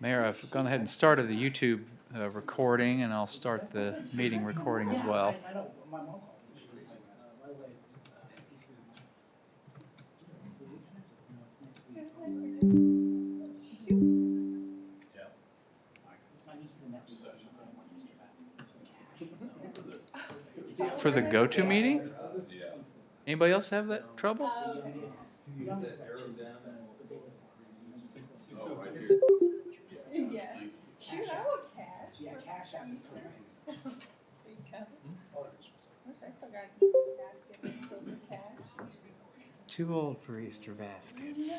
Mayor, I've gone ahead and started the YouTube recording, and I'll start the meeting recording as well. I know, my mom called me. Right away. My niece is a nephew. For the go-to meeting? Anybody else have that trouble? Yeah. Shoot, I want cash. Yeah, cash app is correct. There you go. Wish I still got an Easter basket filled with cash. Too old for Easter baskets. No.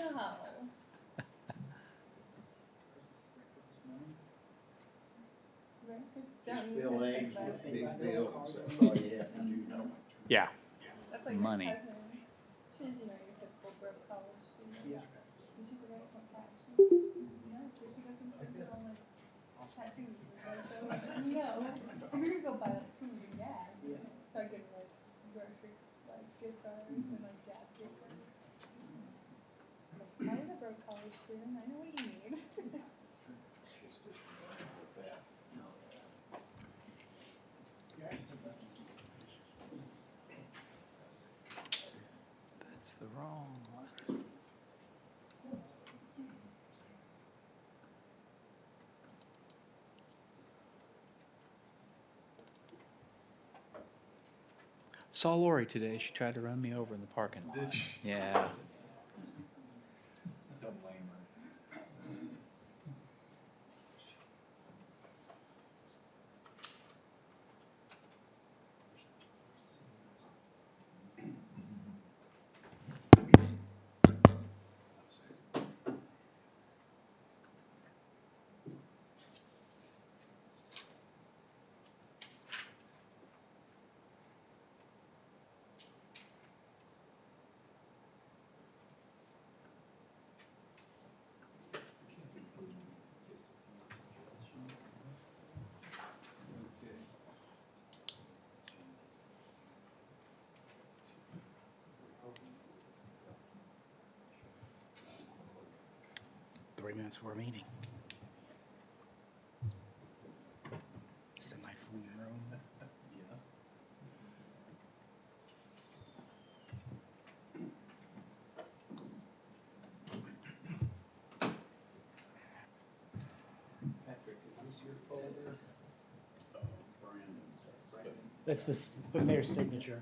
Don't Fill even eggs think about with it. big bills, that's all you have to do. Yeah. That's like Money. my cousin. She's, your typical broke college student. Yeah. And she's a very smart cat. No, so she doesn't spend it on like tattoos. So, no. We're gonna go buy like food and gas. Yeah. So I get like grocery, like gift cards and like gas gift cards. I was a broke college student. I know what you need. That's the wrong one. Saw Lori today. She tried to run me over in the parking lot. Did she? Yeah. Don't blame her. Three minutes for a meeting. Semi-full room. Yeah. Patrick, is this your folder? Brandon's. That's the mayor's signature.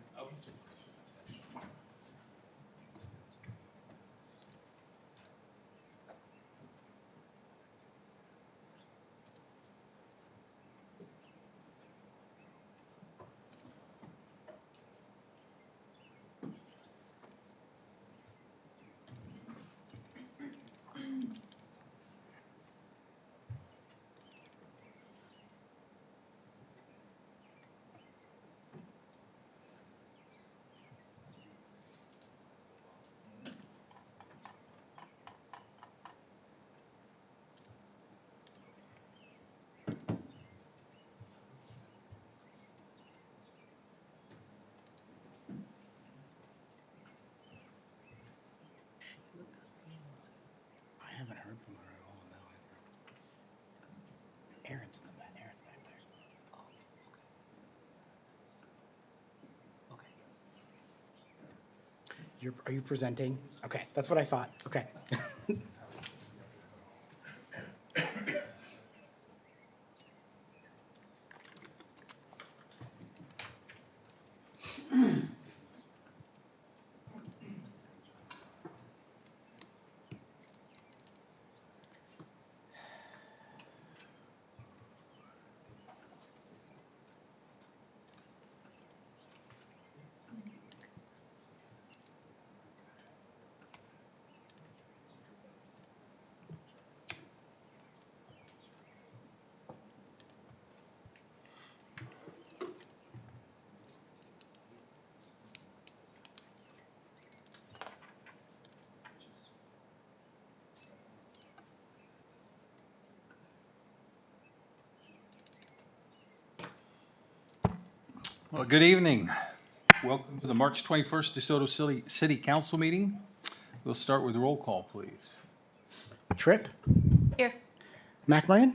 I haven't heard from her at all, no. Aaron's in the back. Aaron's back there. Are you presenting? Okay, that's what I thought. Okay. Well, good evening. Welcome to the March 21st DeSoto City Council meeting. We'll start with roll call, please. Tripp? Here. McMurray,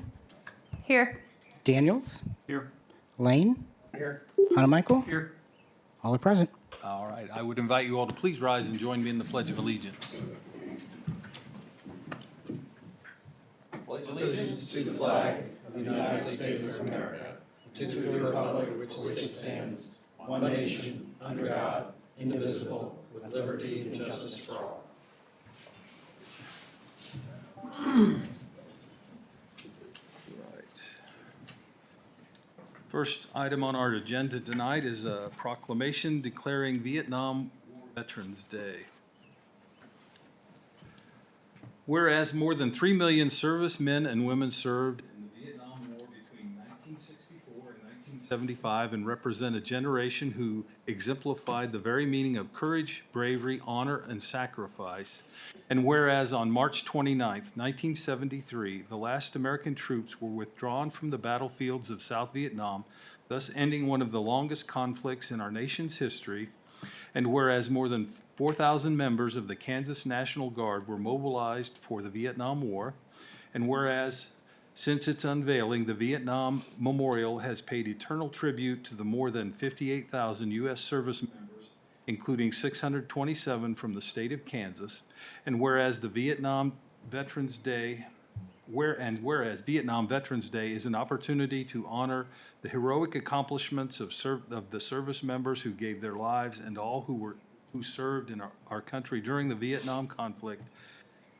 Here. Daniels, Here. Lane, Here. Hanamichael, Here. all are present. All right, I would invite you all to please rise and join me in the Pledge of Allegiance. Pledge allegiance to the flag of the United States of America, to the republic for which it stands, one nation, under God, indivisible, with liberty and justice for all. First item on our agenda tonight is a proclamation declaring Vietnam War Veterans Day. Whereas more than 3 million servicemen and women served in the Vietnam War between 1964 and 1975 and represent a generation who exemplified the very meaning of courage, bravery, honor, and sacrifice. And whereas on March 29th, 1973, the last American troops were withdrawn from the battlefields of South Vietnam, thus ending one of the longest conflicts in our nation's history. And whereas more than 4,000 members of the Kansas National Guard were mobilized for the Vietnam War. And whereas since its unveiling, the Vietnam Memorial has paid eternal tribute to the more than 58,000 U.S. service members, including 627 from the state of Kansas. And whereas the Vietnam Veterans Day, whereas Vietnam Veterans Day is an opportunity to honor the heroic accomplishments of the service members who gave their lives and all who served in our country during the Vietnam conflict.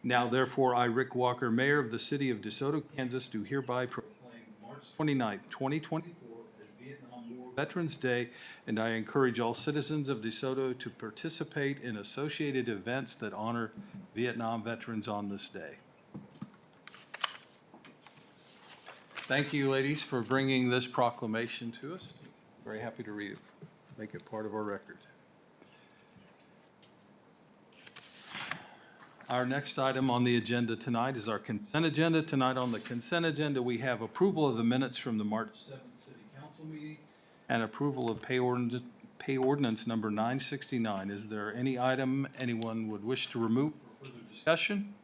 Now, therefore, I, Rick Walker, Mayor of the City of DeSoto, Kansas, do hereby proclaim March 29th, 2024 as Vietnam War Veterans Day, and I encourage all citizens of DeSoto to participate in associated events that honor Vietnam veterans on this day. Thank you, ladies, for bringing this proclamation to us. Very happy to read it, make it part of our record. Our next item on the agenda tonight is our consent agenda. Tonight on the consent agenda, we have approval of the minutes from the March 7th City Council meeting and approval of pay ordinance number 969. Is there any item anyone would wish to remove for further discussion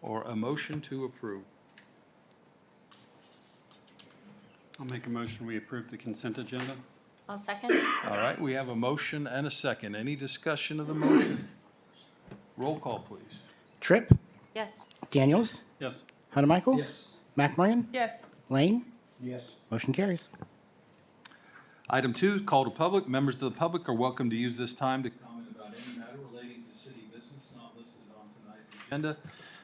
or a motion to approve? I'll make a motion, we approve the consent agenda. I'll second. All right, we have a motion and a second. Any discussion of the motion? Roll call, please. Tripp, Yes. Daniels, Yes. Hanamichael, Yes. McMurray, Yes. Lane, Yes. motion carries. Item 2, call to public. Members of the public are welcome to use this time to comment about any matter relating to city business not listed on tonight's agenda.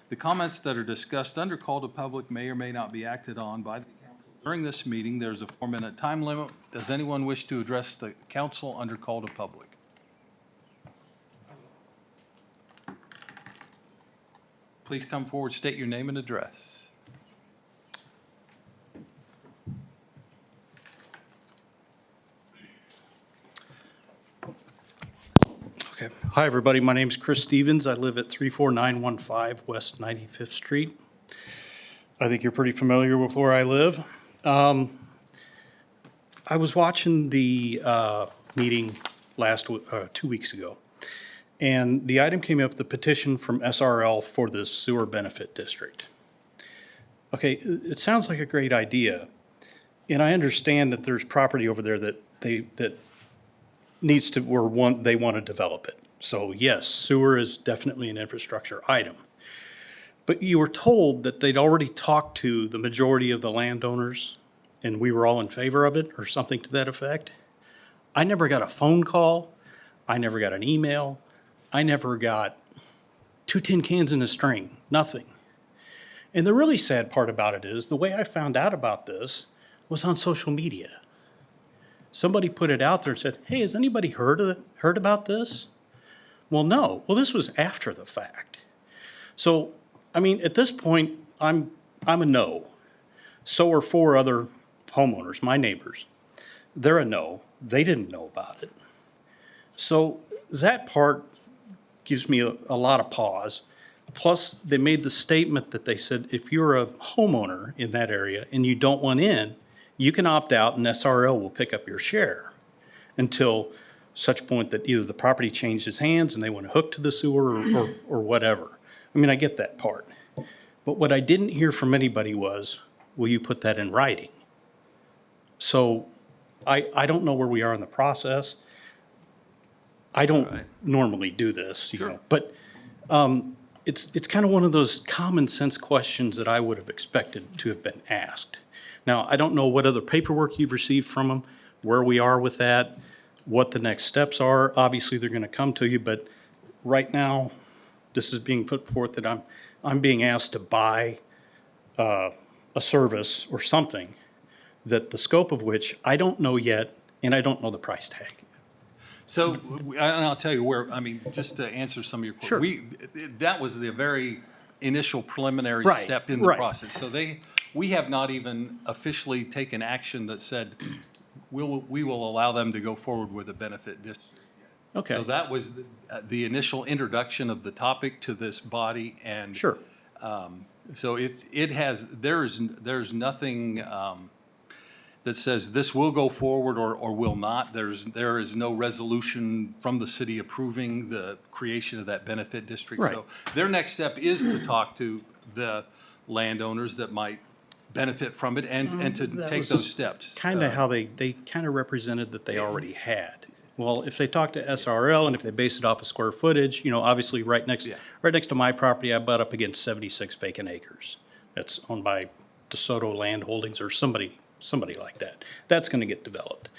The comments that are discussed under call to public may or may not be acted on by the council during this meeting. There's a 4-minute time limit. Does anyone wish to address the council under call to public? Please come forward, state your name and address. Okay. Hi, everybody. My name's Chris Stevens. I live at 34915 West 95th Street. I think you're pretty familiar with where I live. I was watching the meeting 2 weeks ago, and the item came up, the petition from SRL for the sewer benefit district. Okay, it sounds like a great idea, and I understand that there's property over there that needs to, they want to develop it. So yes, sewer is definitely an infrastructure item. But you were told that they'd already talked to the majority of the landowners and we were all in favor of it or something to that effect. I never got a phone call. I never got an email. I never got 2 tin cans in a string, nothing. And the really sad part about it is the way I found out about this was on social media. Somebody put it out there and said, hey, has anybody heard about this? Well, no. Well, this was after the fact. So, I mean, at this point, I'm a no. So are 4 other homeowners, my neighbors. They're a no. They didn't know about it. So that part gives me a lot of pause. Plus, they made the statement that they said if you're a homeowner in that area and you don't want in, you can opt out and SRL will pick up your share until such point that either the property changes hands and they want to hook to the sewer or whatever. I mean, I get that part. But what I didn't hear from anybody was, will you put that in writing? So I don't know where we are in the process. I don't Right. normally do this, you Sure. know, but it's kind of one of those common sense questions that I would have expected to have been asked. Now, I don't know what other paperwork you've received from them, where we are with that, what the next steps are. Obviously, they're going to come to you, but right now, this is being put forth that I'm being asked to buy a service or something that the scope of which I don't know yet, and I don't know the price tag. So, and I'll tell you where, I mean, just to answer some of your Sure. questions. That was the very initial preliminary Right, step in the right. process. So we have not even officially taken action that said, we will allow them to go forward with a benefit district. Okay. So that was the initial introduction of the topic to this body, and Sure. so there's nothing that says this will go forward or will not. There is no resolution from the city approving the creation of that benefit district. Right. So their next step is to talk to the landowners that might benefit from it and to That take was those steps. Kind of how they kind of represented that they already had. Well, if they talk to SRL and if they base it off of square footage, you know, obviously right next to my property, I butt up against 76 vacant acres. That's owned by DeSoto Land Holdings or somebody like that. That's going to get developed.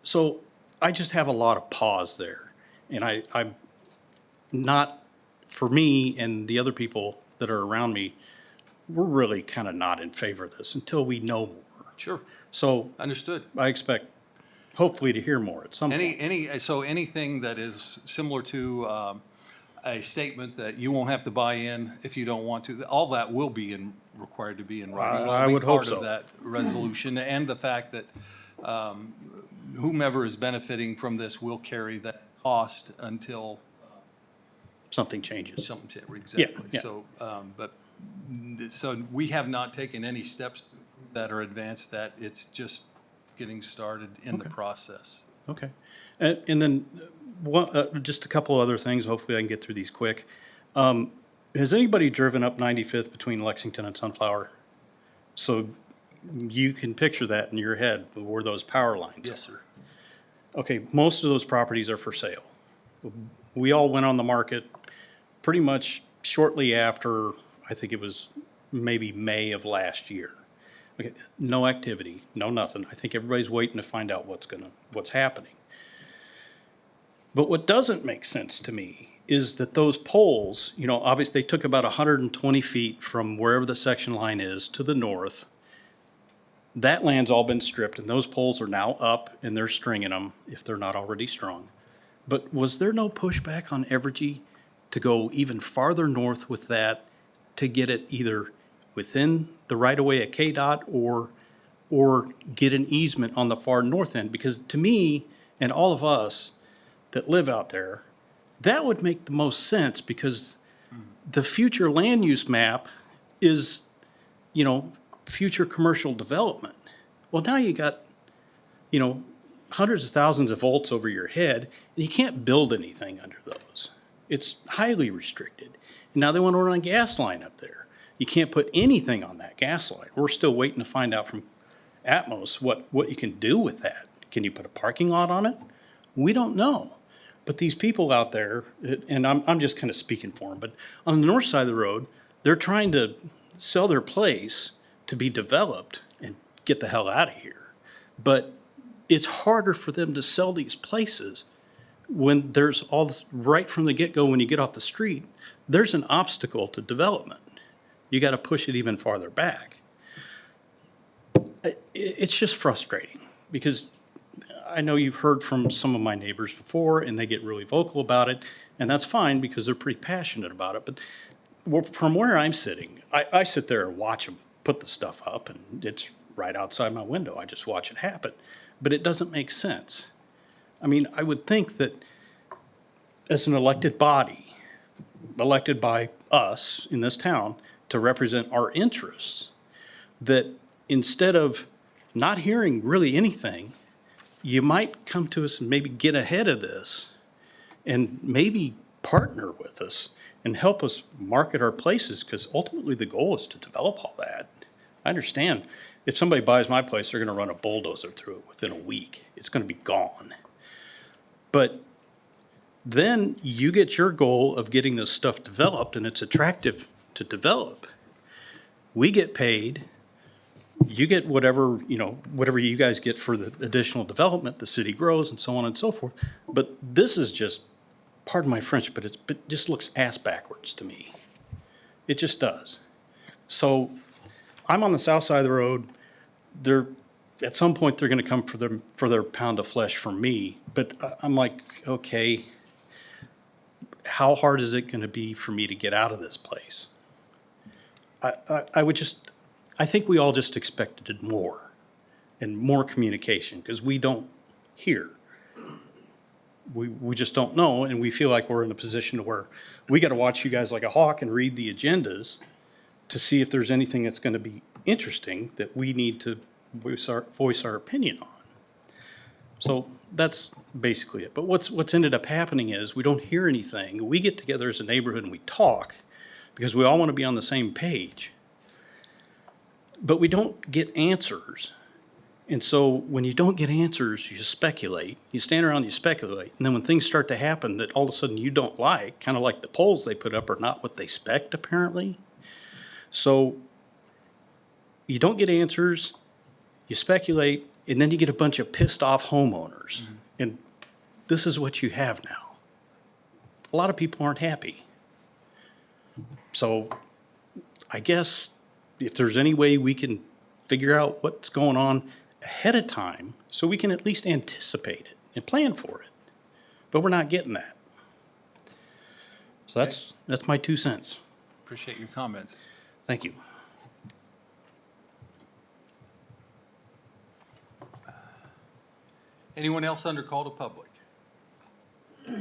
So I just have a lot of pause there. And I'm not, for me and the other people that are around me, we're really kind of not in favor of this until we know more. Sure, So understood. I expect hopefully to hear more at some point. So anything that is similar to a statement that you won't have to buy in if you don't want to, all that will be required to be in writing. I It'll be would hope part of so. that resolution, and the fact that whomever is benefiting from this will carry that cost until Something changes. something, exactly. yeah. So, so we have not taken any steps that are advanced, that it's just getting started in the process. Okay. And then just a couple other things. Hopefully I can get through these quick. Has anybody driven up 95th between Lexington and Sunflower? So you can picture that in your head where those power lines Yes, sir. Okay, most of those properties are for sale. We all went on the market pretty much shortly after, I think it was maybe May of last year. Okay, no activity, no nothing. I think everybody's waiting to find out what's happening. But what doesn't make sense to me is that those poles, you know, obviously they took about 120 feet from wherever the section line is to the north. That land's all been stripped and those poles are now up and they're stringing them if they're not already strung. But was there no pushback on Evergy to go even farther north with that to get it either within the right-of-way at KDOT or get an easement on the far north end? Because to me and all of us that live out there, that would make the most sense because the future land use map is, you know, future commercial development. Well, now you got, you know, hundreds of thousands of volts over your head, and you can't build anything under those. It's highly restricted. And now they want to run a gas line up there. You can't put anything on that gas line. We're still waiting to find out from Atmos what you can do with that. Can you put a parking lot on it? We don't know. But these people out there, and I'm just kind of speaking for them, but on the north side of the road, they're trying to sell their place to be developed and get the hell out of here. But it's harder for them to sell these places when there's all this, right from the get-go when you get off the street, there's an obstacle to development. You got to push it even farther back. It's just frustrating because I know you've heard from some of my neighbors before and they get really vocal about it, and that's fine because they're pretty passionate about it. But from where I'm sitting, I sit there and watch them put the stuff up, and it's right outside my window. I just watch it happen. But it doesn't make sense. I mean, I would think that as an elected body, elected by us in this town to represent our interests, that instead of not hearing really anything, you might come to us and maybe get ahead of this and maybe partner with us and help us market our places, because ultimately the goal is to develop all that. I understand if somebody buys my place, they're gonna run a bulldozer through it within a week. It's gonna be gone. But then you get your goal of getting this stuff developed, and it's attractive to develop. We get paid, you get whatever, whatever you guys get for the additional development, the city grows and so on and so forth. But this is just, pardon my French, but it just looks ass backwards to me. It just does. So I'm on the south side of the road. At some point, they're gonna come for their pound of flesh from me. But I'm like, okay, how hard is it gonna be for me to get out of this place? I think we all just expected more and more communication, because we don't hear. We just don't know, and we feel like we're in a position to where we gotta watch you guys like a hawk and read the agendas to see if there's anything that's gonna be interesting that we need to voice our opinion on. So that's basically it. But what's ended up happening is we don't hear anything. We get together as a neighborhood and we talk because we all want to be on the same page. But we don't get answers. And so when you don't get answers, you speculate. You stand around, you speculate. And then when things start to happen that all of a sudden you don't like, kind of like the polls they put up are not what they spec apparently. So you don't get answers, you speculate, and then you get a bunch of pissed off homeowners. Mm-hmm. And this is what you have now. A lot of people aren't happy. So I guess if there's any way we can figure out what's going on ahead of time so we can at least anticipate it and plan for it. But we're not getting that. So that's my 2 cents. Appreciate your comments. Thank you. Anyone else under call to public? All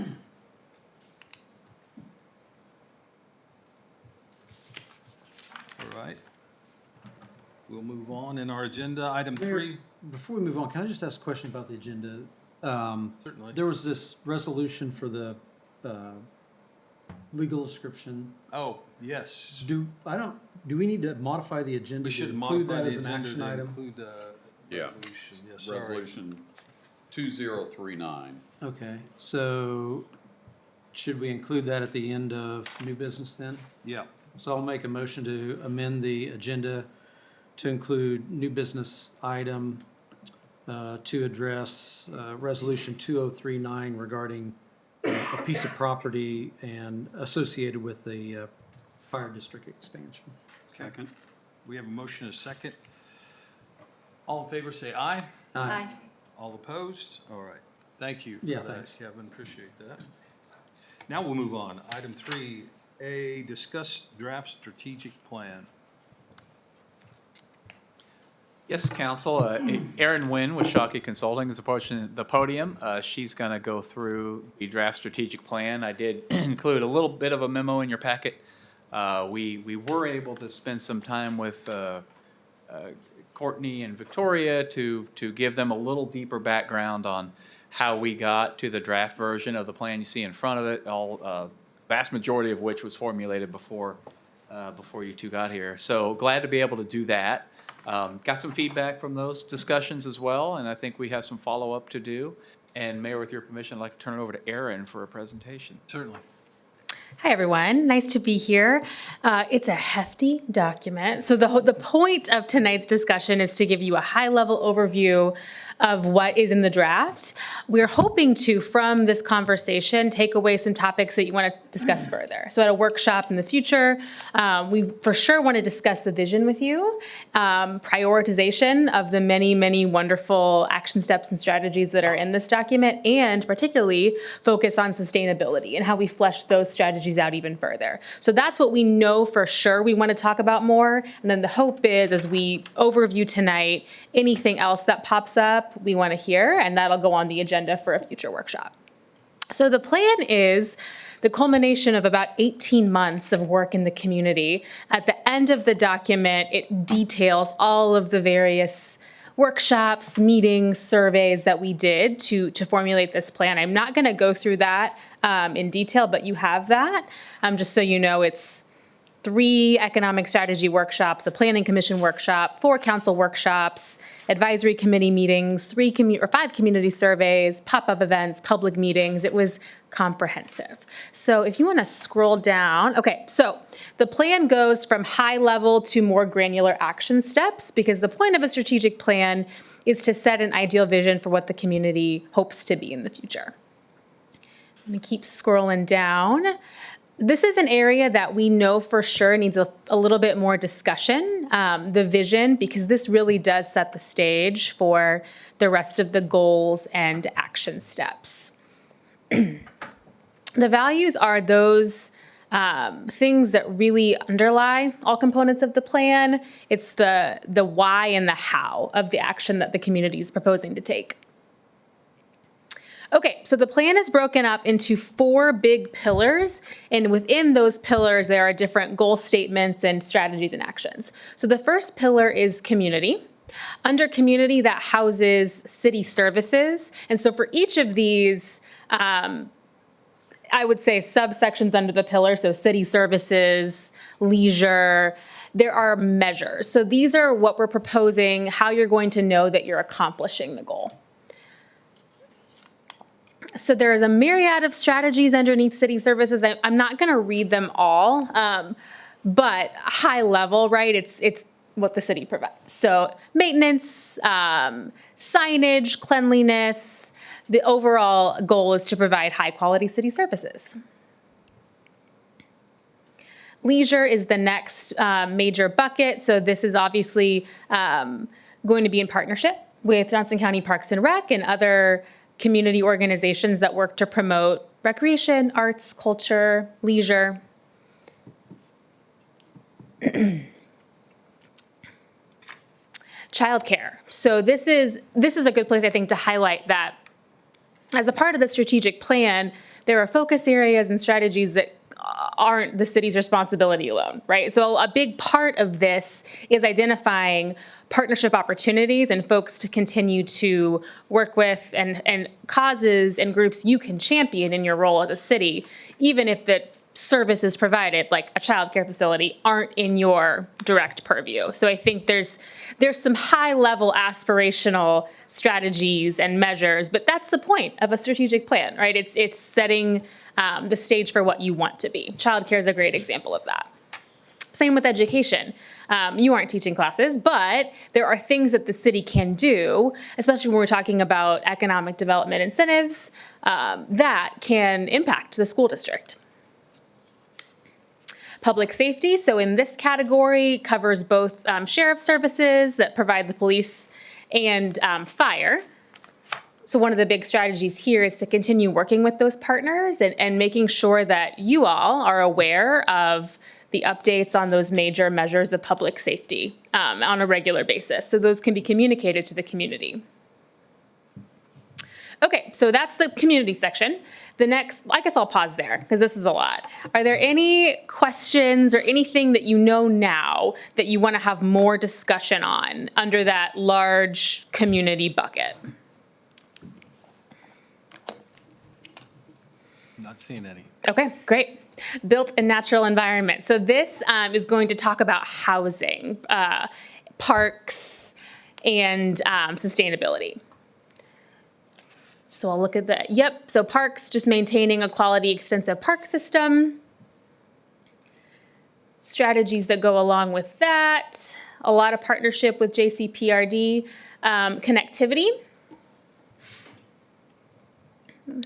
right. We'll move on in our agenda. Item Mayor, 3. Before we move on, can I just ask a question about the agenda? Certainly. There was this resolution for the legal description. Oh, yes. Do we need to modify the agenda We to should include modify that the as an agenda action to item? include Yeah. resolution. Yes, sorry. Resolution 2039. Okay, so should we include that at the end of new business then? Yeah. So I'll make a motion to amend the agenda to include new business item to address resolution 2039 regarding a piece of property and associated with the fire district expansion. Second. We have a motion and a second. All in favor, say aye. Aye. All opposed? All right. Thank you for Yeah, that, thanks. Kevin. Appreciate that. Now we'll move on. Item 3A, discuss draft strategic plan. Yes, Council. Erin Nguyen with Shockey Consulting is approaching the podium. She's going to go through the draft strategic plan. I did include a little bit of a memo in your packet. We were able to spend some time with Courtney and Victoria to give them a little deeper background on how we got to the draft version of the plan you see in front of it. Vast majority of which was formulated before you two got here. So glad to be able to do that. Got some feedback from those discussions as well, and I think we have some follow-up to do. And Mayor, with your permission, I'd like to turn it over to Erin for a presentation. Certainly. Hi, everyone. Nice to be here. It's a hefty document. So the point of tonight's discussion is to give you a high-level overview of what is in the draft. We're hoping to, from this conversation, take away some topics that you want to discuss further. So at a workshop in the future, we for sure want to discuss the vision with you, prioritization of the many, many wonderful action steps and strategies that are in this document, and particularly focus on sustainability and how we flesh those strategies out even further. So that's what we know for sure we want to talk about more. And then the hope is, as we overview tonight, anything else that pops up, we want to hear, and that'll go on the agenda for a future workshop. So the plan is the culmination of about 18 months of work in the community. At the end of the document, it details all of the various workshops, meetings, surveys that we did to formulate this plan. I'm not going to go through that in detail, but you have that. Just so you know, it's 3 economic strategy workshops, a planning commission workshop, 4 council workshops, advisory committee meetings, 5 community surveys, pop-up events, public meetings. It was comprehensive. So if you want to scroll down, okay, so the plan goes from high level to more granular action steps, because the point of a strategic plan is to set an ideal vision for what the community hopes to be in the future. I'm going to keep scrolling down. This is an area that we know for sure needs a little bit more discussion, the vision, because this really does set the stage for the rest of the goals and action steps. The values are those things that really underlie all components of the plan. It's the why and the how of the action that the community is proposing to take. Okay, so the plan is broken up into 4 big pillars, and within those pillars, there are different goal statements and strategies and actions. So the first pillar is community. Under community, that houses city services, and so for each of these, I would say subsections under the pillar, so city services, leisure, there are measures. So these are what we're proposing, how you're going to know that you're accomplishing the goal. So there's a myriad of strategies underneath city services. I'm not going to read them all, but high level, right? It's what the city provides. So maintenance, signage, cleanliness. The overall goal is to provide high quality city services. Leisure is the next major bucket. So this is obviously going to be in partnership with Johnson County Parks and Rec and other community organizations that work to promote recreation, arts, culture, leisure. Childcare. So this is a good place, I think, to highlight that as a part of the strategic plan, there are focus areas and strategies that aren't the city's responsibility alone, right? So a big part of this is identifying partnership opportunities and folks to continue to work with and causes and groups you can champion in your role as a city, even if the services provided, like a childcare facility, aren't in your direct purview. So I think there's some high-level aspirational strategies and measures, but that's the point of a strategic plan, right? It's setting the stage for what you want to be. Childcare is a great example of that. Same with education. You aren't teaching classes, but there are things that the city can do, especially when we're talking about economic development incentives, that can impact the school district. Public safety, so in this category, covers both sheriff services that provide the police and fire. So one of the big strategies here is to continue working with those partners and making sure that you all are aware of the updates on those major measures of public safety on a regular basis. So those can be communicated to the community. Okay, so that's the community section. The next, I guess I'll pause there because this is a lot. Are there any questions or anything that you know now that you want to have more discussion on under that large community bucket? Not seeing any. Okay, great. Built and natural environment. So this is going to talk about housing, parks, and sustainability. So I'll look at that. Yep, so parks, just maintaining a quality extensive park system. Strategies that go along with that. A lot of partnership with JCPRD. Connectivity.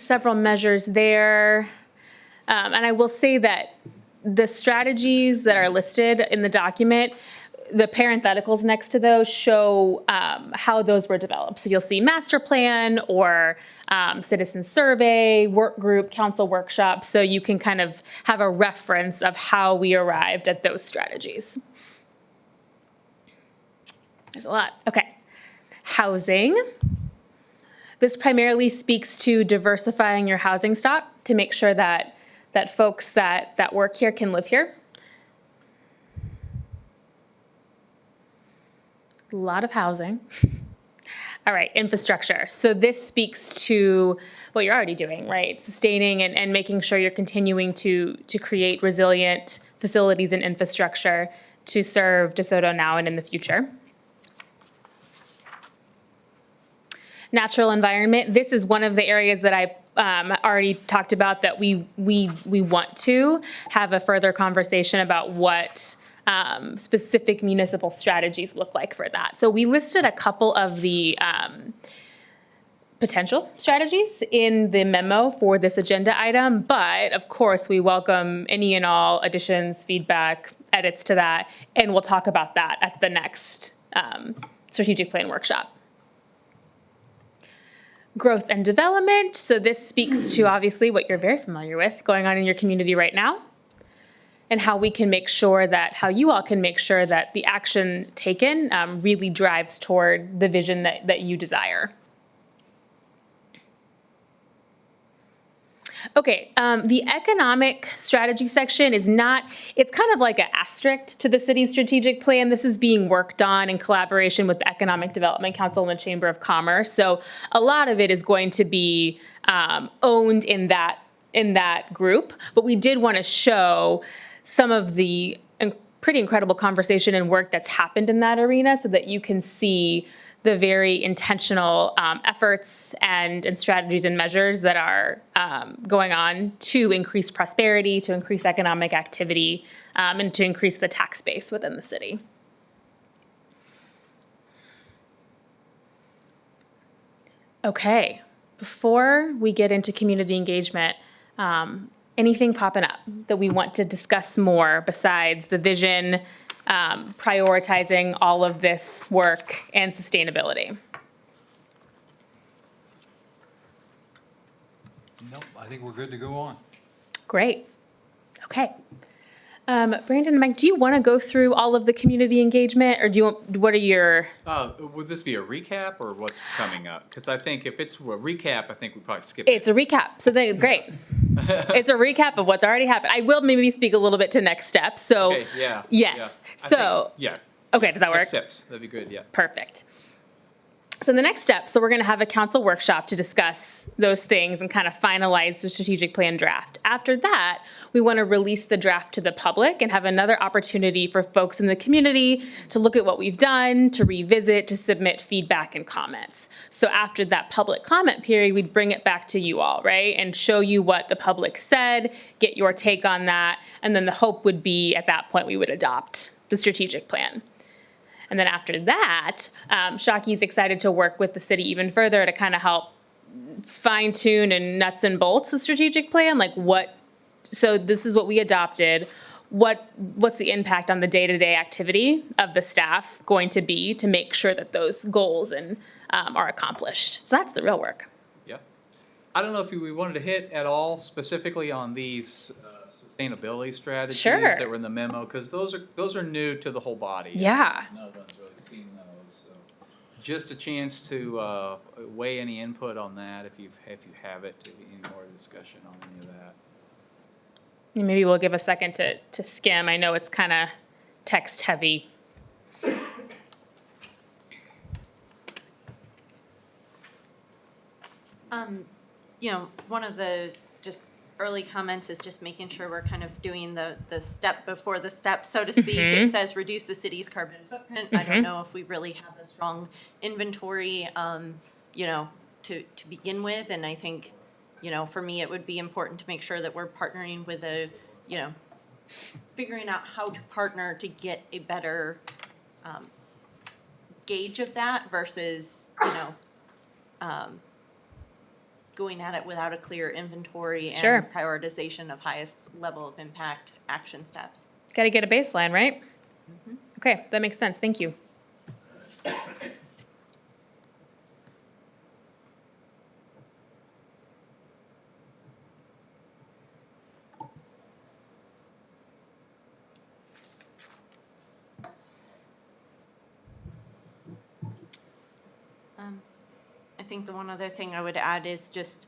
Several measures there. And I will say that the strategies that are listed in the document, the parentheticals next to those show how those were developed. So you'll see master plan or citizen survey, work group, council workshop. So you can kind of have a reference of how we arrived at those strategies. There's a lot. Okay. Housing. This primarily speaks to diversifying your housing stock to make sure that folks that work here can live here. A lot of housing. All right, infrastructure. So this speaks to what you're already doing, right? Sustaining and making sure you're continuing to create resilient facilities and infrastructure to serve DeSoto now and in the future. Natural environment. This is one of the areas that I already talked about that we want to have a further conversation about what specific municipal strategies look like for that. So we listed a couple of the potential strategies in the memo for this agenda item, but of course we welcome any and all additions, feedback, edits to that, and we'll talk about that at the next strategic plan workshop. Growth and development. So this speaks to obviously what you're very familiar with going on in your community right now, and how we can make sure that, how you all can make sure that the action taken really drives toward the vision that you desire. Okay, the economic strategy section is not, it's kind of like an asterisk to the city's strategic plan. This is being worked on in collaboration with the Economic Development Council and the Chamber of Commerce. So a lot of it is going to be owned in that group, but we did want to show some of the pretty incredible conversation and work that's happened in that arena so that you can see the very intentional efforts and strategies and measures that are going on to increase prosperity, to increase economic activity, and to increase the tax base within the city. Okay, before we get into community engagement, anything popping up that we want to discuss more besides the vision, prioritizing all of this work and sustainability? Nope, I think we're good to go on. Great. Okay. Brandon and Mike, do you want to go through all of the community engagement, or do you want, what are your? Would this be a recap or what's coming up? Because I think if it's a recap, I think we probably skip It's a recap. So then, great. It's a recap of what's already happened. I will maybe speak a little bit to next steps. So Okay, yeah. yes. Yeah. So Yeah. okay, does that work? Next steps, that'd be good, yeah. Perfect. So the next step, so we're going to have a council workshop to discuss those things and kind of finalize the strategic plan draft. After that, we want to release the draft to the public and have another opportunity for folks in the community to look at what we've done, to revisit, to submit feedback and comments. So after that public comment period, we'd bring it back to you all, right? And show you what the public said, get your take on that, and then the hope would be at that point we would adopt the strategic plan. And then after that, Shocky's excited to work with the city even further to kind of help fine tune and nuts and bolts the strategic plan. Like what, so this is what we adopted. What's the impact on the day-to-day activity of the staff going to be to make sure that those goals and are accomplished? So that's the real work. Yeah. I don't know if we wanted to hit at all specifically on these sustainability strategies Sure. that were in the memo, because those are new to the whole body. Yeah. No one's really seen those. So just a chance to weigh any input on that if you have it, any more discussion on any of that. And maybe we'll give a second to skim. I know it's kind of text heavy. You know, one of the just early comments is just making sure we're kind of doing the step before the step, so to speak. It says reduce the city's carbon footprint. I don't know if we really have a strong inventory, you know, to begin with. And I think, you know, for me, it would be important to make sure that we're partnering with you know, figuring out how to partner to get a better gauge of that versus, you know, going at it without a clear inventory and Sure. prioritization of highest level of impact action steps. Got to get a baseline, right? Okay, that makes sense. Thank you. I think the one other thing I would add is just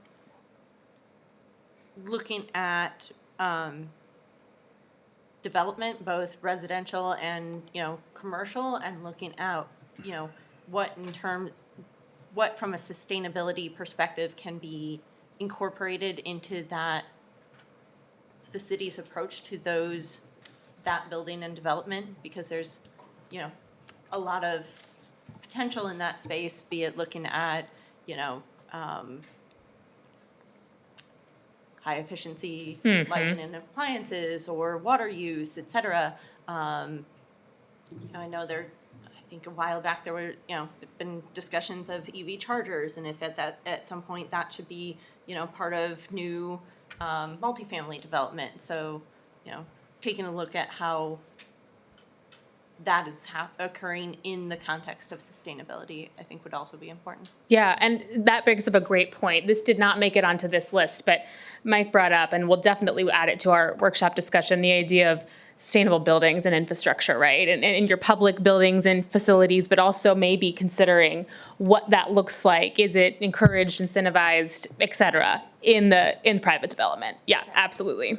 looking at development, both residential and, you know, commercial, and looking at, you know, what in terms, what from a sustainability perspective can be incorporated into the city's approach to that building and development, because there's, you know, a lot of potential in that space, be it looking at, you know, high efficiency lighting and appliances or water use, et cetera. You know, I know I think a while back there were, you know, been discussions of EV chargers, and if at some point that should be, you know, part of new multifamily development. So, you know, taking a look at how that is occurring in the context of sustainability, I think would also be important. Yeah, and that brings up a great point. This did not make it onto this list, but Mike brought up, and we'll definitely add it to our workshop discussion, the idea of sustainable buildings and infrastructure, right? And in your public buildings and facilities, but also maybe considering what that looks like. Is it encouraged, incentivized, et cetera, in private development? Yeah, absolutely.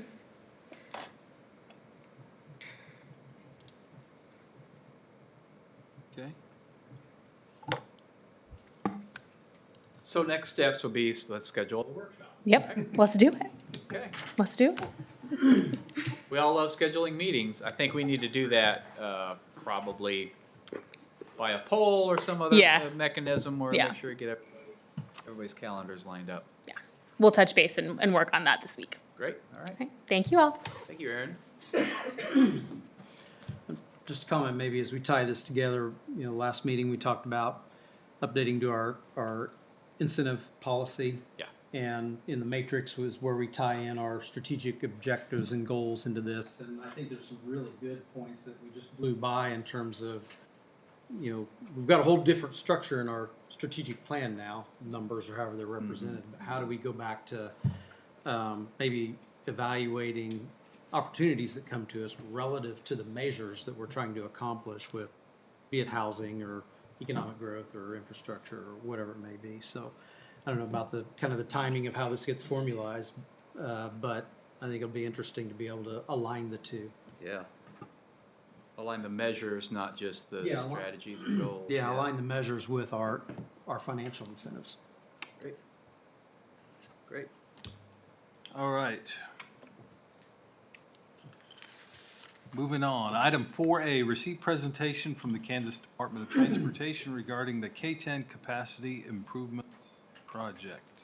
Okay. So next steps will be, so let's schedule a workshop. Yep, let's do it. Okay. Let's do it. We all love scheduling meetings. I think we need to do that probably by a poll or some other mechanism where make sure we get everybody's calendars lined up. Yeah, we'll touch base and work on that this week. Great, all right. Okay. Thank you all. Thank you, Aaron. Just a comment maybe as we tie this together, you know, last meeting we talked about updating to our incentive policy. Yeah. And in the matrix was where we tie in our strategic objectives and goals into this. And I think there's some really good points that we just blew by in terms of, you know, we've got a whole different structure in our strategic plan now, numbers or however they're represented. But how do we go back to maybe evaluating opportunities that come to us relative to the measures that we're trying to accomplish with, be it housing or economic growth or infrastructure or whatever it may be. So I don't know about the kind of the timing of how this gets formalized, but I think it'll be interesting to be able to align the two. Yeah. Align the measures, not just the strategies or goals. Yeah, align the measures with our financial incentives. Great. Great. All right. Moving on, item 4A, receive presentation from the Kansas Department of Transportation regarding the K-10 Capacity Improvements Project.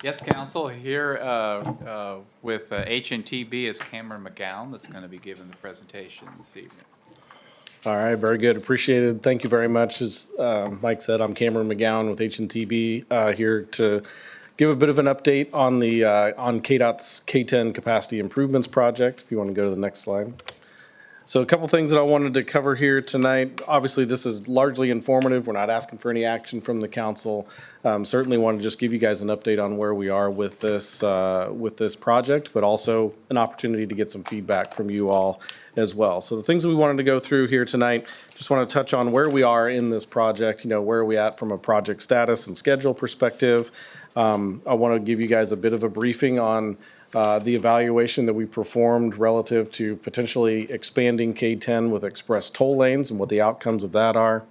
Yes, Council, here with HNTB is Cameron McGowan that's going to be giving the presentation this evening. All right, very good. Appreciated. Thank you very much. As Mike said, I'm Cameron McGowan with HNTB here to give a bit of an update on the on KDOT's K-10 Capacity Improvements Project. If you want to go to the next slide. So a couple things that I wanted to cover here tonight. Obviously, this is largely informative. We're not asking for any action from the council. Certainly want to just give you guys an update on where we are with this project, but also an opportunity to get some feedback from you all as well. So the things that we wanted to go through here tonight, just want to touch on where we are in this project. You know, where are we at from a project status and schedule perspective. I want to give you guys a bit of a briefing on the evaluation that we performed relative to potentially expanding K-10 with express toll lanes and what the outcomes of that are.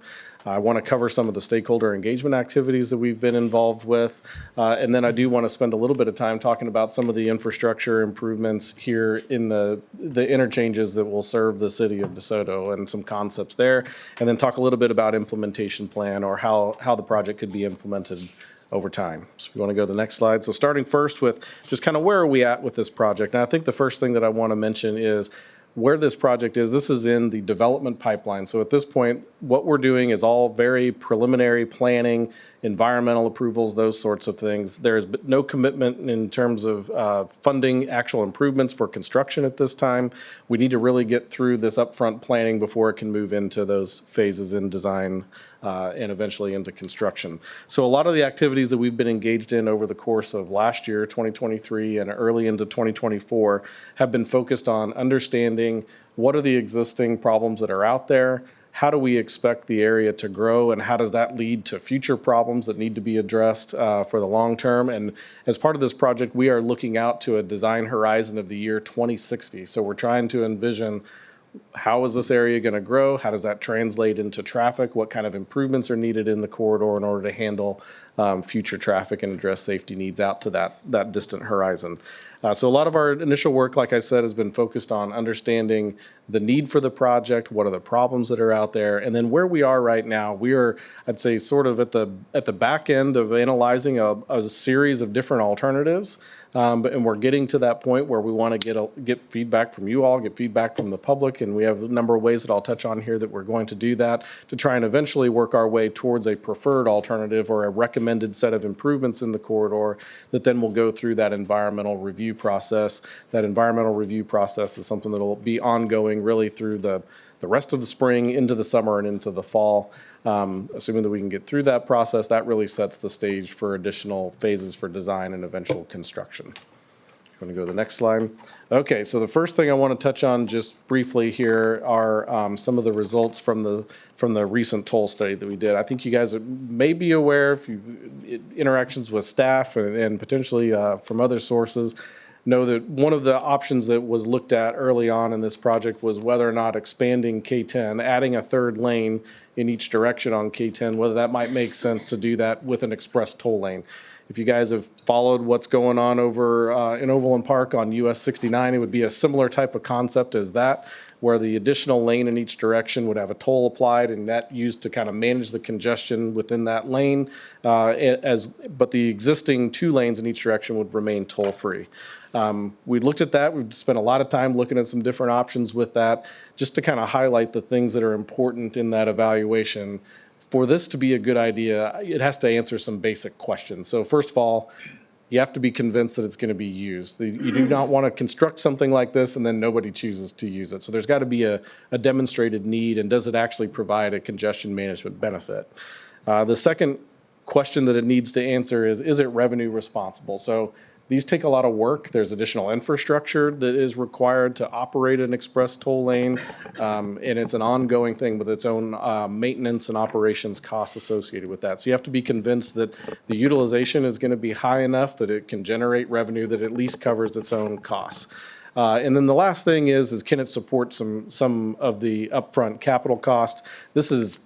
I want to cover some of the stakeholder engagement activities that we've been involved with. And then I do want to spend a little bit of time talking about some of the infrastructure improvements here in the interchanges that will serve the city of DeSoto and some concepts there. And then talk a little bit about implementation plan or how the project could be implemented over time. So if you want to go to the next slide. So starting first with just kind of where are we at with this project? And I think the first thing that I want to mention is where this project is. This is in the development pipeline. So at this point, what we're doing is all very preliminary planning, environmental approvals, those sorts of things. There's no commitment in terms of funding actual improvements for construction at this time. We need to really get through this upfront planning before it can move into those phases in design and eventually into construction. So a lot of the activities that we've been engaged in over the course of last year, 2023, and early into 2024 have been focused on understanding what are the existing problems that are out there, how do we expect the area to grow, and how does that lead to future problems that need to be addressed for the long term. And as part of this project, we are looking out to a design horizon of the year 2060. So we're trying to envision how is this area going to grow? How does that translate into traffic? What kind of improvements are needed in the corridor in order to handle future traffic and address safety needs out to that distant horizon? So a lot of our initial work, like I said, has been focused on understanding the need for the project, what are the problems that are out there, and then where we are right now. We are, I'd say, sort of at the back end of analyzing a series of different alternatives. And we're getting to that point where we want to get feedback from you all, get feedback from the public, and we have a number of ways that I'll touch on here that we're going to do that to try and eventually work our way towards a preferred alternative or a recommended set of improvements in the corridor that then will go through that environmental review process. That environmental review process is something that will be ongoing really through the rest of the spring, into the summer, and into the fall. Assuming that we can get through that process, that really sets the stage for additional phases for design and eventual construction. I'm going to go to the next slide. Okay, so the first thing I want to touch on just briefly here are some of the results from the recent toll study that we did. I think you guys may be aware, if you interactions with staff and potentially from other sources, know that one of the options that was looked at early on in this project was whether or not expanding K10, adding a third lane in each direction on K10, whether that might make sense to do that with an express toll lane. If you guys have followed what's going on over in Overland Park on US 69, it would be a similar type of concept as that, where the additional lane in each direction would have a toll applied and that used to kind of manage the congestion within that lane, but the existing 2 lanes in each direction would remain toll-free. We looked at that. We've spent a lot of time looking at some different options with that, just to kind of highlight the things that are important in that evaluation. For this to be a good idea, it has to answer some basic questions. So first of all, you have to be convinced that it's going to be used. You do not want to construct something like this and then nobody chooses to use it. So there's got to be a demonstrated need, and does it actually provide a congestion management benefit? The second question that it needs to answer is it revenue responsible? So these take a lot of work. There's additional infrastructure that is required to operate an express toll lane, and it's an ongoing thing with its own maintenance and operations costs associated with that. So you have to be convinced that the utilization is going to be high enough that it can generate revenue that at least covers its own costs. And then the last thing is can it support some of the upfront capital cost? This is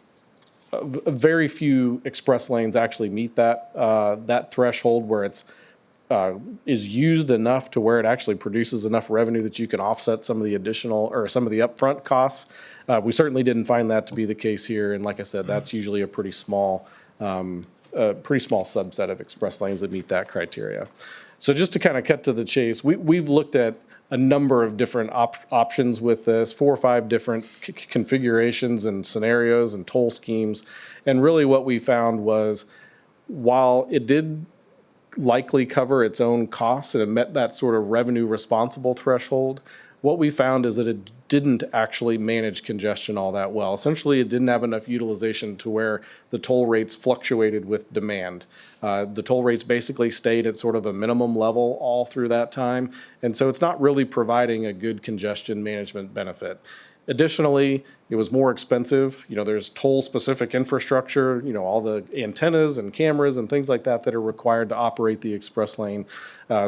very few express lanes actually meet that threshold where it's is used enough to where it actually produces enough revenue that you can offset some of the additional or some of the upfront costs. We certainly didn't find that to be the case here, and like I said, that's usually a pretty small subset of express lanes that meet that criteria. So just to kind of cut to the chase, we've looked at a number of different options with this, 4 or 5 different configurations and scenarios and toll schemes, and really what we found was while it did likely cover its own costs and it met that sort of revenue responsible threshold, what we found is that it didn't actually manage congestion all that well. Essentially, it didn't have enough utilization to where the toll rates fluctuated with demand. The toll rates basically stayed at sort of a minimum level all through that time, and so it's not really providing a good congestion management benefit. Additionally, it was more expensive. There's toll-specific infrastructure, all the antennas and cameras and things like that that are required to operate the express lane.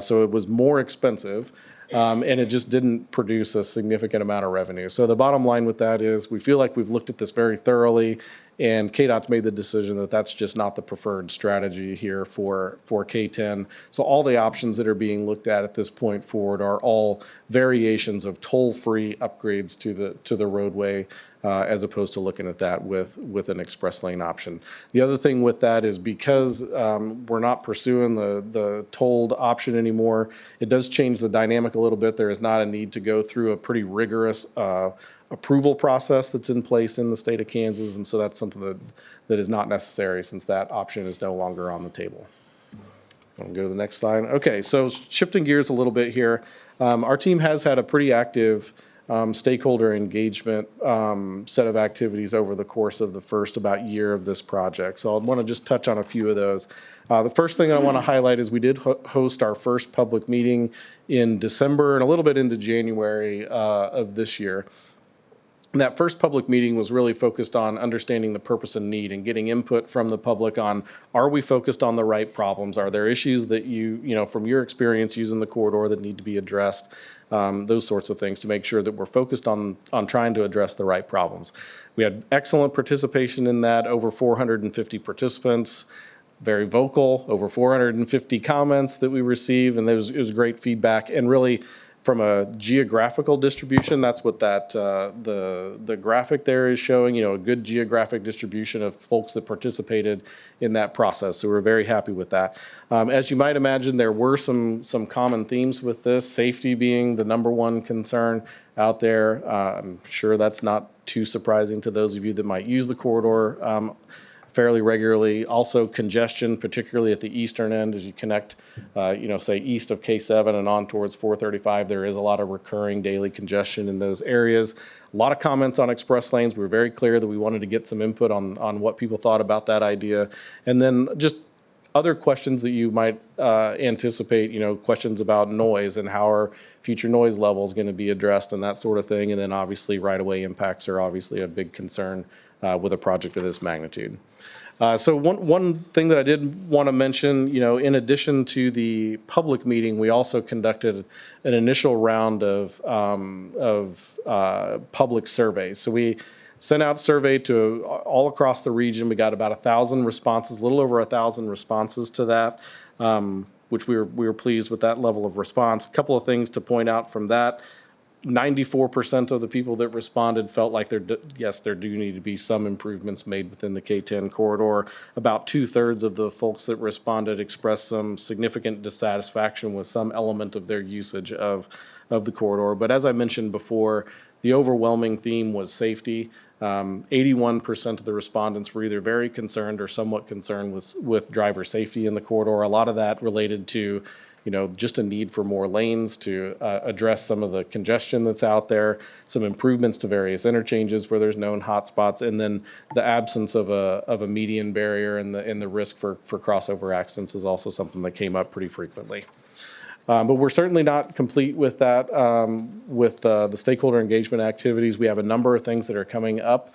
So it was more expensive, and it just didn't produce a significant amount of revenue. So the bottom line with that is we feel like we've looked at this very thoroughly, and KDOT's made the decision that that's just not the preferred strategy here for K10. So all the options that are being looked at this point forward are all variations of toll-free upgrades to the roadway, as opposed to looking at that with an express lane option. The other thing with that is because we're not pursuing the tolled option anymore, it does change the dynamic a little bit. There is not a need to go through a pretty rigorous approval process that's in place in the state of Kansas, and so that's something that is not necessary since that option is no longer on the table. I'll go to the next slide. Okay, so shifting gears a little bit here, our team has had a pretty active stakeholder engagement set of activities over the course of the first about year of this project. So I want to just touch on a few of those. The first thing I want to highlight is we did host our first public meeting in December and a little bit into January of this year. that first public meeting was really focused on understanding the purpose and need and getting input from the public on, are we focused on the right problems? Are there issues that you know, from your experience using the corridor that need to be addressed? Those sorts of things to make sure that we're focused on trying to address the right problems. We had excellent participation in that, over 450 participants, very vocal, over 450 comments that we received, and it was great feedback. And really, from a geographical distribution, that's what that the graphic there is showing, you know, a good geographic distribution of folks that participated in that process. So we're very happy with that. As you might imagine, there were some common themes with this, safety being the number one concern out there. I'm sure that's not too surprising to those of you that might use the corridor fairly regularly. Also congestion, particularly at the eastern end as you connect, you know, say east of K7 and on towards 435, there is a lot of recurring daily congestion in those areas. A lot of comments on express lanes. We were very clear that we wanted to get some input on what people thought about that idea. And then just other questions that you might anticipate, you know, questions about noise and how are future noise levels going to be addressed and that sort of thing. And then obviously right-of-way impacts are obviously a big concern with a project of this magnitude. So one thing that I did want to mention, you know, in addition to the public meeting, we also conducted an initial round of public surveys. So we sent out survey to all across the region. We got about 1,000 responses, a little over 1,000 responses to that, which we were pleased with that level of response. A couple of things to point out from that. 94% of the people that responded felt like there do need to be some improvements made within the K10 corridor. About 2/3 of the folks that responded expressed some significant dissatisfaction with some element of their usage of the corridor. But as I mentioned before, the overwhelming theme was safety. 81% of the respondents were either very concerned or somewhat concerned with driver safety in the corridor. A lot of that related to, you know, just a need for more lanes to address some of the congestion that's out there, some improvements to various interchanges where there's known hotspots, and then the absence of a median barrier and the risk for crossover accidents is also something that came up pretty frequently. But we're certainly not complete with that. With the stakeholder engagement activities, we have a number of things that are coming up.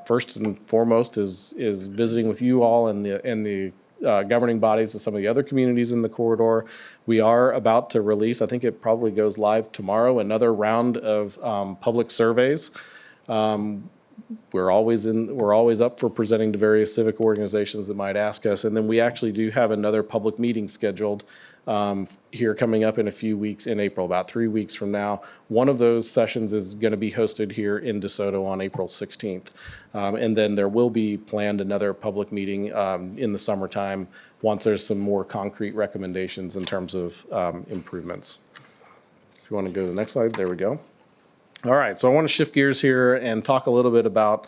First and foremost is visiting with you all and the governing bodies of some of the other communities in the corridor. We are about to release, I think it probably goes live tomorrow, another round of public surveys. We're always up for presenting to various civic organizations that might ask us. And then we actually do have another public meeting scheduled here coming up in a few weeks in April, about 3 weeks from now. One of those sessions is going to be hosted here in DeSoto on April 16th. And then there will be planned another public meeting in the summertime once there's some more concrete recommendations in terms of improvements. If you want to go to the next slide, there we go. All right, so I want to shift gears here and talk a little bit about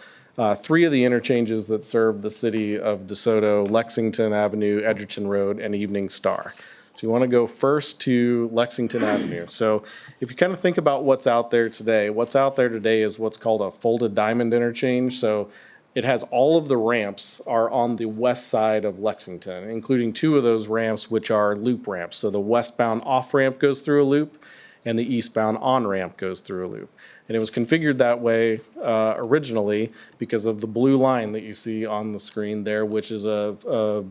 3 of the interchanges that serve the city of DeSoto: Lexington Avenue, Edgerton Road, and Evening Star. So you want to go first to Lexington Avenue. So if you kind of think about what's out there today is what's called a folded diamond interchange. So it has all of the ramps are on the west side of Lexington, including 2 of those ramps, which are loop ramps. So the westbound off ramp goes through a loop and the eastbound on ramp goes through a loop. And it was configured that way originally because of the blue line that you see on the screen there, which is a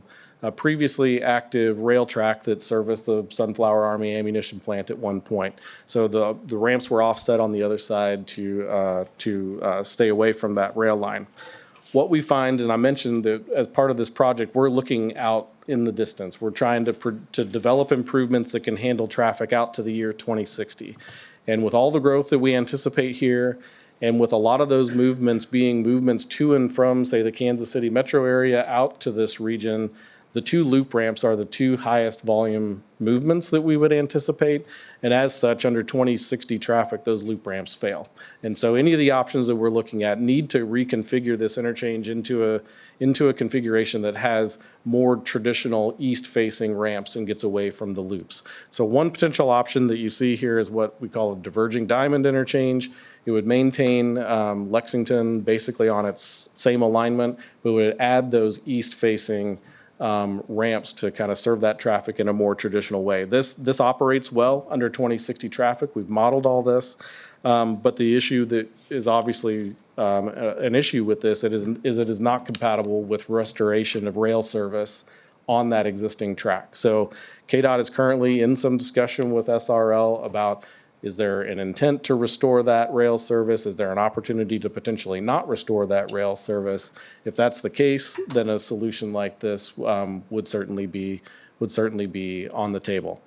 previously active rail track that serviced the Sunflower Army ammunition plant at one point. So the ramps were offset on the other side to stay away from that rail line. What we find, and I mentioned that as part of this project, we're looking out in the distance. We're trying to develop improvements that can handle traffic out to the year 2060. And with all the growth that we anticipate here, and with a lot of those movements being movements to and from, say, the Kansas City metro area out to this region, the 2 loop ramps are the 2 highest volume movements that we would anticipate. And as such, under 2060 traffic, those loop ramps fail. And so any of the options that we're looking at need to reconfigure this interchange into a configuration that has more traditional east-facing ramps and gets away from the loops. So one potential option that you see here is what we call a diverging diamond interchange. It would maintain Lexington basically on its same alignment, but would add those east-facing ramps to kind of serve that traffic in a more traditional way. This operates well under 2060 traffic. We've modeled all this. But the issue that is obviously an issue with this, it is not compatible with restoration of rail service on that existing track. So KDOT is currently in some discussion with SRL about, is there an intent to restore that rail service? Is there an opportunity to potentially not restore that rail service? If that's the case, then a solution like this would certainly be on the table.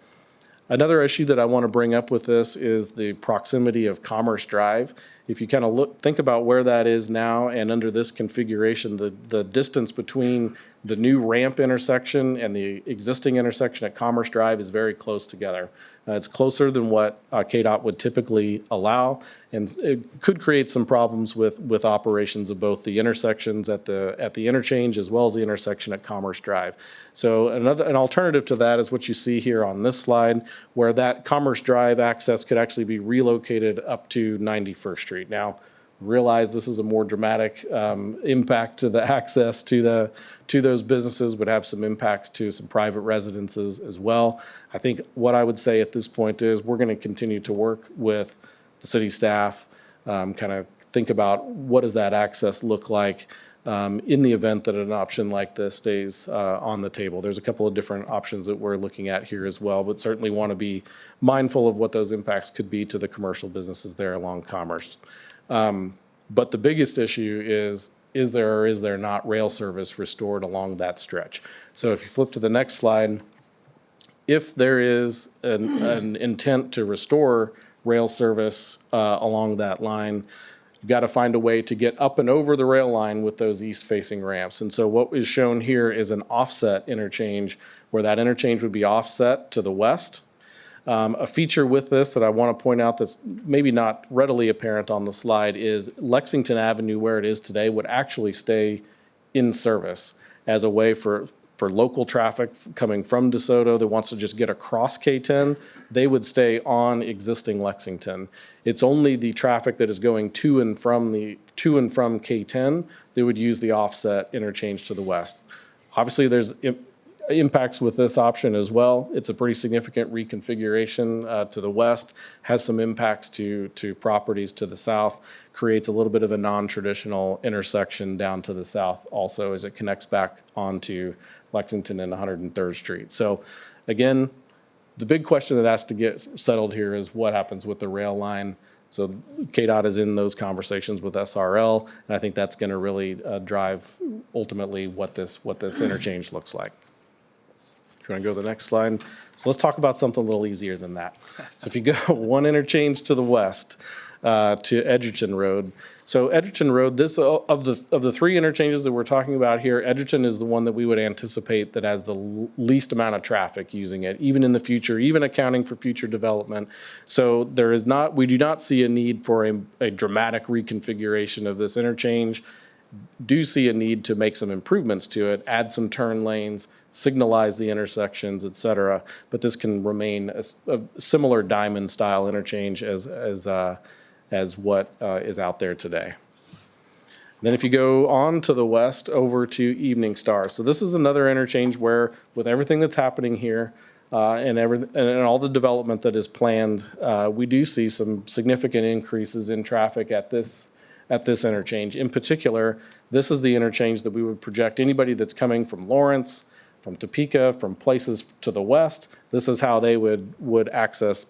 Another issue that I want to bring up with this is the proximity of Commerce Drive. If you kind of think about where that is now and under this configuration, the distance between the new ramp intersection and the existing intersection at Commerce Drive is very close together. It's closer than what KDOT would typically allow, and it could create some problems with operations of both the intersections at the interchange as well as the intersection at Commerce Drive. So an alternative to that is what you see here on this slide, where that Commerce Drive access could actually be relocated up to 91st Street. Now, realize this is a more dramatic impact to the access to those businesses, would have some impacts to some private residences as well. I think what I would say at this point is we're going to continue to work with the city staff, kind of think about what does that access look like in the event that an option like this stays on the table. There's a couple of different options that we're looking at here as well, but certainly want to be mindful of what those impacts could be to the commercial businesses there along Commerce. But the biggest issue is there or is there not rail service restored along that stretch? So if you flip to the next slide, if there is an intent to restore rail service along that line, you've got to find a way to get up and over the rail line with those east-facing ramps. And so what is shown here is an offset interchange, where that interchange would be offset to the west. A feature with this that I want to point out that's maybe not readily apparent on the slide is Lexington Avenue, where it is today, would actually stay in service as a way for local traffic coming from DeSoto that wants to just get across K10. They would stay on existing Lexington. It's only the traffic that is going to and from K10 that would use the offset interchange to the west. Obviously, there's impacts with this option as well. It's a pretty significant reconfiguration to the west, has some impacts to properties to the south, creates a little bit of a non-traditional intersection down to the south also as it connects back onto Lexington and 103rd Street. So again, the big question that has to get settled here is what happens with the rail line. So KDOT is in those conversations with SRL, and I think that's going to really drive ultimately what this interchange looks like. If you want to go to the next slide. So let's talk about something a little easier than that. So if you go one interchange to the west to Edgerton Road. So Edgerton Road, this of the three interchanges that we're talking about here, Edgerton is the one that we would anticipate that has the least amount of traffic using it, even in the future, even accounting for future development. So we do not see a need for a dramatic reconfiguration of this interchange. Do see a need to make some improvements to it, add some turn lanes, signalize the intersections, et cetera. But this can remain a similar diamond style interchange as what is out there today. Then if you go on to the west over to Evening Star. So this is another interchange where with everything that's happening here and all the development that is planned, we do see some significant increases in traffic at this interchange. In particular, this is the interchange that we would project anybody that's coming from Lawrence, from Topeka, from places to the west. This is how they would access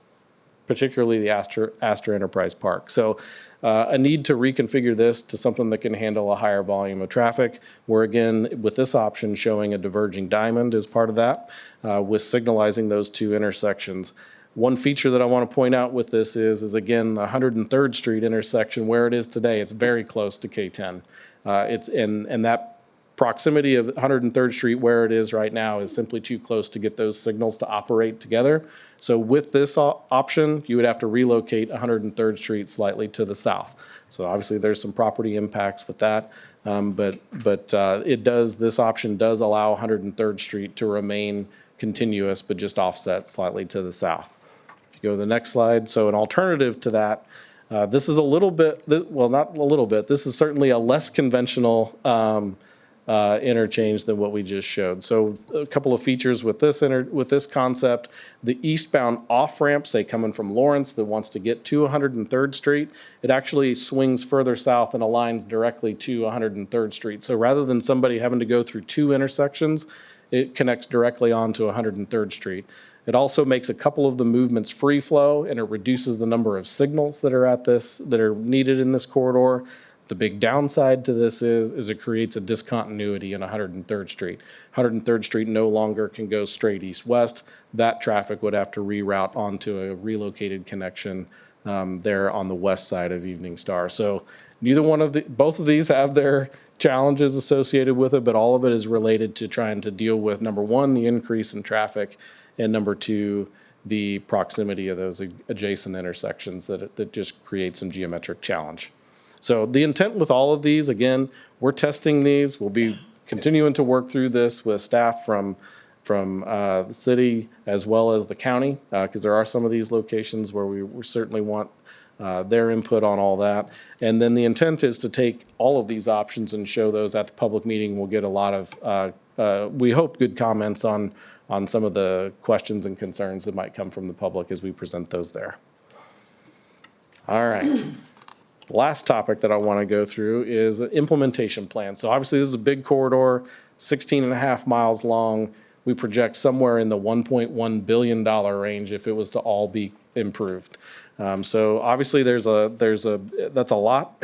particularly the Astor Enterprise Park. So a need to reconfigure this to something that can handle a higher volume of traffic. We're again, with this option, showing a diverging diamond as part of that, with signalizing those two intersections. One feature that I want to point out with this is again, the 103rd Street intersection, where it is today, it's very close to K10. And that proximity of 103rd Street where it is right now is simply too close to get those signals to operate together. So with this option, you would have to relocate 103rd Street slightly to the south. So obviously there's some property impacts with that, but this option does allow 103rd Street to remain continuous, but just offset slightly to the south. If you go to the next slide, so an alternative to that, this is a little bit, well, not a little bit, this is certainly a less conventional interchange than what we just showed. So a couple of features with this concept, the eastbound off-ramp, say coming from Lawrence that wants to get to 103rd Street, it actually swings further south and aligns directly to 103rd Street. So rather than somebody having to go through two intersections, it connects directly onto 103rd Street. It also makes a couple of the movements free flow, and it reduces the number of signals that are needed in this corridor. The big downside to this is it creates a discontinuity in 103rd Street. 103rd Street no longer can go straight east-west. That traffic would have to reroute onto a relocated connection there on the west side of Evening Star. So both of these have their challenges associated with it, but all of it is related to trying to deal with, number one, the increase in traffic, and number two, the proximity of those adjacent intersections that just create some geometric challenge. So the intent with all of these, again, we're testing these. We'll be continuing to work through this with staff from the city as well as the county, because there are some of these locations where we certainly want their input on all that. And then the intent is to take all of these options and show those at the public meeting. We'll get a lot of, we hope, good comments on some of the questions and concerns that might come from the public as we present those there. All right. Last topic that I want to go through is the implementation plan. So obviously this is a big corridor, 16.5 miles long. We project somewhere in the $1.1 billion range if it was to all be improved. So obviously that's a lot,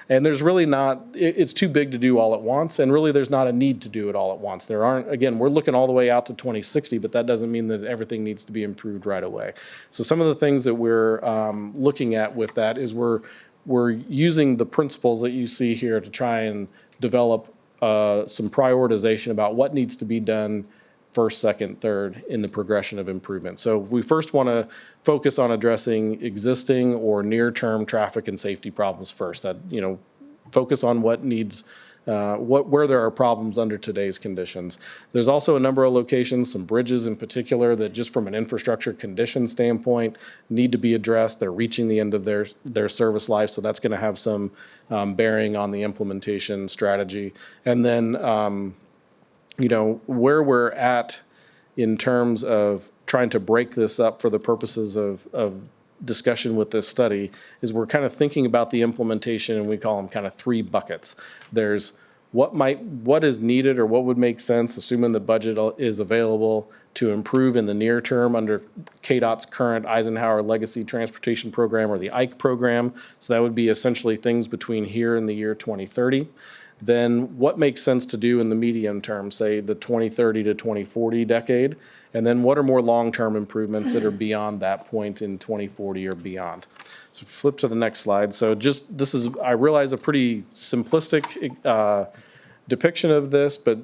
and there's really not, it's too big to do all at once, and really there's not a need to do it all at once. Again, we're looking all the way out to 2060, but that doesn't mean that everything needs to be improved right away. So some of the things that we're looking at with that is we're using the principles that you see here to try and develop some prioritization about what needs to be done first, second, third in the progression of improvement. So we first want to focus on addressing existing or near-term traffic and safety problems first. That, focus on what needs, where there are problems under today's conditions. There's also a number of locations, some bridges in particular, that just from an infrastructure condition standpoint need to be addressed. They're reaching the end of their service life, so that's going to have some bearing on the implementation strategy. And then where we're at in terms of trying to break this up for the purposes of discussion with this study is we're kind of thinking about the implementation, and we call them kind of three buckets. There's what is needed or what would make sense, assuming the budget is available, to improve in the near term under KDOT's current Eisenhower Legacy Transportation Program, or the IKE program. So that would be essentially things between here and the year 2030. Then what makes sense to do in the medium term, say the 2030 to 2040 decade, and then what are more long-term improvements that are beyond that point in 2040 or beyond. So flip to the next slide. So this is, I realize, a pretty simplistic depiction of this, but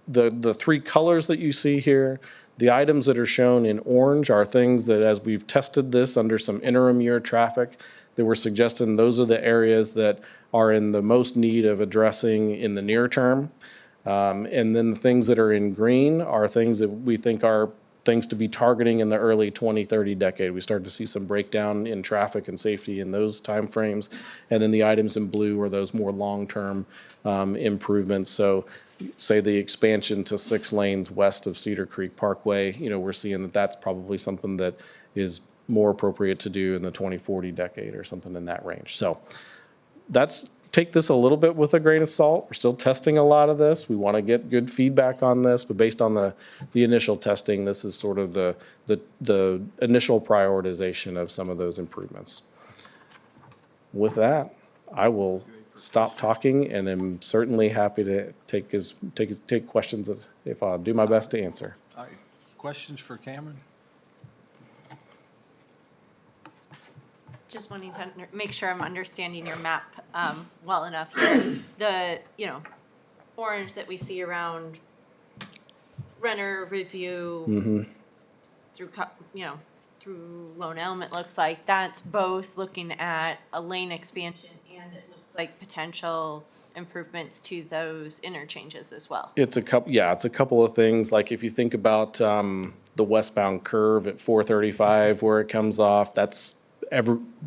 the three colors that you see here, the items that are shown in orange are things that, as we've tested this under some interim year traffic, that we're suggesting those are the areas that are in the most need of addressing in the near term. And then the things that are in green are things that we think are things to be targeting in the early 2030 decade. We start to see some breakdown in traffic and safety in those timeframes. And then the items in blue are those more long-term improvements. So say the expansion to 6 lanes west of Cedar Creek Parkway, we're seeing that that's probably something that is more appropriate to do in the 2040 decade or something in that range. So take this a little bit with a grain of salt. We're still testing a lot of this. We want to get good feedback on this, but based on the initial testing, this is sort of the initial prioritization of some of those improvements. With that, I will stop talking, and am certainly happy to take questions if I'll do my best to answer. All right. Questions for Cameron? Just wanting to make sure I'm understanding your map well enough here. The, orange that we see around Renner, Review, through Lone Elm, it looks like that's both looking at a lane expansion, and it looks like potential improvements to those interchanges as well. It's a couple of things. Like if you think about the westbound curve at 435 where it comes off, that's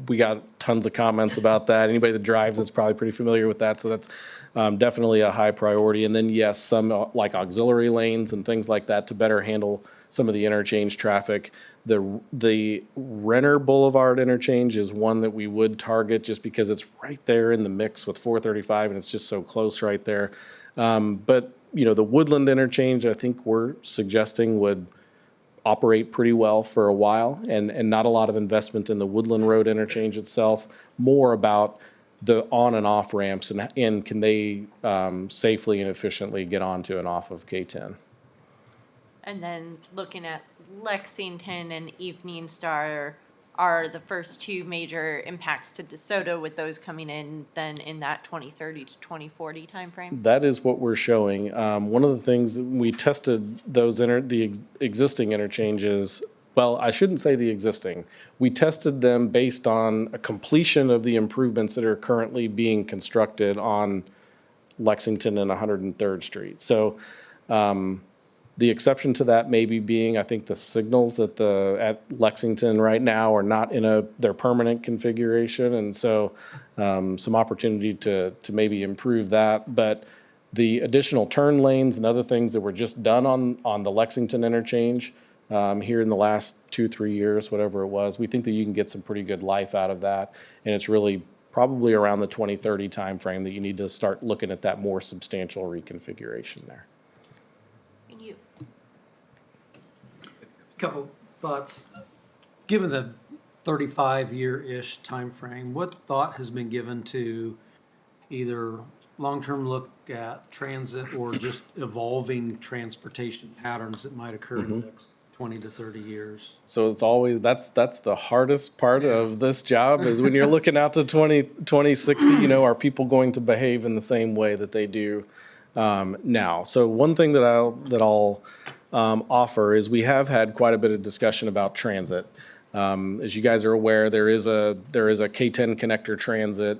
we got tons of comments about that. Anybody that drives is probably pretty familiar with that, so that's definitely a high priority. And then, yes, some like auxiliary lanes and things like that to better handle some of the interchange traffic. The Renner Boulevard interchange is one that we would target just because it's right there in the mix with 435 and it's just so close right there. But, you know, the Woodland interchange, I think we're suggesting would operate pretty well for a while, and not a lot of investment in the Woodland Road interchange itself, more about the on and off ramps and can they safely and efficiently get onto and off of K10. And then looking at Lexington and Evening Star are the first two major impacts to DeSoto, with those coming in then in that 2030 to 2040 timeframe. That is what we're showing. One of the things we tested those existing interchanges. Well, I shouldn't say the existing. We tested them based on a completion of the improvements that are currently being constructed on Lexington and 103rd Street. So the exception to that maybe being, I think the signals at Lexington right now are not in their permanent configuration, and so some opportunity to maybe improve that. But the additional turn lanes and other things that were just done on the Lexington interchange here in the last 2-3 years, whatever it was, we think that you can get some pretty good life out of that, and it's really probably around the 2030 timeframe that you need to start looking at that more substantial reconfiguration there. Couple thoughts. Given the 35-year-ish time frame, what thought has been given to either long-term look at transit or just evolving transportation patterns that might occur in the next 20 to 30 years? So it's always, that's the hardest part of this job is when you're looking out to 2060, you know, are people going to behave in the same way that they do now? So one thing that I'll offer is we have had quite a bit of discussion about transit. As you guys are aware, there is a K10 connector transit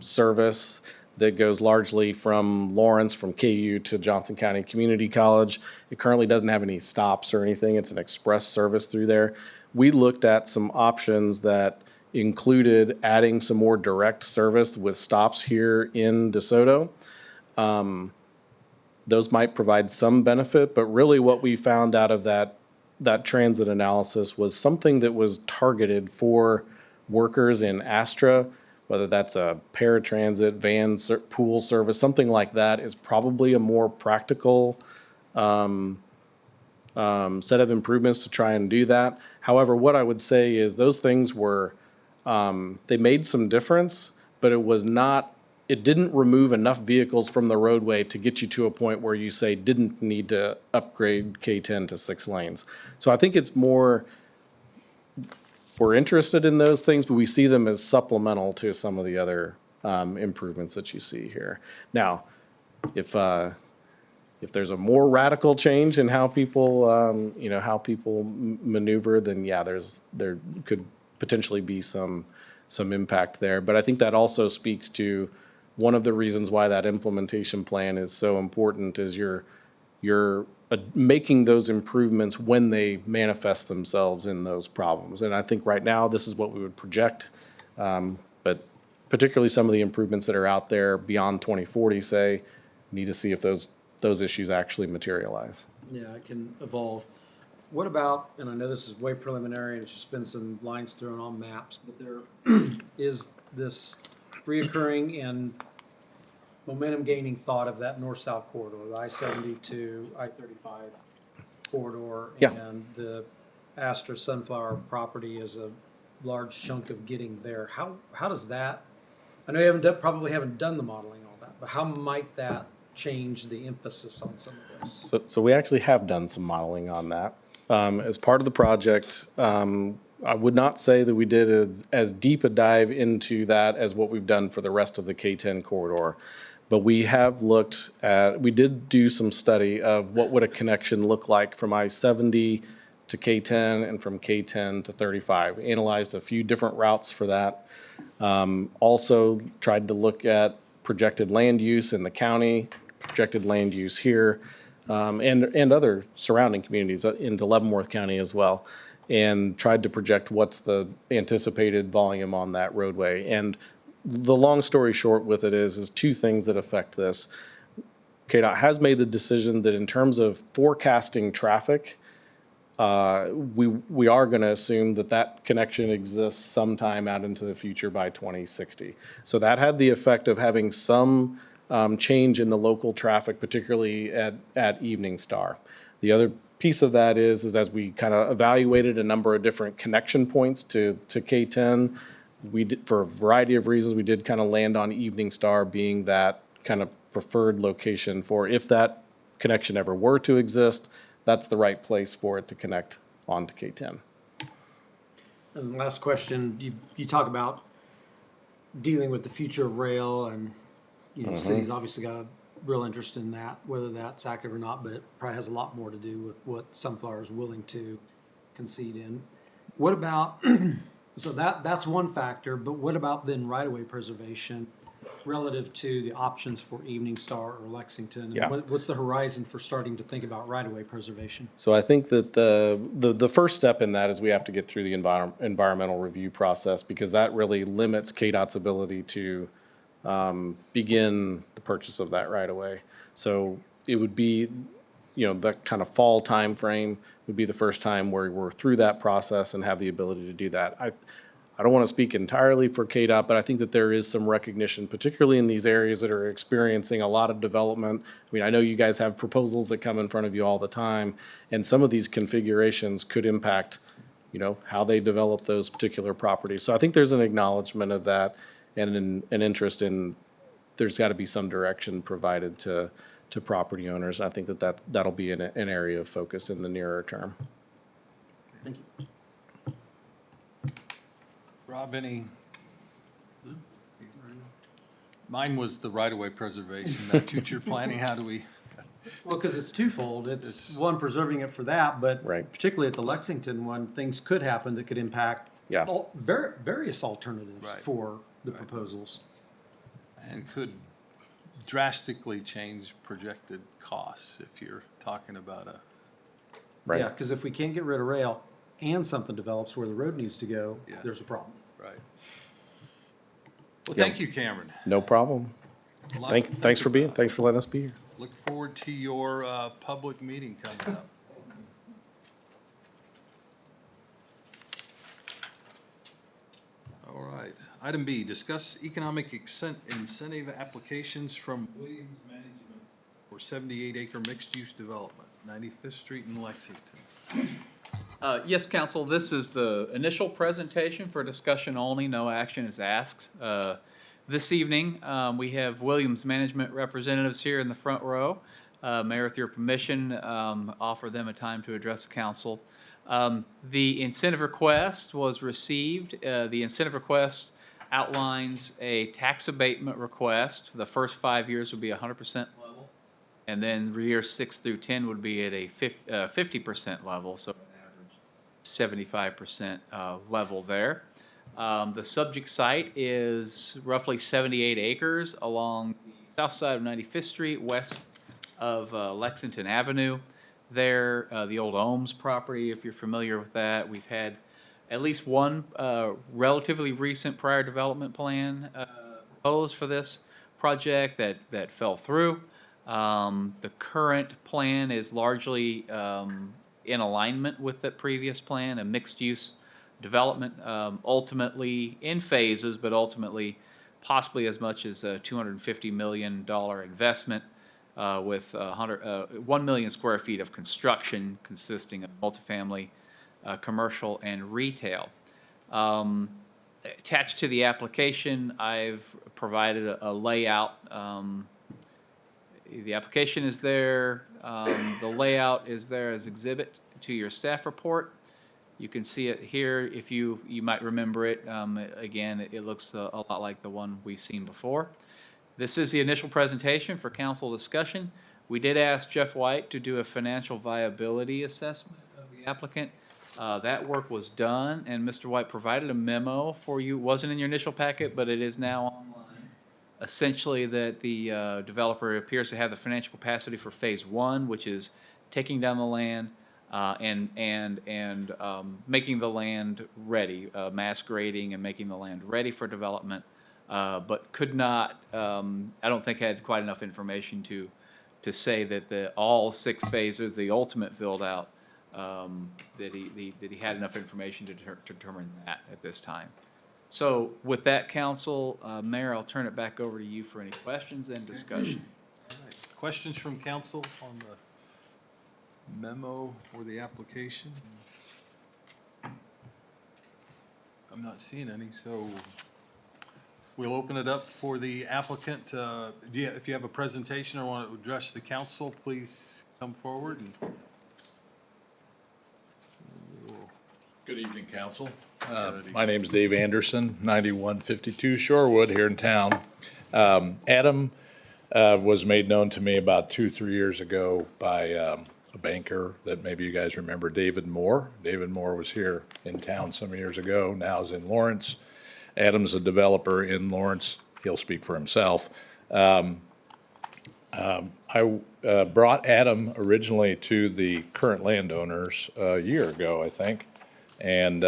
service that goes largely from Lawrence, from KU to Johnson County Community College. It currently doesn't have any stops or anything. It's an express service through there. We looked at some options that included adding some more direct service with stops here in DeSoto. Those might provide some benefit, but really what we found out of that transit analysis was something that was targeted for workers in Astra, whether that's a paratransit, van, pool service, something like that is probably a more practical set of improvements to try and do that. However, what I would say is those things were, they made some difference, but it didn't remove enough vehicles from the roadway to get you to a point where you say didn't need to upgrade K10 to 6 lanes. So I think it's more, we're interested in those things, but we see them as supplemental to some of the other improvements that you see here. Now, if there's a more radical change in how people, maneuver, then yeah, there could potentially be some impact there. But I think that also speaks to one of the reasons why that implementation plan is so important is you're making those improvements when they manifest themselves in those problems. And I think right now this is what we would project, but particularly some of the improvements that are out there beyond 2040, say, need to see if those issues actually materialize. Yeah, it can evolve. What about, and I know this is way preliminary and it's just been some lines thrown on maps, but there is this reoccurring and momentum gaining thought of that north-south corridor, the I-70 to I-35 corridor. Yeah. And the Astra Sunflower property is a large chunk of getting there. How does that, I know you probably haven't done the modeling on that, but how might that change the emphasis on some of this? So we actually have done some modeling on that. As part of the project, I would not say that we did as deep a dive into that as what we've done for the rest of the K10 corridor. But we did do some study of what would a connection look like from I-70 to K10 and from K10 to 35. We analyzed a few different routes for that. Also tried to look at projected land use in the county, projected land use here, and other surrounding communities into Leavenworth County as well. and tried to project what's the anticipated volume on that roadway. And the long story short with it is two things that affect this. KDOT has made the decision that in terms of forecasting traffic, we are going to assume that that connection exists sometime out into the future by 2060. So that had the effect of having some change in the local traffic, particularly at Evening Star. The other piece of that is as we kind of evaluated a number of different connection points to K10, we did, for a variety of reasons, we did kind of land on Evening Star being that kind of preferred location for if that connection ever were to exist, that's the right place for it to connect onto K10. And last question, you talk about dealing with the future of rail, and the city's obviously got a real interest in that, whether that's active or not, but it probably has a lot more to do with what Sunflower is willing to concede in. What about, so that's one factor, but what about then right-of-way preservation relative to the options for Evening Star or Lexington? And Yeah. what's the horizon for starting to think about right-of-way preservation? So I think that the first step in that is we have to get through the environmental review process, because that really limits KDOT's ability to begin the purchase of that right away. So it would be, that kind of fall time frame would be the first time where we're through that process and have the ability to do that. I don't want to speak entirely for KDOT, but I think that there is some recognition, particularly in these areas that are experiencing a lot of development. I mean, I know you guys have proposals that come in front of you all the time, and some of these configurations could impact, how they develop those particular properties. So I think there's an acknowledgement of that and an interest in, there's got to be some direction provided to property owners. I think that'll be an area of focus in the nearer term. Thank you. Rob, any? Mine was the right-of-way preservation, that future planning, how do we? Well, because it's twofold. It's one, preserving it for that, but Right. particularly at the Lexington one, things could happen that could impact Yeah. various alternatives Right. for the proposals. And could drastically change projected costs if you're talking about a, Right. Yeah, because if we can't get rid of rail and something develops where the road needs to go, Yeah. there's a problem. right? Well, Yeah. thank you, Cameron. No problem. A lot to Thanks for think about. thanks for letting us be here. Look forward to your public meeting coming up. All right. Item B, discuss economic incentive applications from Williams Management for 78-acre mixed-use development, 95th Street in Lexington. Yes, council, this is the initial presentation for discussion only, no action is asked. This evening, we have Williams Management representatives here in the front row. Mayor, with your permission, offer them a time to address the council. The incentive request was received. The incentive request outlines a tax abatement request. The first 5 years would be 100% level, and then years 6 through 10 would be at a 50% level, so 75% level there. The subject site is roughly 78 acres along the south side of 95th Street, west of Lexington Avenue. There, the old Ohms property, if you're familiar with that, we've had at least one relatively recent prior development plan proposed for this project that fell through. The current plan is largely in alignment with the previous plan, a mixed-use development, ultimately in phases, but ultimately possibly as much as a $250 million investment with 1 million square feet of construction consisting of multifamily, commercial, and retail. Attached to the application, I've provided a layout. The application is there. The layout is there as exhibit to your staff report. You can see it here. If you might remember it, again, it looks a lot like the one we've seen before. This is the initial presentation for council discussion. We did ask Jeff White to do a financial viability assessment of the applicant. That work was done, and Mr. White provided a memo for you. It wasn't in your initial packet, but it is now online. Essentially, that the developer appears to have the financial capacity for phase one, which is taking down the land, making the land ready, mass grading and making the land ready for development, but could not, I don't think had quite enough information to say that all 6 phases, the ultimate build out, that he had enough information to determine that at this time. So with that, council, Mayor, I'll turn it back over to you for any questions and discussion. All right. Questions from council on the memo or the application? I'm not seeing any, so we'll open it up for the applicant. If you have a presentation or want to address the council, please come forward. Good evening, council. My name's Dave Anderson, 9152 Shorewood here in town. Adam was made known to me about 2-3 years ago by a banker that maybe you guys remember, David Moore. David Moore was here in town some years ago, now is in Lawrence. Adam's a developer in Lawrence. He'll speak for himself. I brought Adam originally to the current landowners a year ago, I think. And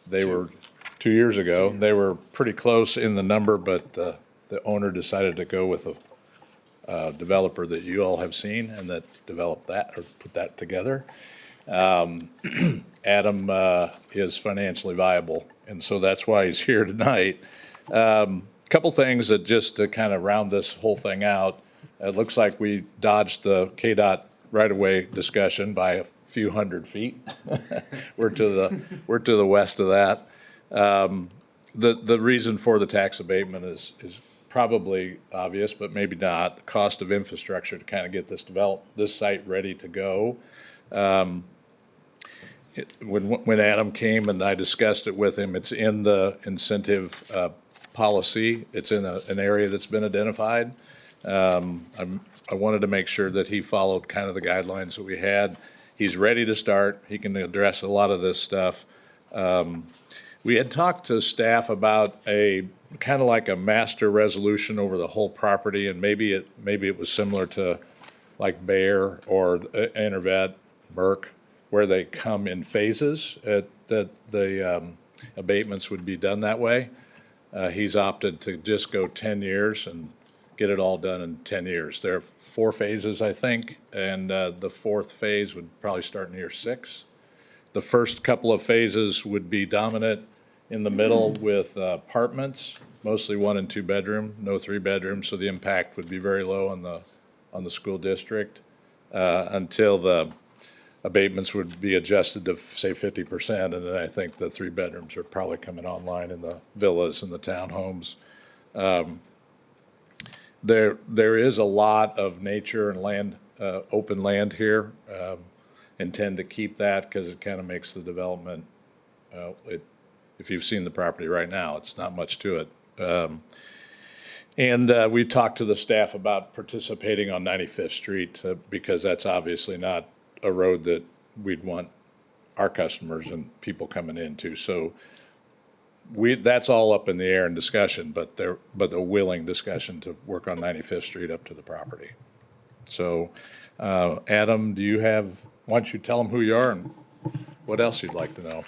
they were 2 years ago. They were pretty close in the number, but the owner decided to go with a developer that you all have seen and that developed that or put that together. Adam is financially viable, and so that's why he's here tonight. Couple things that just to kind of round this whole thing out. It looks like we dodged the KDOT right-of-way discussion by a few hundred feet. We're to the west of that. The reason for the tax abatement is probably obvious, but maybe not. The cost of infrastructure to kind of get this site ready to go. When Adam came and I discussed it with him, it's in the incentive policy. It's in an area that's been identified. I wanted to make sure that he followed kind of the guidelines that we had. He's ready to start. He can address a lot of this stuff. We had talked to staff about a kind of like a master resolution over the whole property, and maybe it was similar to like Bayer or Intervet, Merck, where they come in phases. That the abatements would be done that way. He's opted to just go 10 years and get it all done in 10 years. There are 4 phases, I think, and the 4th phase would probably start in year 6. The first couple of phases would be dominant in the middle with apartments, mostly 1 and 2 bedroom, no 3 bedrooms, so the impact would be very low on the school district until the abatements would be adjusted to say 50%, and then I think the 3 bedrooms are probably coming online in the villas and the townhomes. There is a lot of nature and land, open land here. Intend to keep that because it kind of makes the development, if you've seen the property right now, it's not much to it. And we talked to the staff about participating on 95th Street because that's obviously not a road that we'd want our customers and people coming into. So that's all up in the air in discussion, but a willing discussion to work on 95th Street up to the property. So, Adam, why don't you tell them who you are and what else you'd like to know?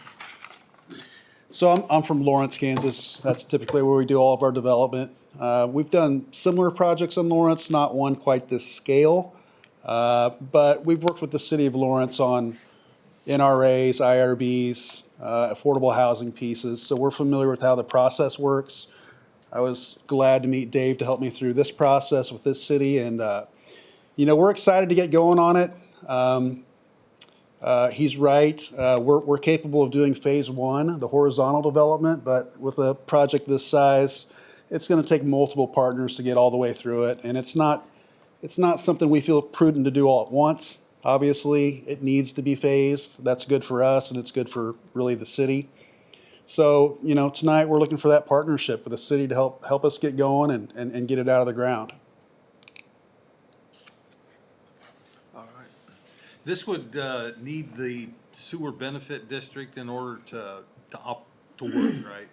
So I'm from Lawrence, Kansas. That's typically where we do all of our development. We've done similar projects in Lawrence, not one quite this scale, but we've worked with the city of Lawrence on NRAs, IRBs, affordable housing pieces. So we're familiar with how the process works. I was glad to meet Dave to help me through this process with this city, and we're excited to get going on it. He's right. We're capable of doing phase 1, the horizontal development, but with a project this size, it's going to take multiple partners to get all the way through it, and it's not something we feel prudent to do all at once. Obviously, it needs to be phased. That's good for us, and it's good for really the city. So, tonight we're looking for that partnership with the city to help us get going and get it out of the ground. All right. This would need the sewer benefit district in order to work, right?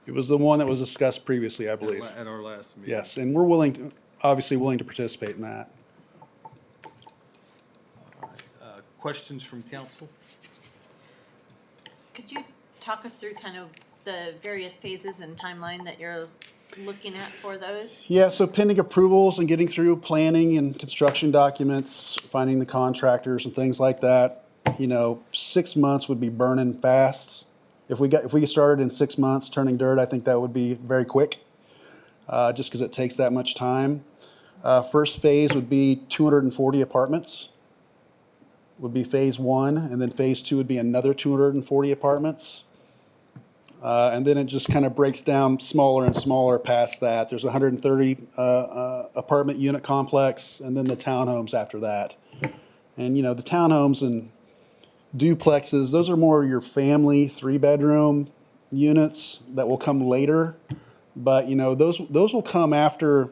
It was the one that was discussed previously, I believe. At our last meeting. Yes, and we're obviously willing to participate in that. questions from council? Could you talk us through kind of the various phases and timeline that you're looking at for those? Yeah, so pending approvals and getting through planning and construction documents, finding the contractors and things like that, 6 months would be burning fast. If we get started in 6 months turning dirt, I think that would be very quick, just because it takes that much time. First phase would be 240 apartments, would be phase 1, and then phase 2 would be another 240 apartments. And then it just kind of breaks down smaller and smaller past that. There's 130 apartment unit complex, and then the townhomes after that. And, the townhomes and duplexes, those are more your family 3-bedroom units that will come later. But, those will come after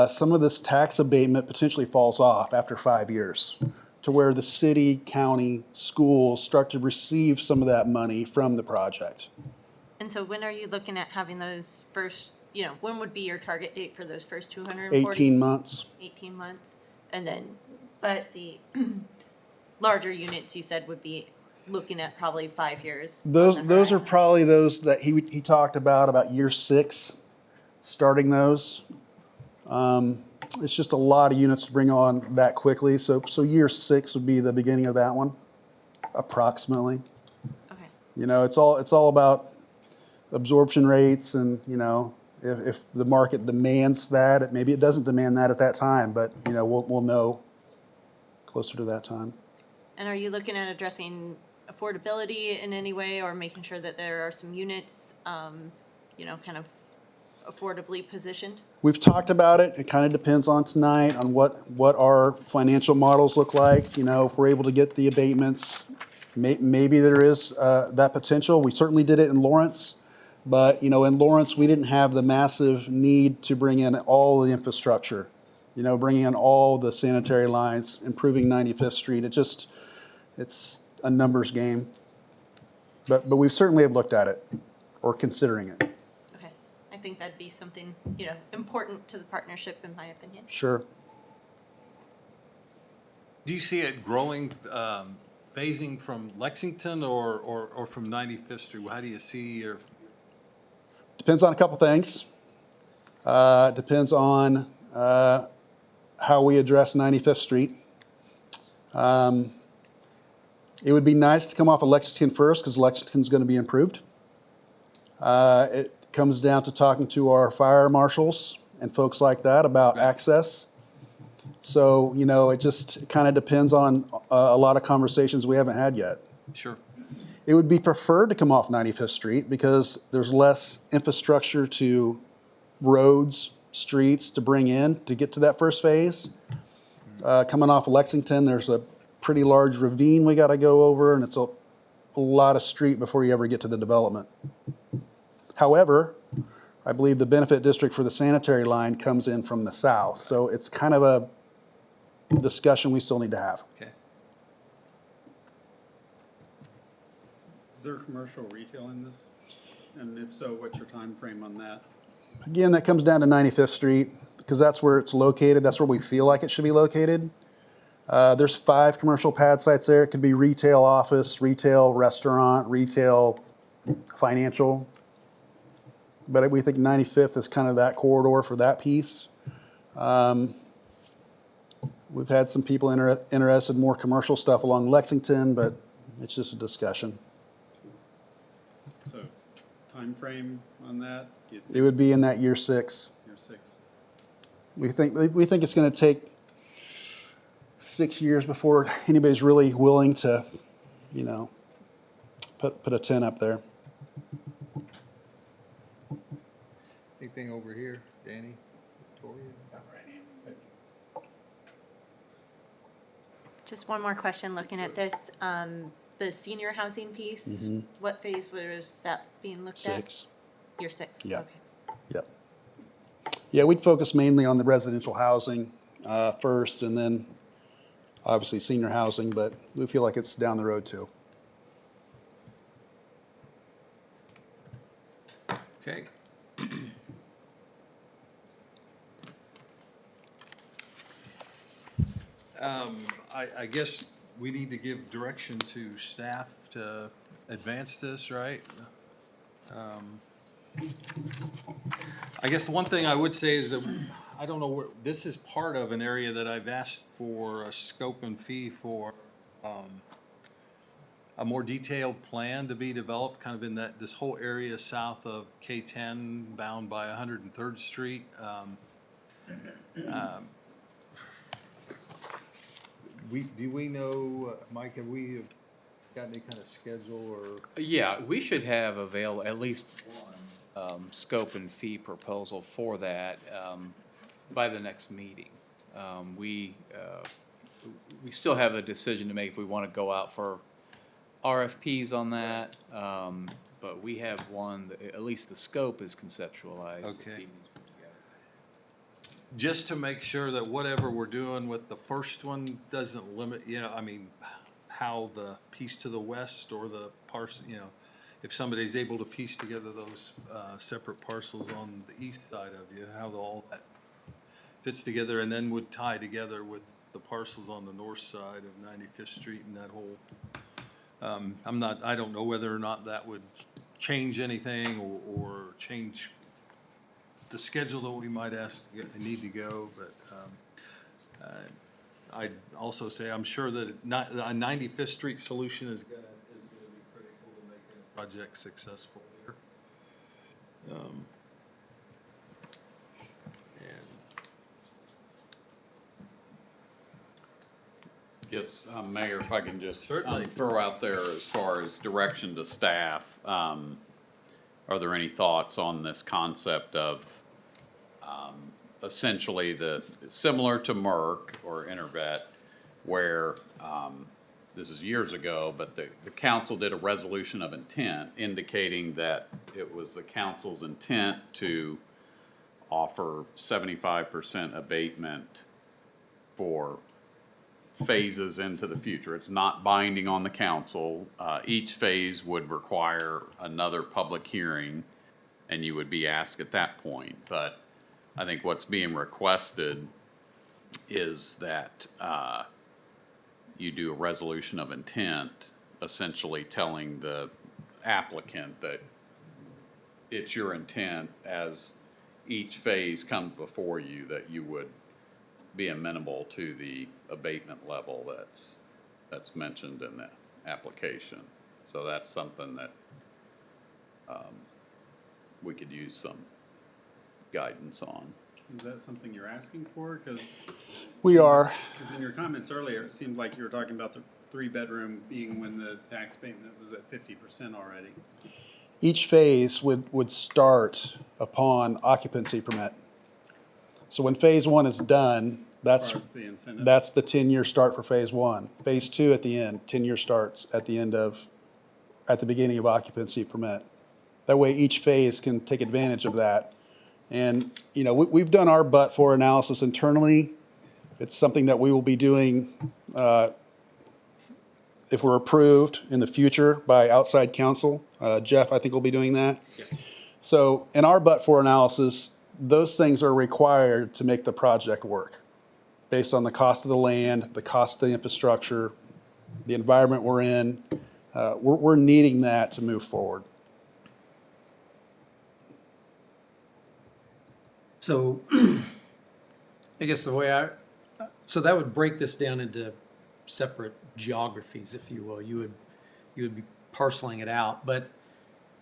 some of this tax abatement potentially falls off after 5 years, to where the city, county, schools start to receive some of that money from the project. And so when are you looking at having those first, when would be your target date for those first 240? 18 months. 18 months. And then, but the larger units you said would be looking at probably 5 years. on Those the those are horizon. probably those that he talked about year 6, starting those. It's just a lot of units to bring on that quickly. So year 6 would be the beginning of that one, approximately. Okay. It's all about absorption rates, and if the market demands that, maybe it doesn't demand that at that time, but we'll know closer to that time. And are you looking at addressing affordability in any way, or making sure that there are some units, kind of affordably positioned? We've talked about it. It kind of depends on tonight on what our financial models look like. If we're able to get the abatements, maybe there is that potential. We certainly did it in Lawrence, but in Lawrence we didn't have the massive need to bring in all the infrastructure. Bringing in all the sanitary lines, improving 95th Street. It's a numbers game. But we certainly have looked at it, or considering it. Okay. I think that'd be something, important to the partnership, in my opinion. Sure. Do you see it growing, phasing from Lexington or from 95th Street? How do you see your? Depends on a couple things. Depends on how we address 95th Street. It would be nice to come off of Lexington first, because Lexington's going to be improved. It comes down to talking to our fire marshals and folks like that about access. So, it just kind of depends on a lot of conversations we haven't had yet. Sure. It would be preferred to come off 95th Street because there's less infrastructure to roads, streets to bring in to get to that first phase. Coming off of Lexington, there's a pretty large ravine we got to go over, and it's a lot of street before you ever get to the development. However, I believe the benefit district for the sanitary line comes in from the south, so it's kind of a discussion we still need to have. Okay. Is there commercial retail in this? And if so, what's your time frame on that? Again, that comes down to 95th Street, because that's where it's located. That's where we feel like it should be located. There's 5 commercial pad sites there. It could be retail office, retail restaurant, retail financial. But we think 95th is kind of that corridor for that piece. We've had some people interested in more commercial stuff along Lexington, but it's just a discussion. So, time frame on that? It would be in that year 6. Year 6. We think it's going to take 6 years before anybody's really willing to, put a tent up there. Anything over here, Danny, Victoria? Just one more question looking at this. The senior housing piece, what phase was that being looked at? 6. Year 6? Yeah. Okay. Yep. Yeah, we'd focus mainly on the residential housing first, and then obviously senior housing, but we feel like it's down the road too. Okay. I guess we need to give direction to staff to advance this, right? I guess the one thing I would say is that, I don't know where, this is part of an area that I've asked for a scope and fee for, a more detailed plan to be developed, kind of in that, this whole area south of K-10 bound by 103rd Street. Do we know, Mike, have we got any kind of schedule or? Yeah, we should have at least one scope and fee proposal for that by the next meeting. We still have a decision to make if we want to go out for RFPs on that, but we have one, at least the scope is conceptualized. the Okay. fee needs put together. Just to make sure that whatever we're doing with the first one doesn't limit, I mean, how the piece to the west or the parcel, if somebody's able to piece together those separate parcels on the east side of you, how all that fits together and then would tie together with the parcels on the north side of 95th Street and that whole, I don't know whether or not that would change anything or change the schedule that we might need to go, but I'd also say I'm sure that a 95th Street solution is gonna be critical to making a project successful here. Yes, Mayor, if I can just Certainly. throw out there as far as direction to staff, are there any thoughts on this concept of essentially similar to Merck or Intervet, where this is years ago, but the council did a resolution of intent indicating that it was the council's intent to offer 75% abatement for phases into the future. It's not binding on the council. Each phase would require another public hearing, and you would be asked at that point. But I think what's being requested is that you do a resolution of intent, essentially telling the applicant that it's your intent as each phase comes before you that you would be amenable to the abatement level that's mentioned in the application. So that's something that we could use some guidance on. Is that something you're asking for? Because We are. in your comments earlier, it seemed like you were talking about the 3-bedroom being when the tax payment was at 50% already. Each phase would start upon occupancy permit. So when phase one is done, As far as the incentive. that's the 10-year start for phase one. Phase two at the end, 10-year starts at the beginning of occupancy permit. That way each phase can take advantage of that. And, we've done our but-for analysis internally. It's something that we will be doing if we're approved in the future by outside counsel. Jeff, I think, will be doing that. So in our but-for analysis, those things are required to make the project work based on the cost of the land, the cost of the infrastructure, the environment we're in. We're needing that to move forward. So I guess so that would break this down into separate geographies, if you will. You would be parceling it out. But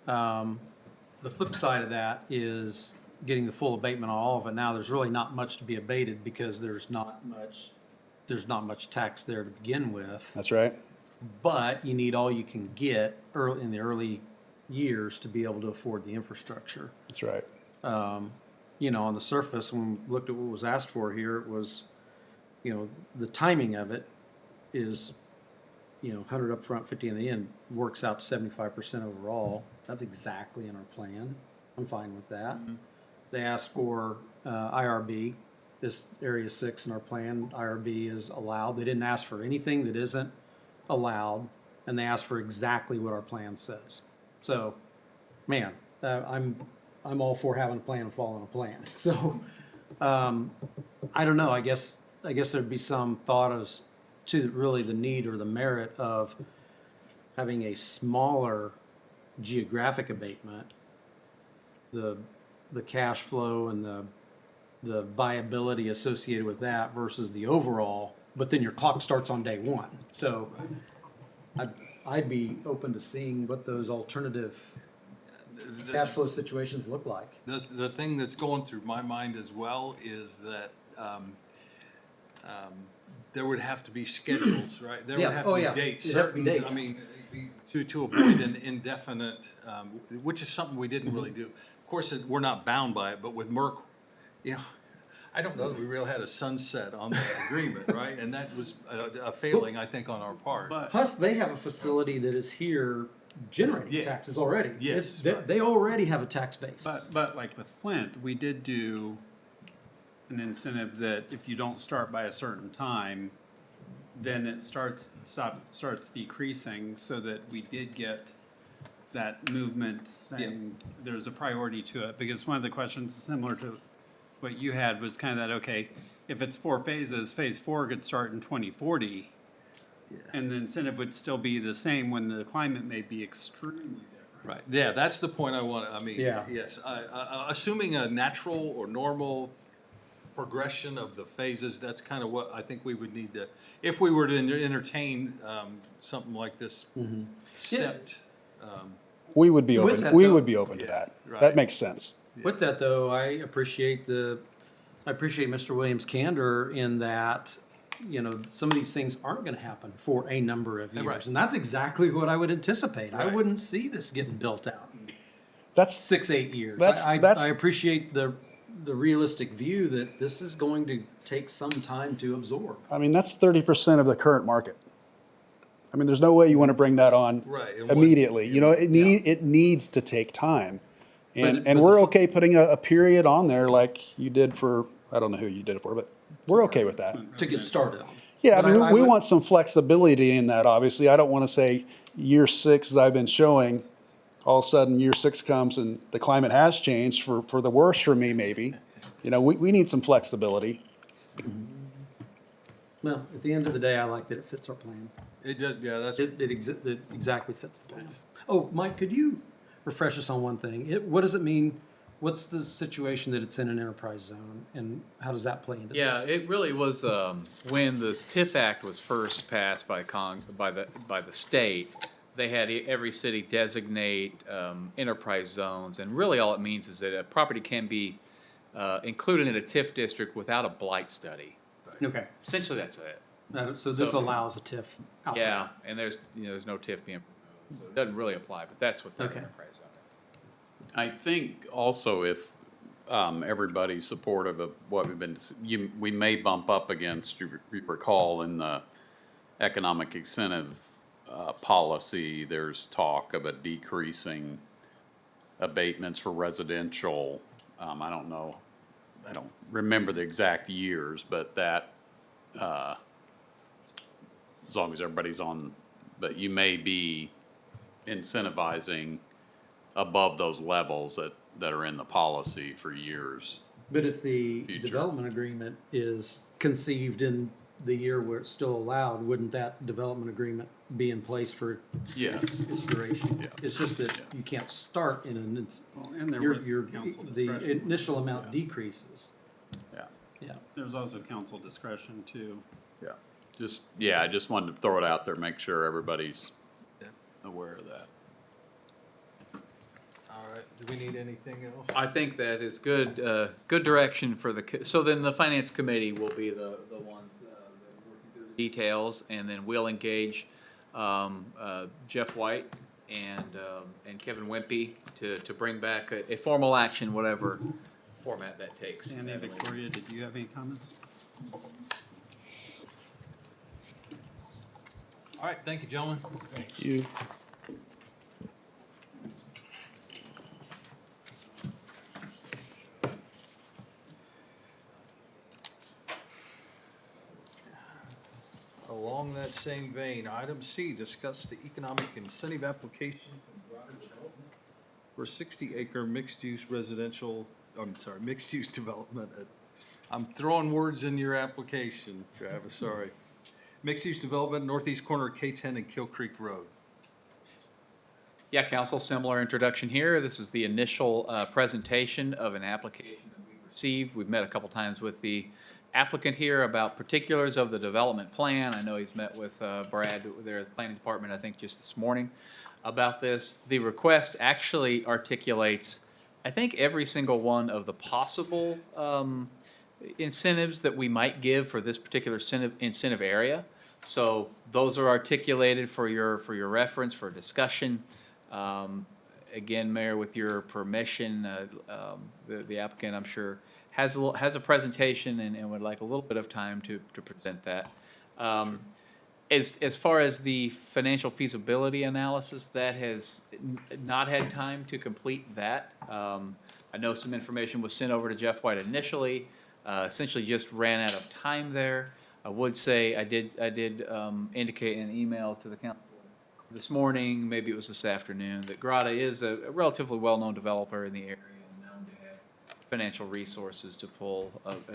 the flip side of that is getting the full abatement on all of it. Now, there's really not much to be abated because there's not much tax there to begin with. That's right. But you need all you can get in the early years to be able to afford the infrastructure. That's right. On the surface, when we looked at what was asked for here, it was, the timing of it is, 100 up front, 50 in the end, works out to 75% overall. That's exactly in our plan. I'm fine with that. Mm-hmm. They asked for IRB. This area 6 in our plan, IRB is allowed. They didn't ask for anything that isn't allowed, and they asked for exactly what our plan says. So, man, I'm all for having a plan and following a plan. So, I don't know. I guess there'd be some thought to really the need or the merit of having a smaller geographic abatement, the cash flow and the viability associated with that versus the overall, but then your clock starts on day one. So I'd be open to seeing what those alternative cash flow situations look like. The thing that's going through my mind as well is that there would have to be schedules, right? There would Yeah. have Oh, to yeah. be dates, It'd have to be certain, I dates. mean, to avoid an indefinite, which is something we didn't really do. Of course, we're not bound by it, but with Merck, you know, I don't know that we really had a sunset on the agreement, right? And that was a failing, I think, on our part. Plus, they have a facility that is here generating Yeah. taxes already. Yes, They already have a tax base. But like with Flint, we did do an incentive that if you don't start by a certain time, then it starts decreasing, so that we did get that movement saying there's a priority to it. Because one of the questions similar to what you had was kind of that, okay, if it's 4 phases, phase 4 could start in 2040. And the incentive would still be the same when the climate may be extremely different. Right, yeah, that's the point I want, I mean, Yeah. yes, assuming a natural or normal progression of the phases, that's kind of what I think we would need to, if we were to entertain something like this stepped. We would be With open, that, we though- would be open to that. right. That makes sense. With that, though, I appreciate Mr. Williams' candor in that, you know, some of these things aren't gonna happen for a number of years. Right. And that's exactly what I would anticipate. I Right. wouldn't see this getting built out in That's, 6-8 years. That's- I that's- appreciate the realistic view that this is going to take some time to absorb. I mean, that's 30% of the current market. I mean, there's no way you want to bring that on Right, and what- immediately. You know, it needs to take time. And but we're okay putting a period on there like you did for, I don't know who you did it for, but we're okay with that. To get started on. Yeah, But I mean, we would- want some flexibility in that, obviously. I don't want to say year 6, as I've been showing, all of a sudden year 6 comes and the climate has changed for the worse for me, maybe. You know, we need some flexibility. Well, at the end of the day, I like that it fits our plan. It does, yeah, that's, It exactly fits the plan. Oh, Mike, could you refresh us on one thing? What does it mean? What's the situation that it's in an enterprise zone, and how does that play into this? Yeah, it really was, when the TIF Act was first passed by the state, they had every city designate enterprise zones, and really all it means is that a property can be included in a TIF district without a blight study. Okay, Essentially, that's it. so this So- allows a TIF out there. Yeah, and there's no TIF being proposed, so it doesn't really apply, but that's what the Okay. enterprise zone is. I think also if everybody's supportive of what we've been, we may bump up against, you recall in the economic incentive policy, there's talk of a decreasing abatements for residential. I don't know, I don't remember the exact years, but that, as long as everybody's on, but you may be incentivizing above those levels that are in the policy for years. But if the Future. development agreement is conceived in the year where it's still allowed, wouldn't that development agreement be in place for Yes. its duration? Yeah. It's just that you can't start in an, Well, and there your, was your, council the discretion. initial amount decreases. Yeah. Yeah. There's also council discretion too. Yeah. I just wanted to throw it out there, make sure everybody's aware of that. all right, do we need anything else? I think that is good, good direction for so then the finance committee will be the ones that are working through the details, and then we'll engage Jeff White and Kevin Wimpy to bring back a formal action, whatever format that takes. Sandy, Victoria, did you have any comments? All right, thank you, gentlemen. You, Along that same vein, item C, discuss the economic incentive application from Goddard Development for a 60-acre mixed-use mixed-use development. I'm throwing words in your application, Travis, sorry. mixed-use development, northeast corner of K10 and Kill Creek Road. Yeah, council, similar introduction here. This is the initial presentation of an application that we've received. We've met a couple times with the applicant here about particulars of the development plan. I know he's met with Brad there at the planning department, I think just this morning, about this. The request actually articulates, I think, every single one of the possible incentives that we might give for this particular incentive area. So those are articulated for your reference, for discussion. Again, Mayor, with your permission, the applicant, I'm sure, has a presentation and would like a little bit of time to present that. As far as the financial feasibility analysis, that has not had time to complete that. I know some information was sent over to Jeff White initially, essentially just ran out of time there. I would say I did indicate in an email to the council this morning, maybe it was this afternoon, that Grata is a relatively well-known developer in the area and known to have financial resources to pull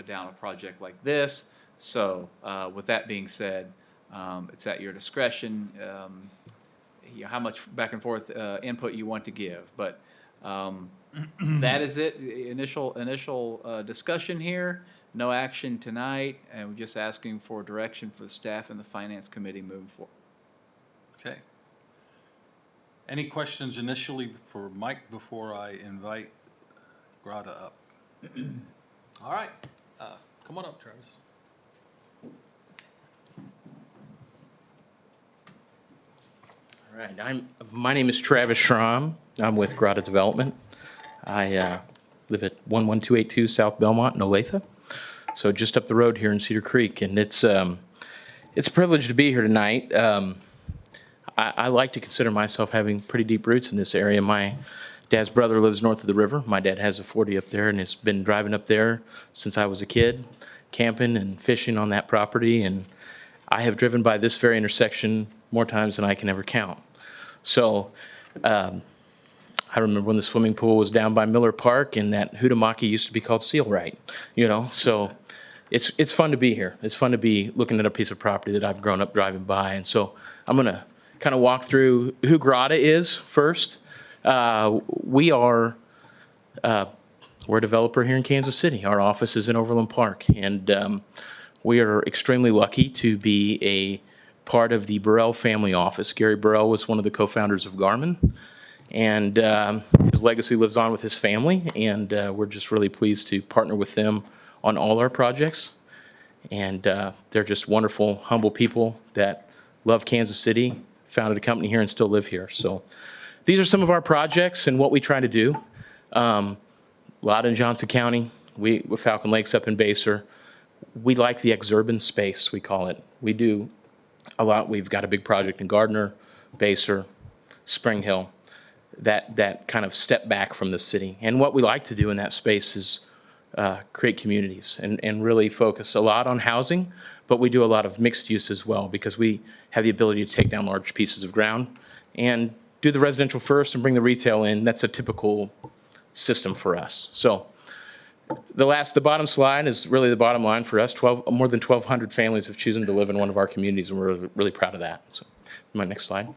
down a project like this. So with that being said, it's at your discretion how much back and forth input you want to give. But that is it. Initial discussion here. No action tonight, and we're just asking for direction for the staff and the finance committee moving forward. Okay. Any questions initially for Mike before I invite Grata up? All right, come on up, Travis. All right, my name is Travis Schramm. I'm with Grata Development. I live at 11282 South Belmont in Olathe, so just up the road here in Cedar Creek, and it's a privilege to be here tonight. I like to consider myself having pretty deep roots in this area. My dad's brother lives north of the river. My dad has a 40 up there and has been driving up there since I was a kid, camping and fishing on that property. And I have driven by this very intersection more times than I can ever count. So I remember when the swimming pool was down by Miller Park and that Hootamaki used to be called Sealright, you know. So it's fun to be here. It's fun to be looking at a piece of property that I've grown up driving by. And so I'm going to kind of walk through who Grata is first. We're a developer here in Kansas City. Our office is in Overland Park, and we are extremely lucky to be a part of the Burrell family office. Gary Burrell was one of the co-founders of Garmin, and his legacy lives on with his family, and we're just really pleased to partner with them on all our projects. And they're just wonderful, humble people that love Kansas City, founded a company here and still live here. So these are some of our projects and what we try to do. A lot in Johnson County, with Falcon Lakes up in Basehor. We like the exurban space, we call it. We do a lot. We've got a big project in Gardner, Basehor, Spring Hill, that kind of step back from the city. And what we like to do in that space is create communities and really focus a lot on housing, but we do a lot of mixed use as well because we have the ability to take down large pieces of ground and do the residential first and bring the retail in. That's a typical system for us. So the bottom slide is really the bottom line for us. More than 1,200 families have chosen to live in one of our communities, and we're really proud of that. So my next slide.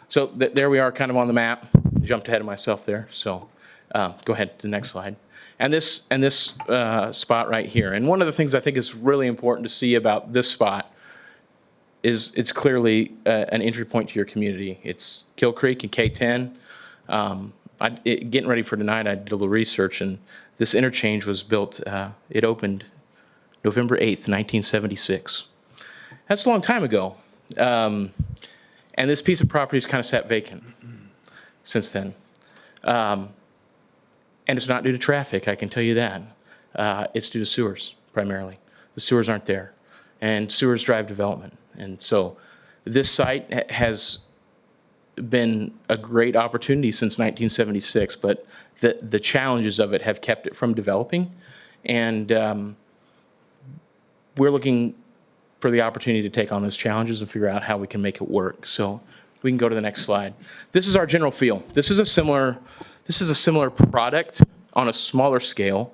So there we are kind of on the map. Jumped ahead of myself there. So go ahead to the next slide. And this spot right here. And one of the things I think is really important to see about this spot is it's clearly an entry point to your community. It's Kill Creek and K10. Getting ready for tonight, I did a little research, and this interchange was built, it opened November 8th, 1976. That's a long time ago. And this piece of property has kind of sat vacant since then. And it's not due to traffic, I can tell you that. It's due to sewers, primarily. The sewers aren't there. And sewers drive development. And so this site has been a great opportunity since 1976, but the challenges of it have kept it from developing. And we're looking for the opportunity to take on those challenges and figure out how we can make it work. So we can go to the next slide. This is our general feel. This is a similar product on a smaller scale,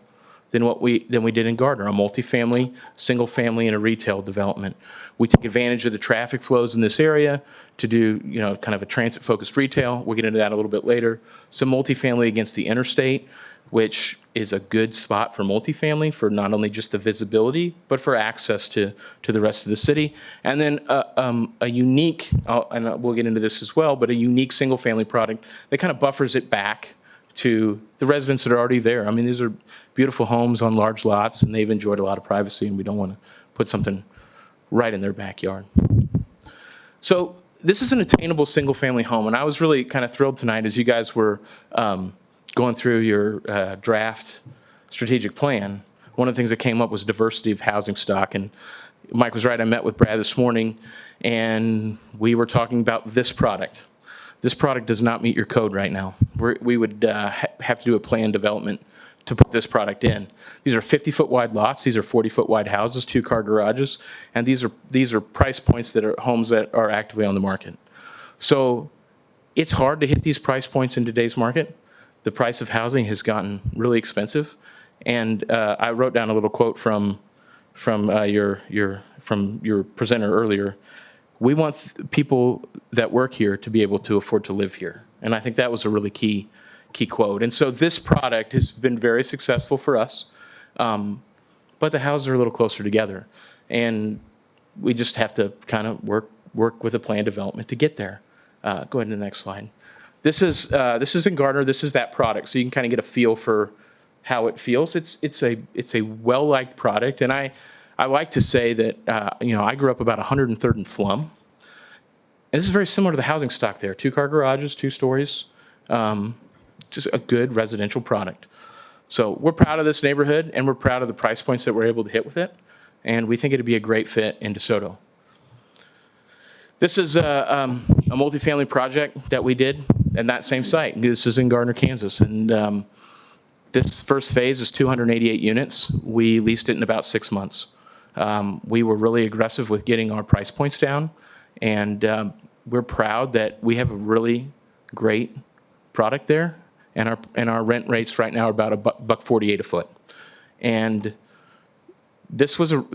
than we did in Gardner, a multifamily, single family, and a retail development. We take advantage of the traffic flows in this area to do, kind of a transit-focused retail. We'll get into that a little bit later. Some multifamily against the interstate, which is a good spot for multifamily for not only just the visibility, but for access to the rest of the city. And then a unique, and we'll get into this as well, but a unique single-family product that kind of buffers it back to the residents that are already there. I mean, these are beautiful homes on large lots, and they've enjoyed a lot of privacy, and we don't want to put something right in their backyard. So this is an attainable single-family home, and I was really kind of thrilled tonight as you guys were going through your draft strategic plan. One of the things that came up was diversity of housing stock, and Mike was right. I met with Brad this morning, and we were talking about this product. This product does not meet your code right now. We would have to do a plan development to put this product in. These are 50-foot wide lots. These are 40-foot wide houses, 2-car garages, and these are price points that are homes that are actively on the market. So it's hard to hit these price points in today's market. The price of housing has gotten really expensive, and I wrote down a little quote from your presenter earlier. We want people that work here to be able to afford to live here. And I think that was a really key quote. And so this product has been very successful for us, but the houses are a little closer together. And we just have to kind of work with a plan development to get there. Go ahead to the next slide. This is in Gardner. This is that product. So you can kind of get a feel for how it feels. It's a well-liked product. And I like to say that, I grew up about 103rd and Flum. And this is very similar to the housing stock there. 2-car garages, 2 stories, just a good residential product. So we're proud of this neighborhood, and we're proud of the price points that we're able to hit with it. And we think it'd be a great fit in DeSoto. This is a multifamily project that we did in that same site. This is in Gardner, Kansas. And this first phase is 288 units. We leased it in about 6 months. We were really aggressive with getting our price points down, and we're proud that we have a really great product there, and our rent rates right now are about $148 a foot. And this was a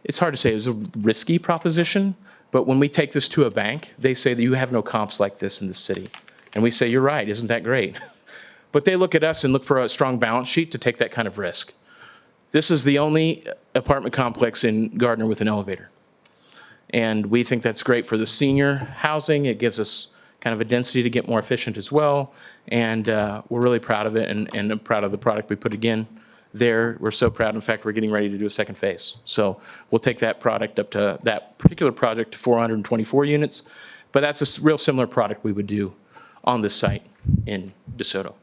it's hard to say, it was a risky proposition, but when we take this to a bank, they say that you have no comps like this in the city. And we say, you're right, isn't that great? But they look at us and look for a strong balance sheet to take that kind of risk. This is the only apartment complex in Gardner with an elevator. And we think that's great for the senior housing. It gives us kind of a density to get more efficient as well. And we're really proud of it and proud of the product we put again there. We're so proud. In fact, we're getting ready to do a second phase. So we'll take that product up to that particular project to 424 units. But that's a real similar product we would do on this site in DeSoto.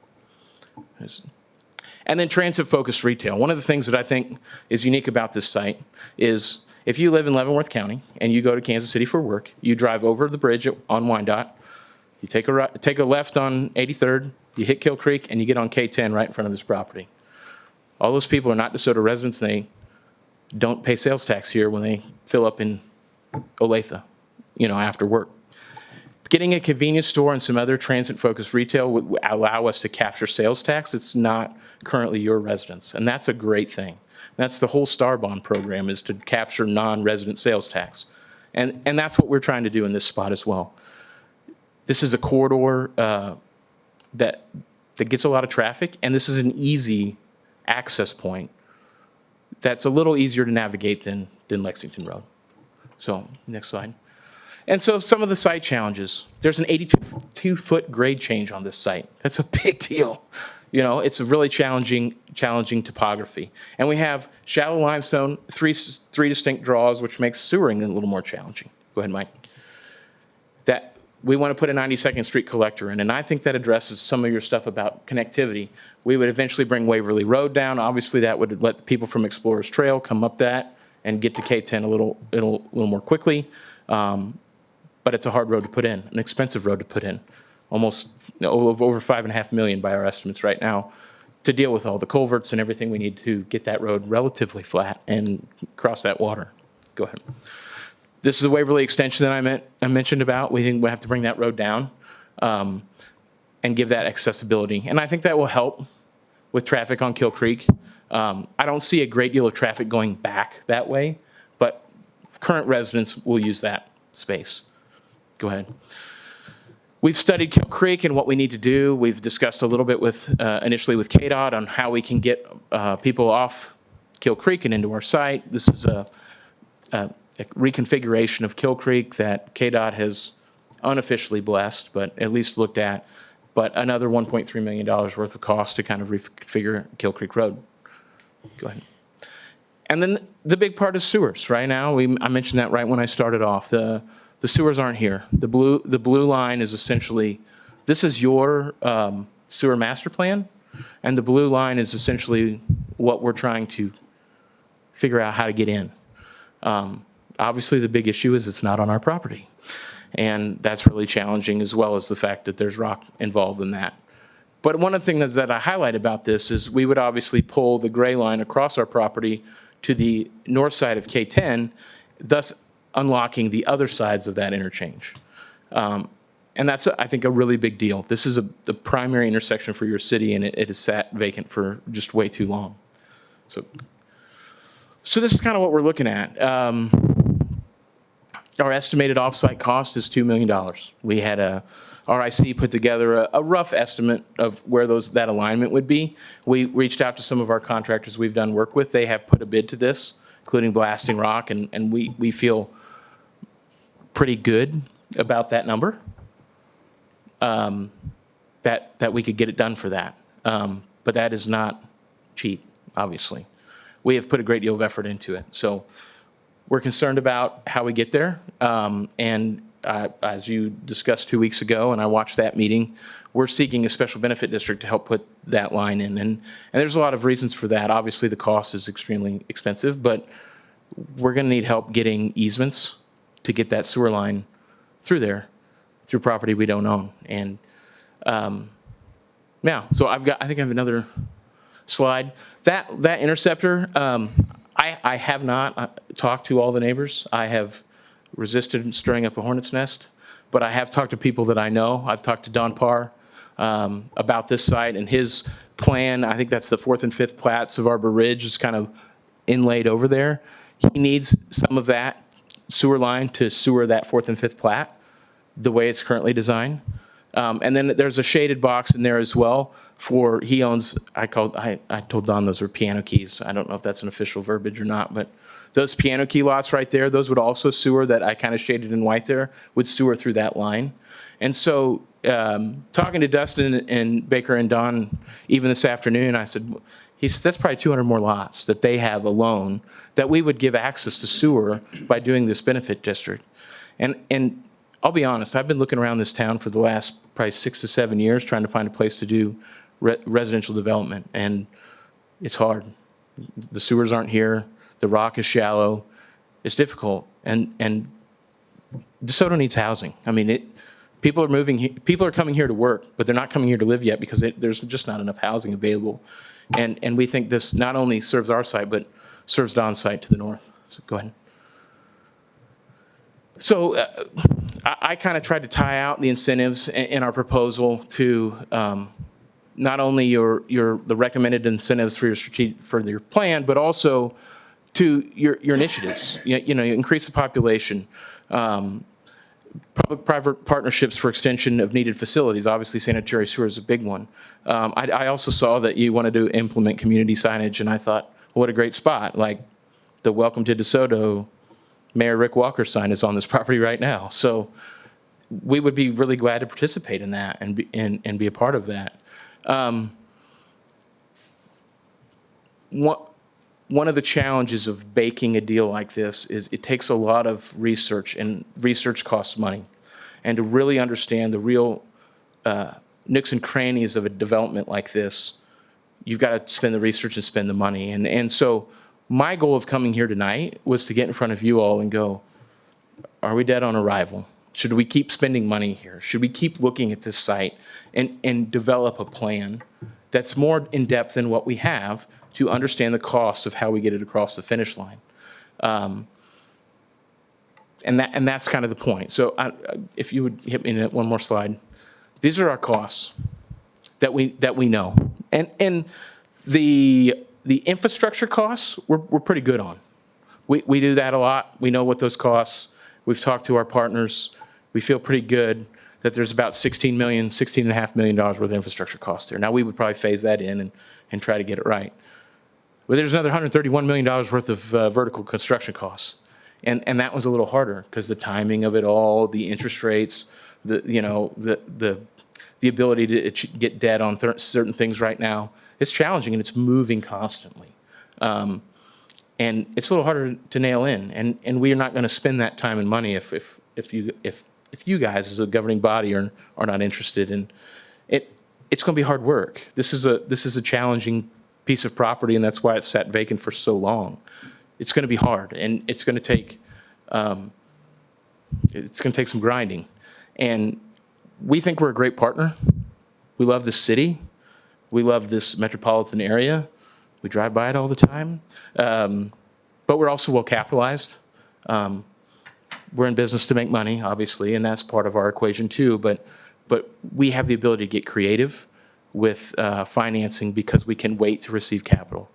And then transit-focused retail. One of the things that I think is unique about this site is if you live in Leavenworth County and you go to Kansas City for work, you drive over the bridge on Wyandotte, you take a left on 83rd, you hit Kill Creek, and you get on K10 right in front of this property. All those people are not DeSoto residents. They don't pay sales tax here when they fill up in Olathe, after work. Getting a convenience store and some other transit-focused retail would allow us to capture sales tax. It's not currently your residence, and that's a great thing. That's the whole Star Bond program, is to capture non-resident sales tax. And that's what we're trying to do in this spot as well. This is a corridor that gets a lot of traffic, and this is an easy access point that's a little easier to navigate than Lexington Road. So, next slide. And so some of the site challenges. There's an 82-foot grade change on this site. That's a big deal. It's a really challenging topography. And we have shallow limestone, three distinct draws, which makes sewering a little more challenging. Go ahead, Mike. That we want to put a 92nd Street collector in, and I think that addresses some of your stuff about connectivity. We would eventually bring Waverly Road down. Obviously, that would let the people from Explorers Trail come up that and get to K10 a little more quickly. But it's a hard road to put in, an expensive road to put in. Almost over $5.5 million by our estimates right now to deal with all the culverts and everything we need to get that road relatively flat and cross that water. Go ahead. This is the Waverly extension that I mentioned about. We think we have to bring that road down and give that accessibility. And I think that will help with traffic on Kill Creek. I don't see a great deal of traffic going back that way, but current residents will use that space. Go ahead. We've studied Kill Creek and what we need to do. We've discussed a little bit with, initially with KDOT on how we can get people off Kill Creek and into our site. This is a reconfiguration of Kill Creek that KDOT has unofficially blessed, but at least looked at, but another $1.3 million worth of cost to kind of reconfigure Kill Creek Road. Go ahead. And then the big part is sewers. Right now, I mentioned that right when I started off. The sewers aren't here. The blue line is essentially, this is your sewer master plan, and the blue line is essentially what we're trying to figure out how to get in. Obviously, the big issue is it's not on our property, and that's really challenging, as well as the fact that there's rock involved in that. But one of the things that I highlight about this is we would obviously pull the gray line across our property to the north side of K10, thus unlocking the other sides of that interchange. And that's, I think, a really big deal. This is the primary intersection for your city, and it has sat vacant for just way too long. So this is kind of what we're looking at. Our estimated offsite cost is $2 million. We had a RIC put together a rough estimate of where that alignment would be. We reached out to some of our contractors we've done work with. They have put a bid to this, including blasting rock, and we feel pretty good about that number, that we could get it done for that. But that is not cheap, obviously. We have put a great deal of effort into it. So we're concerned about how we get there. As you discussed 2 weeks ago, and I watched that meeting, we're seeking a special benefit district to help put that line in. And there's a lot of reasons for that. Obviously, the cost is extremely expensive, but we're going to need help getting easements to get that sewer line through there, through property we don't own. And yeah, so I think I have another slide. That interceptor, I have not talked to all the neighbors. I have resisted stirring up a hornet's nest, but I have talked to people that I know. I've talked to Don Parr about this site and his plan. I think that's the 4th and 5th plats of Arbor Ridge is kind of inlaid over there. He needs some of that sewer line to sewer that 4th and 5th plat the way it's currently designed. And then there's a shaded box in there as well for, he owns, I told Don those were piano keys. I don't know if that's an official verbiage or not, but those piano key lots right there, those would also sewer, that I kind of shaded in white there, would sewer through that line. And so talking to Dustin and Baker and Don even this afternoon, he said, that's probably 200 more lots that they have alone that we would give access to sewer by doing this benefit district. And I'll be honest, I've been looking around this town for the last probably 6 to 7 years trying to find a place to do residential development, and it's hard. The sewers aren't here. The rock is shallow. It's difficult, and DeSoto needs housing. I mean, people are moving. People are coming here to work, but they're not coming here to live yet because there's just not enough housing available. And we think this not only serves our site, but serves Don's site to the north. So go ahead. So I kind of tried to tie out the incentives in our proposal to not only the recommended incentives for your plan, but also to your initiatives. You increase the population, public-private partnerships for extension of needed facilities. Obviously, sanitary sewer is a big one. I also saw that you wanted to implement community signage, and I thought, what a great spot. Like the Welcome to DeSoto Mayor Rick Walker sign is on this property right now. So we would be really glad to participate in that and be a part of that. One of the challenges of baking a deal like this is it takes a lot of research, and research costs money. And to really understand the real nooks and crannies of a development like this, you've got to spend the research and spend the money. And so my goal of coming here tonight was to get in front of you all and go, are we dead on arrival? Should we keep spending money here? Should we keep looking at this site and develop a plan that's more in-depth than what we have to understand the costs of how we get it across the finish line? And that's kind of the point. So if you would hit me one more slide. These are our costs that we know. And The infrastructure costs, we're pretty good on. We do that a lot. We know what those costs. We've talked to our partners. We feel pretty good that there's about $16.5 million worth of infrastructure costs there. Now, we would probably phase that in and try to get it right. But there's another $131 million worth of vertical construction costs. And that was a little harder because the timing of it all, the interest rates, the ability to get debt on certain things right now, it's challenging and it's moving constantly. And it's a little harder to nail in. And we are not going to spend that time and money if you guys as a governing body are not interested in it. It's going to be hard work. This is a challenging piece of property, and that's why it's sat vacant for so long. It's going to be hard, and it's going to take some grinding. And we think we're a great partner. We love the city. We love this metropolitan area. We drive by it all the time. But we're also well capitalized. We're in business to make money, obviously, and that's part of our equation too. But we have the ability to get creative with financing because we can wait to receive capital.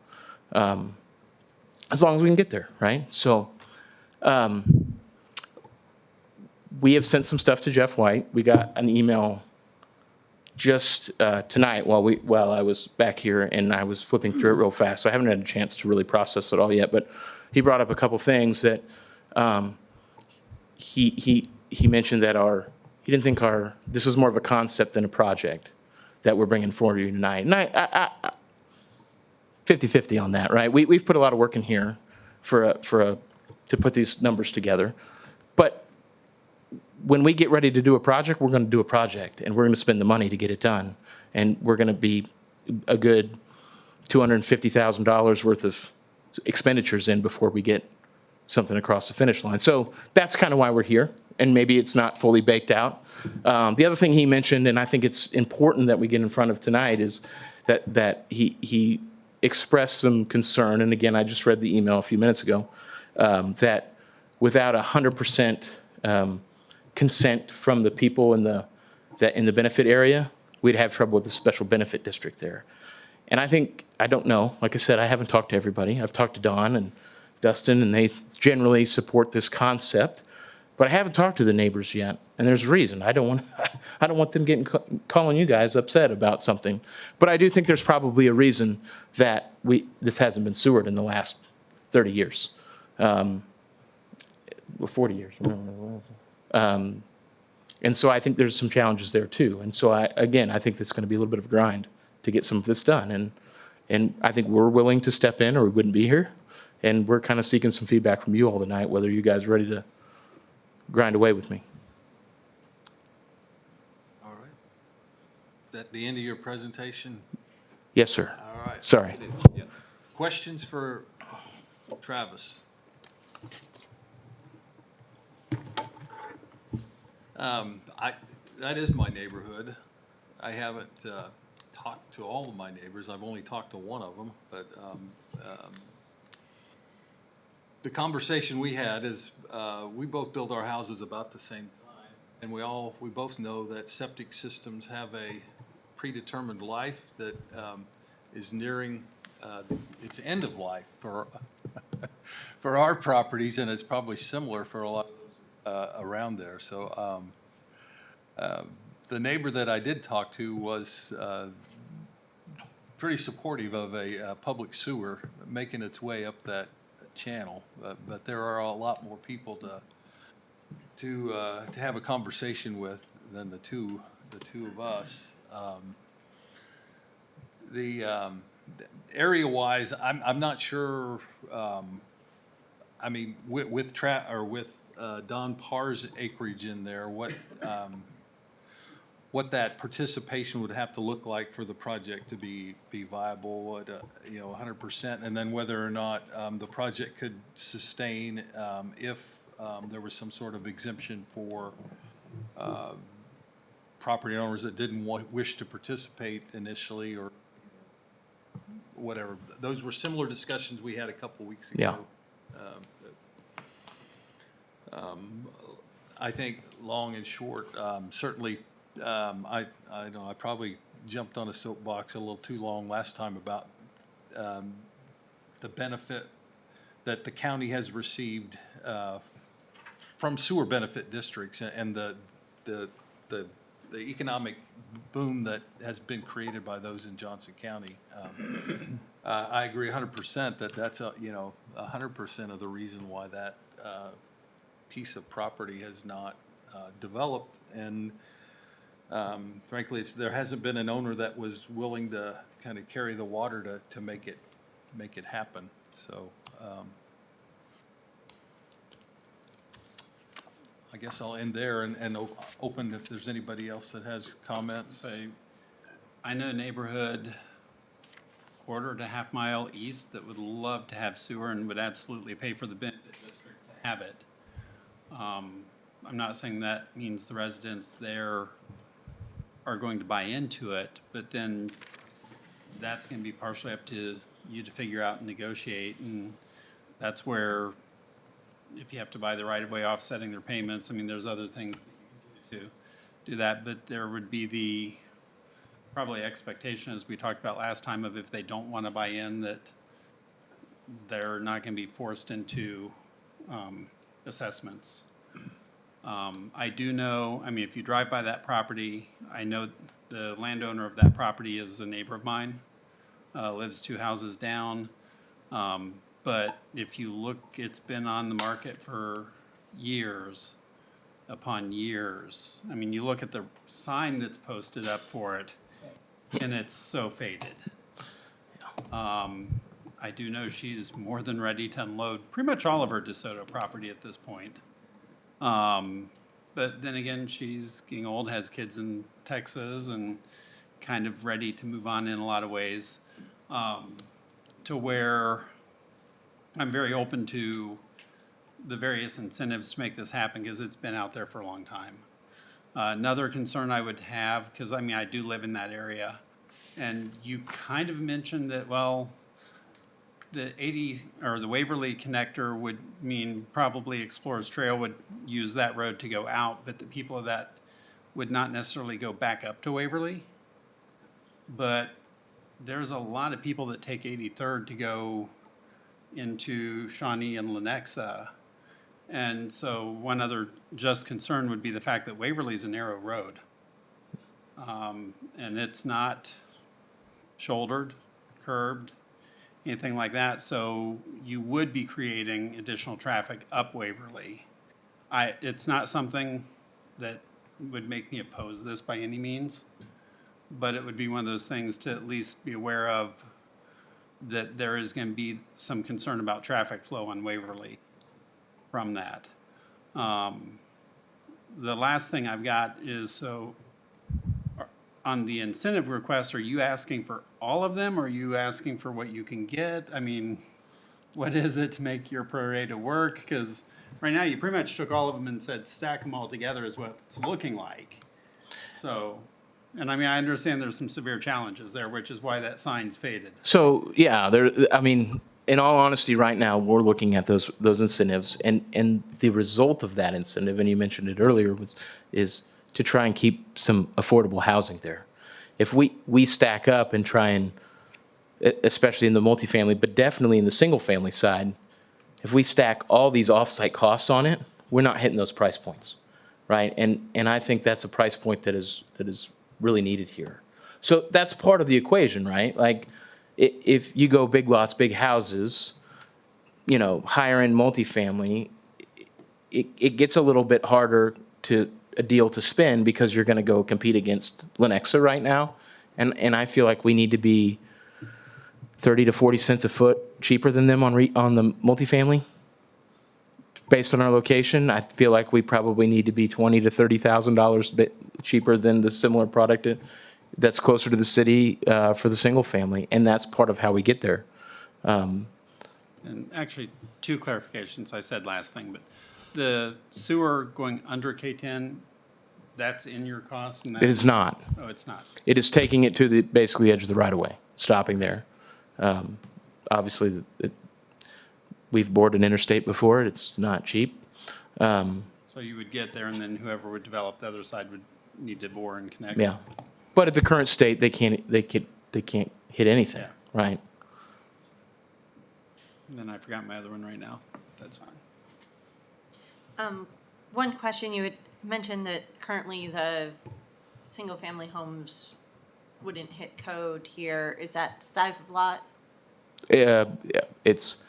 As long as we can get there, right? So we have sent some stuff to Jeff White. We got an email just tonight while I was back here, and I was flipping through it real fast, so I haven't had a chance to really process it all yet. But he brought up a couple things that he mentioned that he didn't think this was more of a concept than a project that we're bringing forward you tonight. And I 50-50 on that, right? We've put a lot of work in here to put these numbers together. But when we get ready to do a project, we're going to do a project, and we're going to spend the money to get it done. And we're going to be a good $250,000 worth of expenditures in before we get something across the finish line. So that's kind of why we're here, and maybe it's not fully baked out. The other thing he mentioned, and I think it's important that we get in front of tonight, is that he expressed some concern, and again, I just read the email a few minutes ago, that without 100% consent from the people in the benefit area, we'd have trouble with the special benefit district there. And I don't know, like I said, I haven't talked to everybody. I've talked to Don and Dustin, and they generally support this concept, but I haven't talked to the neighbors yet, and there's a reason. I don't want them calling you guys upset about something, but I do think there's probably a reason that this hasn't been sewered in the last 30 years, 40 years. And so I think there's some challenges there too. And so I think that's going to be a little bit of a grind to get some of this done. And I think we're willing to step in, or we wouldn't be here. And we're kind of seeking some feedback from you all tonight, whether you guys are ready to grind away with me. All right. Is that the end of your presentation? Yes, sir. All right. Sorry. Questions for Travis? That is my neighborhood. I haven't talked to all of my neighbors. I've only talked to one of them, but the conversation we had is we both built our houses about the same time, and we both know that septic systems have a predetermined life that is nearing its end of life for our properties, and it's probably similar for a lot of around there. So the neighbor that I did talk to was pretty supportive of a public sewer making its way up that channel, but there are a lot more people to have a conversation with than the two of us. Area-wise, I'm not sure. I mean, with Don Parr's acreage in there, what that participation would have to look like for the project to be viable, 100%, and then whether or not the project could sustain if there was some sort of exemption for property owners that didn't wish to participate initially, or whatever. Those were similar discussions we had a couple weeks ago. Yeah. I think long and short, certainly, I probably jumped on a soapbox a little too long last time about the benefit that the county has received from sewer benefit districts and the economic boom that has been created by those in Johnson County. I agree 100% that that's 100% of the reason why that piece of property has not developed. And frankly, there hasn't been an owner that was willing to kind of carry the water to make it happen. So I guess I'll end there and open if there's anybody else that has comments. I know a neighborhood quarter to half mile east that would love to have sewer and would absolutely pay for the benefit district to have it. I'm not saying that means the residents there are going to buy into it, but then that's going to be partially up to you to figure out and negotiate. And that's where, if you have to buy the right of way offsetting their payments, I mean, there's other things that you can do to do that, but there would be the probably expectation, as we talked about last time, of if they don't want to buy in, that they're not going to be forced into assessments. I do know, I mean, if you drive by that property, I know the landowner of that property is a neighbor of mine, lives 2 houses down. But if you look, it's been on the market for years upon years. I mean, you look at the sign that's posted up for it, and it's so faded. I do know she's more than ready to unload pretty much all of her DeSoto property at this point. But then again, she's getting old, has kids in Texas, and kind of ready to move on in a lot of ways, to where I'm very open to the various incentives to make this happen, because it's been out there for a long time. Another concern I would have, because I mean, I do live in that area, and you kind of mentioned that, well, the 80 or the Waverly connector would mean probably Explorers Trail would use that road to go out, but the people of that would not necessarily go back up to Waverly. But there's a lot of people that take 83rd to go into Shawnee and Lenexa. And so one other just concern would be the fact that Waverly is a narrow road. And it's not shouldered, curbed, anything like that. So you would be creating additional traffic up Waverly. It's not something that would make me oppose this by any means, but it would be one of those things to at least be aware of, that there is going to be some concern about traffic flow on Waverly from that. The last thing I've got is, so on the incentive request, are you asking for all of them, or are you asking for what you can get? I mean, what is it to make your pro rata work? Because right now you pretty much took all of them and said stack them all together is what it's looking like. So, and I mean, I understand there's some severe challenges there, which is why that sign's faded. So, yeah, I mean, in all honesty, right now, we're looking at those incentives, and the result of that incentive, and you mentioned it earlier, is to try and keep some affordable housing there. If we stack up and try and, especially in the multifamily, but definitely in the single-family side, if we stack all these off-site costs on it, we're not hitting those price points, right? And I think that's a price point that is really needed here. So that's part of the equation, right? Like, if you go big lots, big houses, higher end multifamily, it gets a little bit harder a deal to spin, because you're going to go compete against Lenexa right now. And I feel like we need to be 30 to 40 cents a foot cheaper than them on the multifamily. Based on our location, I feel like we probably need to be $20,000 to $30,000 cheaper than the similar product that's closer to the city for the single family, and that's part of how we get there. And actually, 2 clarifications. I said last thing, but the sewer going under K10, that's in your cost? And It is not. Oh, it's not. It is taking it to basically the edge of the right of way, stopping there. Obviously, we've bored an interstate before. It's not cheap. So you would get there, and then whoever would develop the other side would need to bore and connect. Yeah, but at the current state, they can't hit anything, right? And then I forgot my other one right now. That's fine. One question, you had mentioned that currently the single-family homes wouldn't hit code here. Is that size of lot? Yeah, it's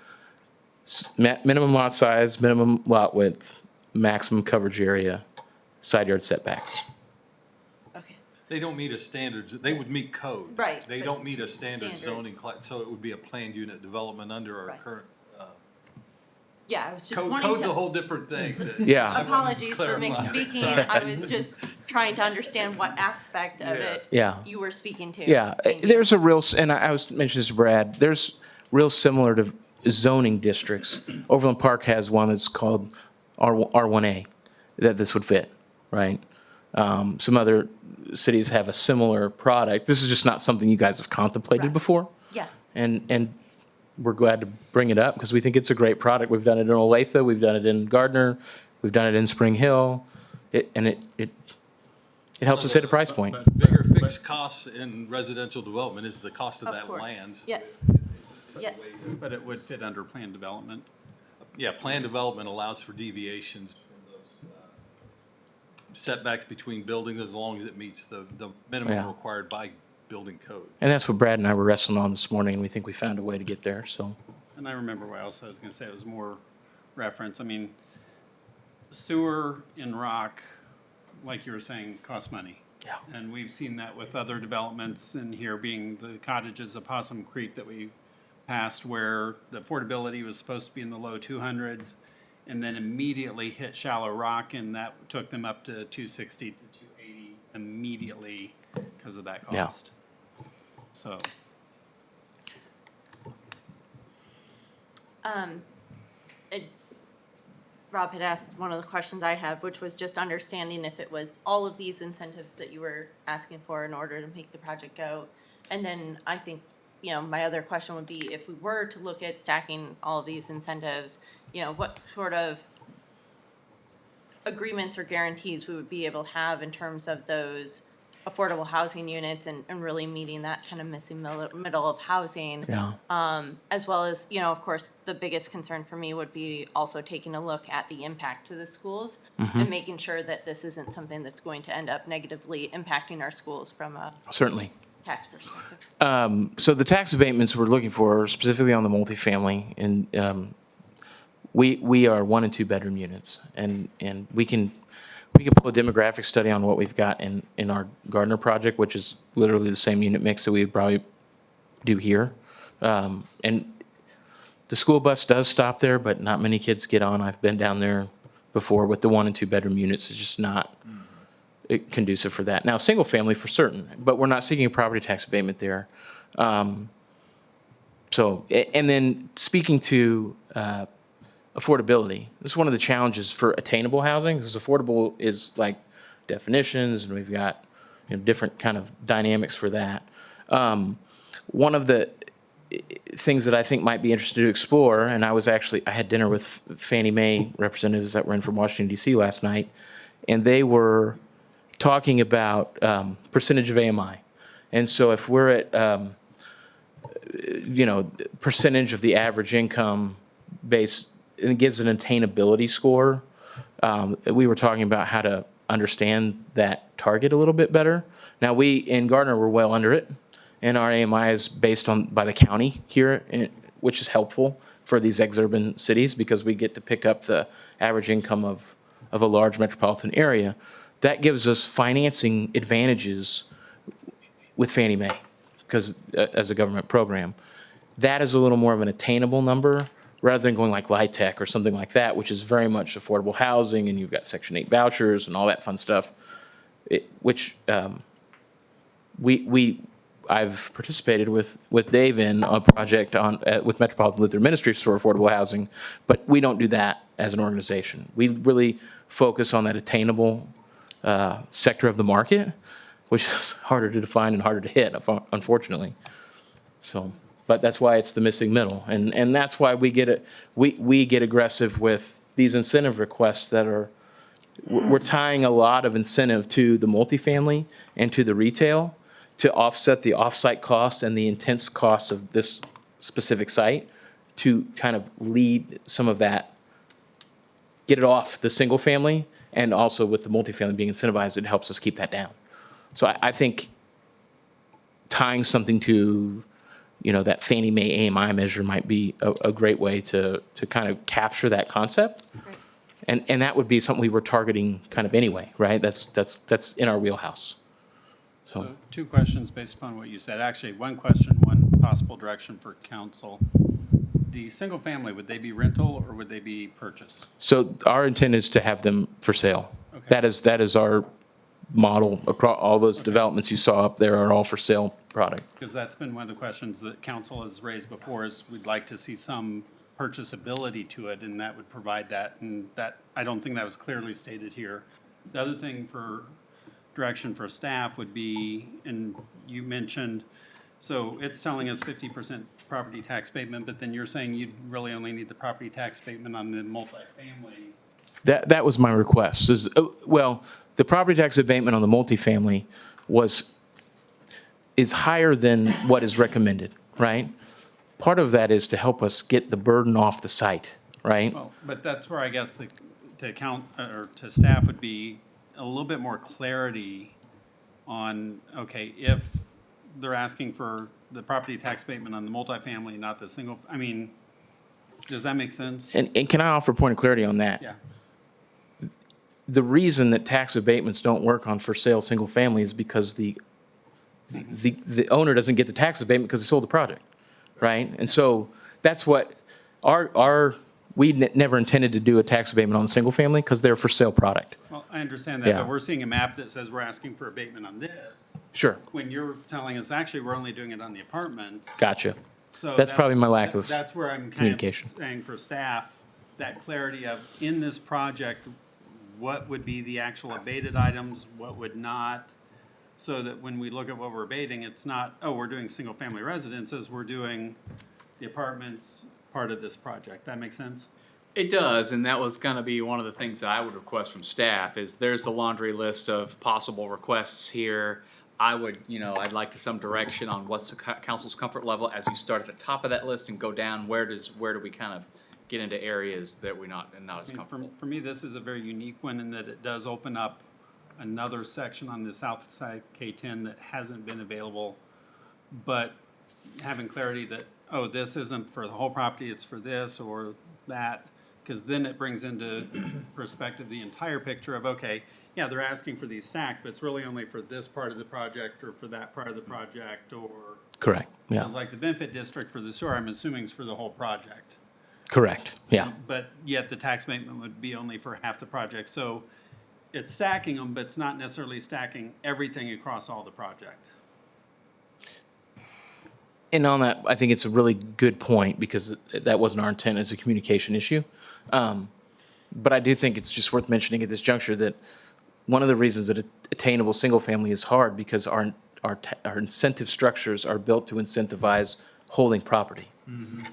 minimum lot size, minimum lot width, maximum coverage area, side yard setbacks. Okay. They don't meet a standards, they would meet code. Right, They but don't meet a standard standards. zoning, so it would be a planned unit development under our Right. current. Yeah, I was just Code, wanting code's to. a whole different thing. Yeah. Apologies for Clarify. misspeaking. Sorry. I was just trying to understand what aspect of it Yeah. you were speaking to. Yeah, there's a real, and I was mentioning this to Brad, there's real similar to zoning districts. Overland Park has one that's called R1A, that this would fit, right? Some other cities have a similar product. This is just not something you guys have contemplated before. Yeah. And we're glad to bring it up because we think it's a great product. We've done it in Olathe, we've done it in Gardner, we've done it in Spring Hill. It helps us hit a price point. But bigger fixed costs in residential development is the cost of Of that course. land. Yes. Yeah. But it would fit under planned development. Yeah, plan development allows for deviations from those setbacks between buildings as long as it meets the minimum Yeah. required by building code. And that's what Brad and I were wrestling on this morning, and we think we found a way to get there, so. And I remember what else I was gonna say, it was more reference, I mean, sewer in rock, like you were saying, costs money. Yeah. And we've seen that with other developments in here, being the cottages of Possum Creek that we passed, where the affordability was supposed to be in the low 200s, and then immediately hit shallow rock, and that took them up to 260 to 280 immediately because of that Yeah. cost. So. Rob had asked one of the questions I have, which was just understanding if it was all of these incentives that you were asking for in order to make the project go. And then I think, my other question would be, if we were to look at stacking all of these incentives, what sort of agreements or guarantees we would be able to have in terms of those affordable housing units and really meeting that kind of missing middle of housing. Yeah. As well as, of course, the biggest concern for me would be also taking a look at the impact to the schools and making sure that this isn't something that's going to end up negatively impacting our schools from a Certainly. tax perspective. So the tax abatements we're looking for are specifically on the multifamily, and we are 1 and 2 bedroom units, and we can pull a demographic study on what we've got in our Gardner project, which is literally the same unit mix that we would probably do here. And the school bus does stop there, but not many kids get on. I've been down there before with the 1 and 2 bedroom units. It's just not conducive for that. Now, single family for certain, but we're not seeking a property tax abatement there. So, and then speaking to affordability, this is one of the challenges for attainable housing, because affordable is like definitions, and we've got different kind of dynamics for that. One of the things that I think might be interesting to explore, and I had dinner with Fannie Mae representatives that were in from Washington, D.C. last night, and they were talking about percentage of AMI. And so if we're at, percentage of the average income base, and it gives an attainability score. We were talking about how to understand that target a little bit better. Now, we in Gardner, we're well under it, and our AMI is based by the county here, which is helpful for these exurban cities because we get to pick up the average income of a large metropolitan area. That gives us financing advantages with Fannie Mae because as a government program. That is a little more of an attainable number rather than going like LIHTC or something like that, which is very much affordable housing, and you've got Section 8 vouchers and all that fun stuff, I've participated with Dave in a project with Metropolitan Lutheran Ministries for affordable housing, but we don't do that as an organization. We really focus on that attainable sector of the market, which is harder to define and harder to hit, unfortunately. So. But that's why it's the missing middle, and that's why we get aggressive with these incentive requests that are, we're tying a lot of incentive to the multifamily and to the retail to offset the off-site costs and the intense costs of this specific site to kind of lead some of that, get it off the single family, and also with the multifamily being incentivized, it helps us keep that down. So I think tying something to, you know, that Fannie Mae AMI measure might be a great way to kind of capture that concept. And that would be something we were targeting kind of anyway, right? That's in our wheelhouse. So 2 questions based upon what you said. Actually, 1 question, 1 possible direction for council. The single family, would they be rental or would they be purchase? So our intent is to have them for sale. Okay. That is our model. Across all those developments you saw up there are all for sale product. Because that's been one of the questions that council has raised before, is we'd like to see some purchasability to it, and that would provide that, and that, I don't think that was clearly stated here. The other thing for direction for staff would be, and you mentioned, so it's telling us 50% property tax abatement, but then you're saying you'd really only need the property tax abatement on the multifamily. That was my request. Well, the property tax abatement on the multifamily is higher than what is recommended, right? Part of that is to help us get the burden off the site, right? Well, but that's where I guess to staff would be a little bit more clarity on, okay, if they're asking for the property tax abatement on the multifamily, not the single, I mean, does that make sense? And can I offer a point of clarity on that? Yeah. The reason that tax abatements don't work on for sale single family is because the owner doesn't get the tax abatement because they sold the project, right? And so that's what we never intended to do a tax abatement on the single family because they're for sale product. Well, I understand that, Yeah. but we're seeing a map that says we're asking for abatement on this. Sure. When you're telling us, actually, we're only doing it on the apartments. Gotcha. So That's probably my lack of That's where I'm kind of communication. saying for staff, that clarity of, in this project, what would be the actual abated items, what would not, so that when we look at what we're abating, it's not, oh, we're doing single-family residences, we're doing the apartments part of this project. That makes sense? It does, and that was gonna be one of the things that I would request from staff, is there's the laundry list of possible requests here. I'd like some direction on what's the council's comfort level as you start at the top of that list and go down, where do we kind of get into areas that we're not as comfortable? For me, this is a very unique one in that it does open up another section on the south side K10 that hasn't been available, but having clarity that, oh, this isn't for the whole property, it's for this or that, because then it brings into perspective the entire picture of, okay, yeah, they're asking for these stacked, but it's really only for this part of the project or for that part of the project, or. Correct, yeah. Because like the benefit district for the sewer, I'm assuming is for the whole project. Correct, yeah. But yet the tax abatement would be only for half the project. So it's stacking them, but it's not necessarily stacking everything across all the project. And on that, I think it's a really good point because that wasn't our intent as a communication issue. But I do think it's just worth mentioning at this juncture that one of the reasons that attainable single family is hard because our incentive structures are built to incentivize holding property. Mm-hmm.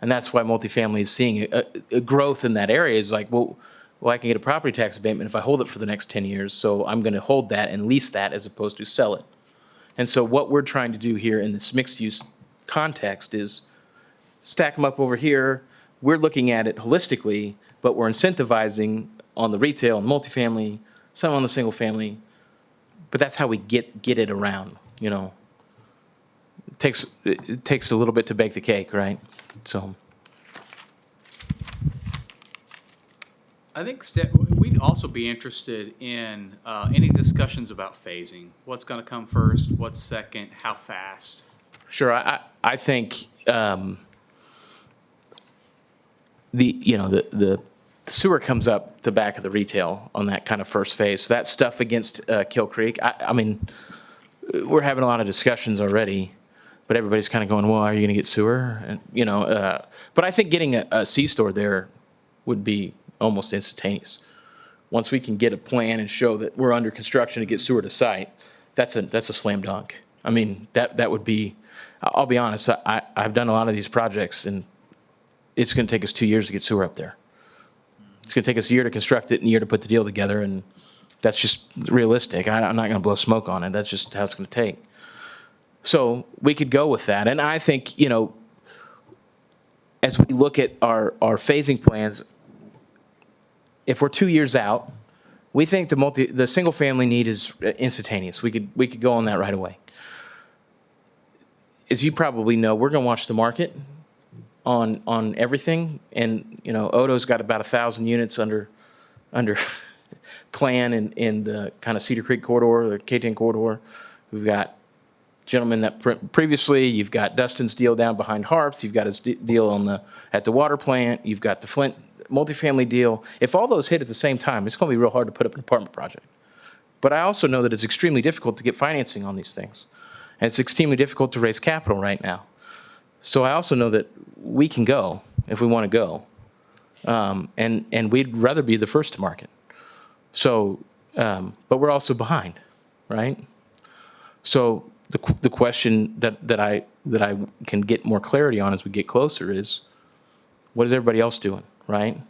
And that's why multifamily is seeing a growth in that area. Is like, well, I can get a property tax abatement if I hold it for the next 10 years. So I'm going to hold that and lease that as opposed to sell it. And so what we're trying to do here in this mixed use context is stack them up over here. We're looking at it holistically, but we're incentivizing on the retail and multifamily, some on the single family. But that's how we get it around, you know. It takes a little bit to bake the cake, right? So I think we'd also be interested in any discussions about phasing. What's gonna come first, what's second, how fast? sure, I think the sewer comes up the back of the retail on that kind of first phase. So that stuff against Kill Creek, I mean, we're having a lot of discussions already, but everybody's kind of going, well, are you going to get sewer? And, but I think getting a C-store there would be almost instantaneous. Once we can get a plan and show that we're under construction to get sewer to site, that's a slam dunk. I mean, that would be, I'll be honest, I've done a lot of these projects, and it's going to take us 2 years to get sewer up there. It's going to take us a year to construct it and a year to put the deal together, and that's just realistic. I'm not going to blow smoke on it. That's just how it's going to take. So we could go with that. And I think, as we look at our phasing plans, if we're 2 years out, we think the single family need is instantaneous. We could go on that right away. As you probably know, we're going to watch the market on everything, and Odo's got about 1,000 units under plan in the kind of Cedar Creek corridor, the K-10 corridor. We've got gentlemen that previously, you've got Dustin's deal down behind Harps, you've got his deal at the water plant, you've got the Flint multifamily deal. If all those hit at the same time, it's going to be real hard to put up an apartment project. But I also know that it's extremely difficult to get financing on these things. And it's extremely difficult to raise capital right now. So I also know that we can go if we want to go. And we'd rather be the first to market. So, but we're also behind, right? So the question that I can get more clarity on as we get closer is, what is everybody else doing, right?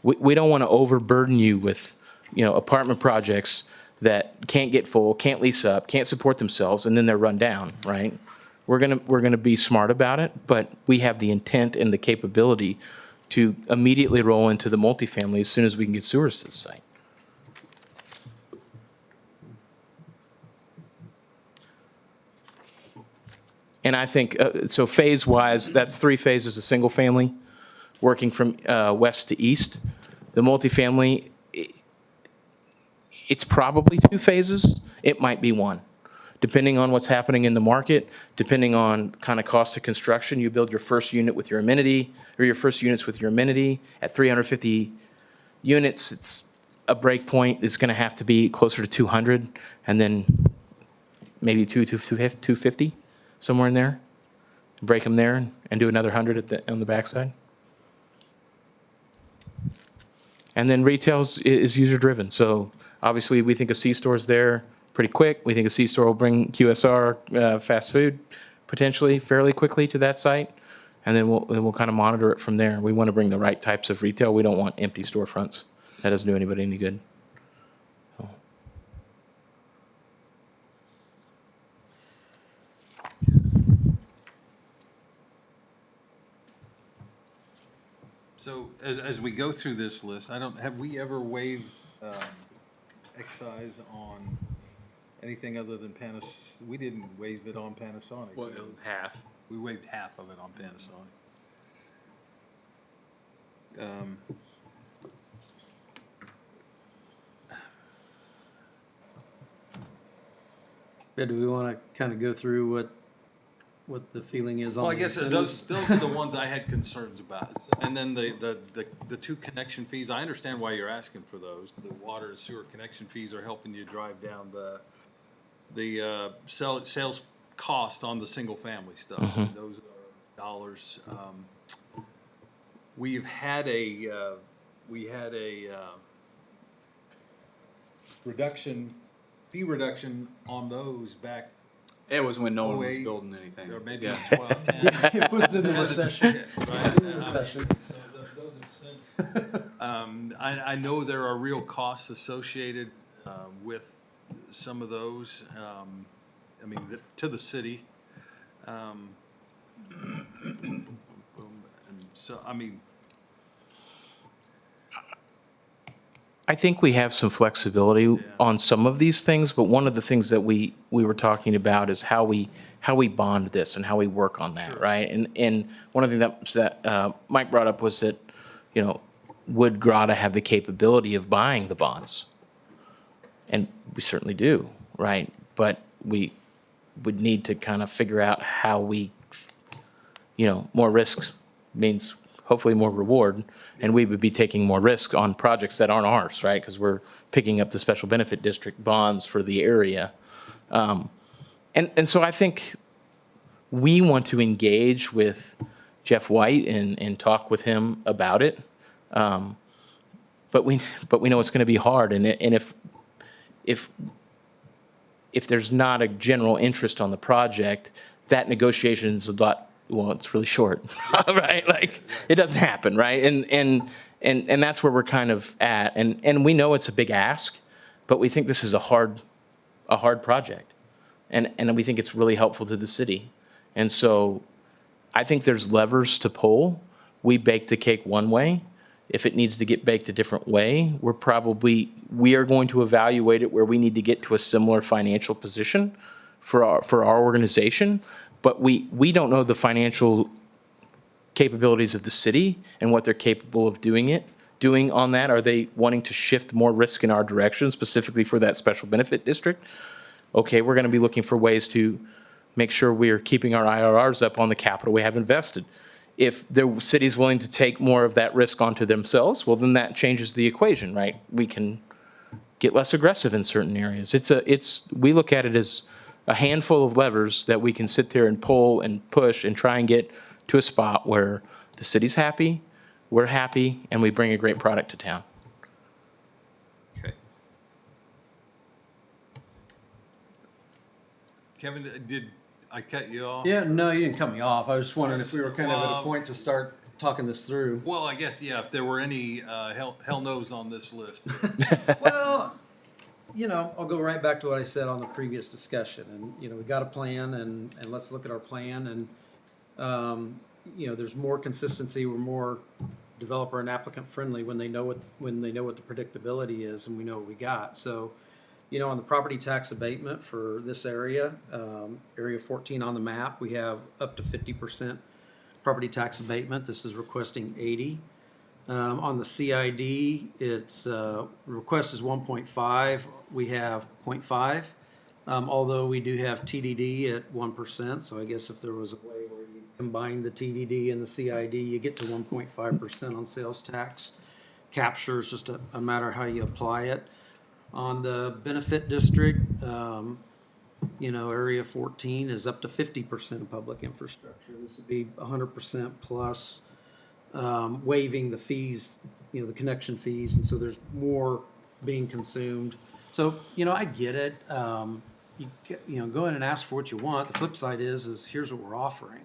We don't want to overburden you with, apartment projects that can't get full, can't lease up, can't support themselves, and then they're run down, right? We're gonna be smart about it, but we have the intent and the capability to immediately roll into the multifamily as soon as we can get sewers to the site. And I think, so phase-wise, that's 3 phases of single family, working from west to east. The multifamily, it's probably 2 phases. It might be 1. Depending on what's happening in the market, depending on kind of cost of construction, you build your first unit with your amenity, or your first units with your amenity. At 350 units, it's a break point is going to have to be closer to 200, and then maybe 250, somewhere in there. Break them there and do another 100 on the backside. And then retail is user-driven. So obviously, we think a C-store is there pretty quick. We think a C-store will bring QSR, fast food, potentially fairly quickly to that site. And then we'll kind of monitor it from there. We want to bring the right types of retail. We don't want empty storefronts. That doesn't do anybody any good. So as we go through this list, have we ever waived excise on anything other than Panasonic? We didn't waive it on Panasonic. Well, it was half. We waived half of it on Panasonic. Yeah, do we want to kind of go through what the feeling is on Well, I the guess incentives? those are the ones I had concerns about. And then the 2 connection fees, I understand why you're asking for those. The water and sewer connection fees are helping you drive down the sales cost on the single family stuff. Mm-hmm. Those are dollars. We had a fee reduction on those back. It was when no one was 08, building anything. Or maybe Yeah. 12, 10. It was in the recession. Right. Recession. So those have since. I know there are real costs associated with some of those. To the city. And so, I think we have some flexibility on some of these things, but one of the things that we were talking about is how we bond this and how we work on that, right? And one of the things that Mike brought up was that, would Grata have the capability of buying the bonds? And we certainly do, right? But we would need to kind of figure out how we, more risks means hopefully more reward, and we would be taking more risk on projects that aren't ours, right? Because we're picking up the special benefit district bonds for the area. And so I think we want to engage with Jeff White and talk with him about it. But we know it's going to be hard, and if there's not a general interest on the project, that negotiation is a lot. Well, it's really short, right? Like it doesn't happen, right? And that's where we're kind of at. And we know it's a big ask, but we think this is a hard project, and we think it's really helpful to the city. And so I think there's levers to pull. We bake the cake one way. If it needs to get baked a different way, we are going to evaluate it where we need to get to a similar financial position for our organization. But we don't know the financial capabilities of the city and what they're capable of doing on that. Are they wanting to shift more risk in our direction, specifically for that special benefit district? Okay, we're going to be looking for ways to make sure we are keeping our IRRs up on the capital we have invested. If the city's willing to take more of that risk onto themselves, well, then that changes the equation, right? We can get less aggressive in certain areas. We look at it as a handful of levers that we can sit there and pull and push and try and get to a spot where the city's happy, we're happy, and we bring a great product to town. Okay. Kevin, did I cut you off? Yeah, no, you didn't cut me off. I was just wondering if we were kind of at a point to start talking this through. Well, I guess, yeah, if there were any hell no's on this list. Well, I'll go right back to what I said on the previous discussion. And, we got a plan, and let's look at our plan. And, there's more consistency. We're more developer and applicant friendly when they know what the predictability is, and we know what we got. So, on the property tax abatement for this area, area 14 on the map, we have up to 50% property tax abatement. This is requesting 80. On the CID, its request is 1.5. We have 0.5, although we do have TDD at 1%. So I guess if there was a way where you combine the TDD and the CID, you get to 1.5% on sales tax. Capture is just a matter of how you apply it. On the benefit district, area 14 is up to 50% of public infrastructure. This would be 100% plus waiving the fees, the connection fees, and so there's more being consumed. So, I get it. Go in and ask for what you want. The flip side is here's what we're offering,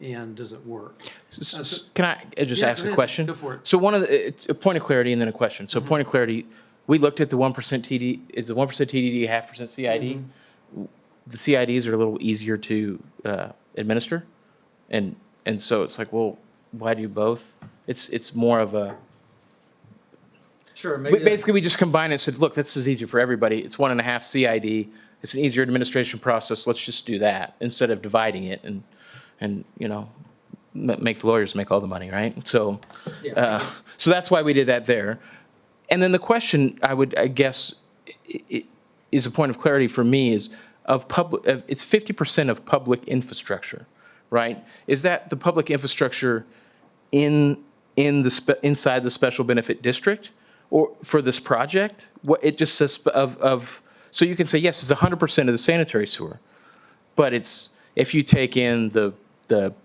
and does it work? Can I just ask a question? Go for it. So a point of clarity and then a question. So point of clarity, we looked at the 1% TD, is the 1% TDD, 0.5% CID? The CIDs are a little easier to administer. And so it's like, well, why do both? It's more of a, sure. Maybe basically we just combined it and said, look, this is easier for everybody. It's 1.5 CID. It's an easier administration process. Let's just do that instead of dividing it and make the lawyers make all the money, right? So, so that's why we did that there. And then the question I guess is a point of clarity for me is it's 50% of public infrastructure, right? Is that the public infrastructure inside the special benefit district or for this project? What it just says so you can say, yes, it's 100% of the sanitary sewer, but it's, if you take in the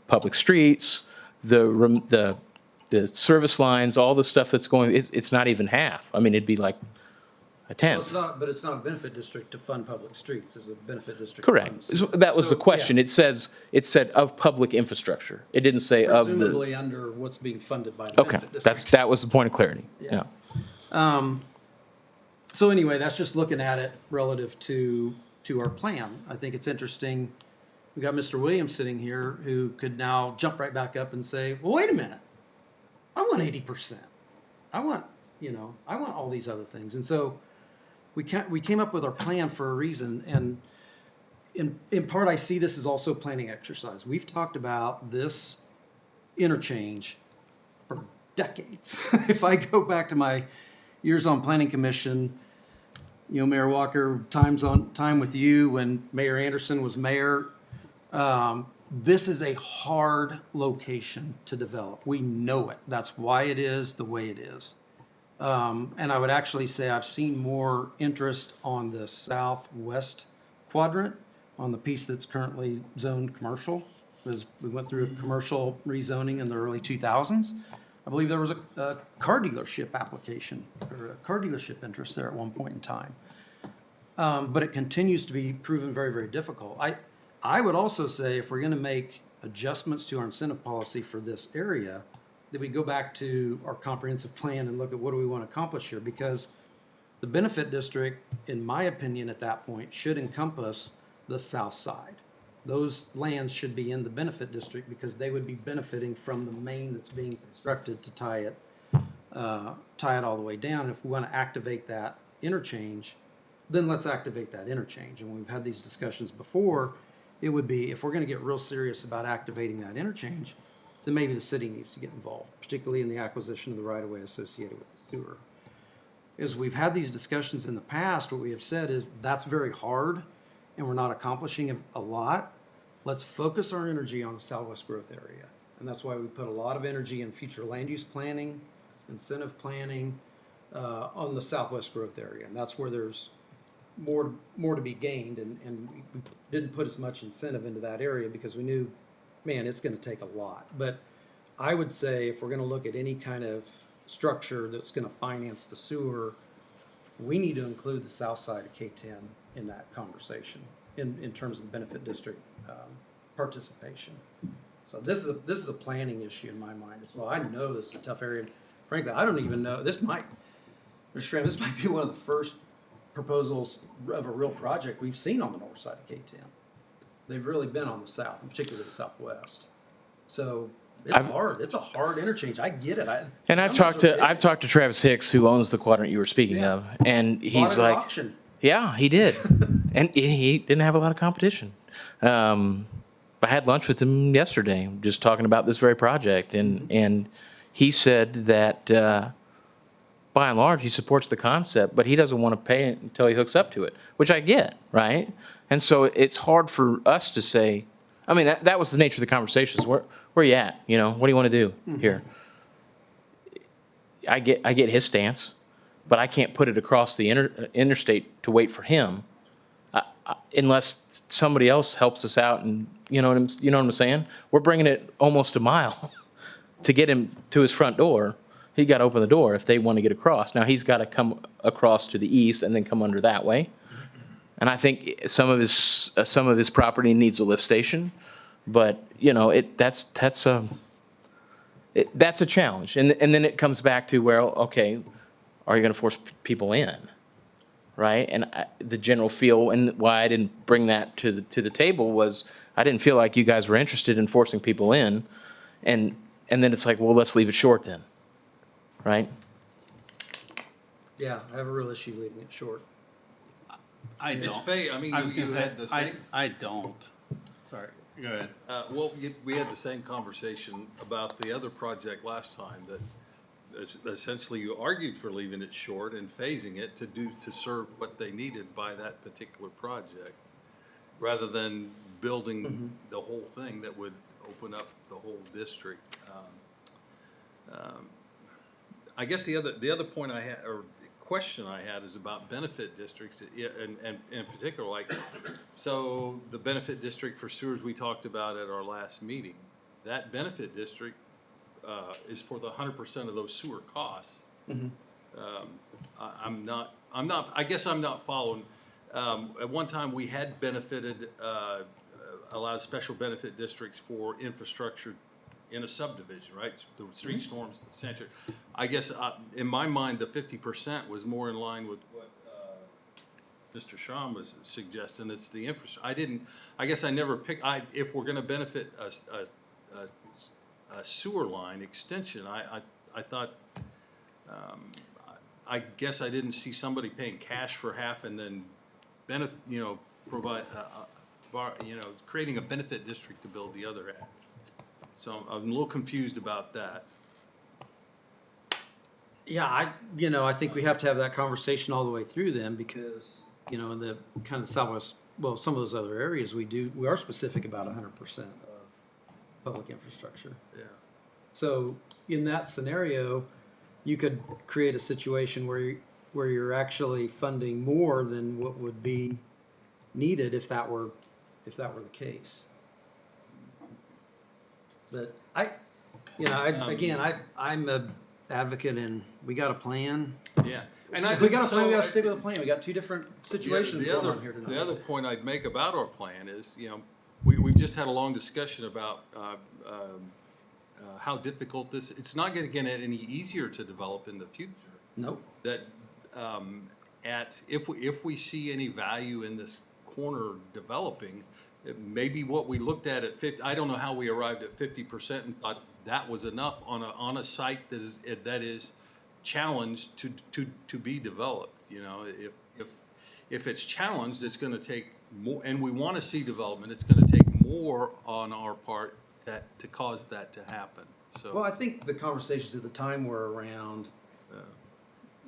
public streets, the service lines, all the stuff that's going, it's not even half. I mean, it'd be like a tenth. Well, but it's not a benefit district to fund public streets. It's a benefit district. Correct. So that was the question. Yeah. It said of public infrastructure. It didn't say of the. Presumably under what's being funded by the benefit district. That was the point of clarity. Yeah. So anyway, that's just looking at it relative to our plan. I think it's interesting. We got Mr. Williams sitting here who could now jump right back up and say, well, wait a minute. I want 80%. I want all these other things. And so we came up with our plan for a reason. And in part, I see this as also a planning exercise. We've talked about this interchange for decades. If I go back to my years on Planning Commission, Mayor Walker, time with you when Mayor Anderson was mayor, this is a hard location to develop. We know it. That's why it is the way it is. And I would actually say I've seen more interest on the southwest quadrant, on the piece that's currently zoned commercial, because we went through a commercial rezoning in the early 2000s. I believe there was a car dealership application, or a car dealership interest there at one point in time. But it continues to be proven very, very difficult. I would also say if we're going to make adjustments to our incentive policy for this area, that we go back to our comprehensive plan and look at what do we want to accomplish here, because the benefit district, in my opinion, at that point, should encompass the south side. those lands should be in the benefit district because they would be benefiting from the main that's being constructed to tie it all the way down. If we want to activate that interchange, then let's activate that interchange. And we've had these discussions before. It would be, if we're going to get real serious about activating that interchange, then maybe the city needs to get involved, particularly in the acquisition of the right-of-way associated with the sewer. As we've had these discussions in the past, what we have said is that's very hard and we're not accomplishing a lot. Let's focus our energy on the Southwest growth area. And that's why we put a lot of energy in future land use planning, incentive planning on the Southwest growth area. And that's where there's more to be gained. And we didn't put as much incentive into that area because we knew, man, it's going to take a lot. But I would say if we're going to look at any kind of structure that's going to finance the sewer, we need to include the south side of K10 in that conversation in terms of the benefit district participation. So this is a planning issue in my mind as well. I know this is a tough area. Frankly, I don't even know, this might be one of the first proposals of a real project we've seen on the north side of K10. They've really been on the south, and particularly the southwest. So it's hard. It's a hard interchange. I get it. I've talked to Travis Hicks, who owns the quadrant you were speaking of, and he's like, auction. yeah, he did, and he didn't have a lot of competition. I had lunch with him yesterday, just talking about this very project, and he said that by and large he supports the concept, but he doesn't want to pay it until he hooks up to it, which I get, right? And so it's hard for us to say. I mean, that was the nature of the conversations. Where are you at? You know, what do you want to do here? I get his stance, but I can't put it across the interstate to wait for him, unless somebody else helps us out. And you know what I'm saying? We're bringing it almost a mile to get him to his front door. He got to open the door if they want to get across. Now he's got to come across to the east and then come under that way. And I think some of his property needs a lift station, but you know that's a challenge. And then it comes back to, well, okay, are you going to force people in, right? And the general feel, and why I didn't bring that to the table was I didn't feel like you guys were interested in forcing people in, and then it's like, well, let's leave it short then, right? Yeah, I have a real issue leaving it short. I don't. It's I mean, I was you gonna say, had the same. I don't. Sorry, go ahead. Well, we had the same conversation about the other project last time, that essentially you argued for leaving it short and phasing it to serve what they needed by that particular project, rather than building the whole thing that would open up the whole district. I guess the other point I had, or question I had, is about benefit districts, and in particular, like, so the benefit district for sewers we talked about at our last meeting, that benefit district is for the 100% of those sewer costs. I guess I'm not following. At one time, we had benefited, allowed special benefit districts for infrastructure in a subdivision, right? The street storms, sanitary. I guess in my mind, the 50% was more in line with what Mr. Shum was suggesting. It's the infrastructure. I guess I never picked. If we're going to benefit a sewer line extension, I thought. I guess I didn't see somebody paying cash for half and then provide creating a benefit district to build the other half. So I'm a little confused about that. Yeah, I think we have to have that conversation all the way through then, because, in the kind of Southwest, well, some of those other areas, we are specific about 100% of public infrastructure. Yeah. So in that scenario, you could create a situation where you're actually funding more than what would be needed if that were the case. But I'm a advocate, and we got a plan. Yeah. And we got a plan. We got to stick with a plan. We got two different situations going on here tonight. The other point I'd make about our plan is, we've just had a long discussion about how difficult this. It's not going to get any easier to develop in the future. Nope. That if we see any value in this corner developing, maybe what we looked at 50, I don't know how we arrived at 50% and thought that was enough on a site that is challenged to be developed. You know, if it's challenged, it's gonna take more, and we wanna see development, it's gonna take more on our part to cause that to happen, so. Well, I think the conversations at the time were around,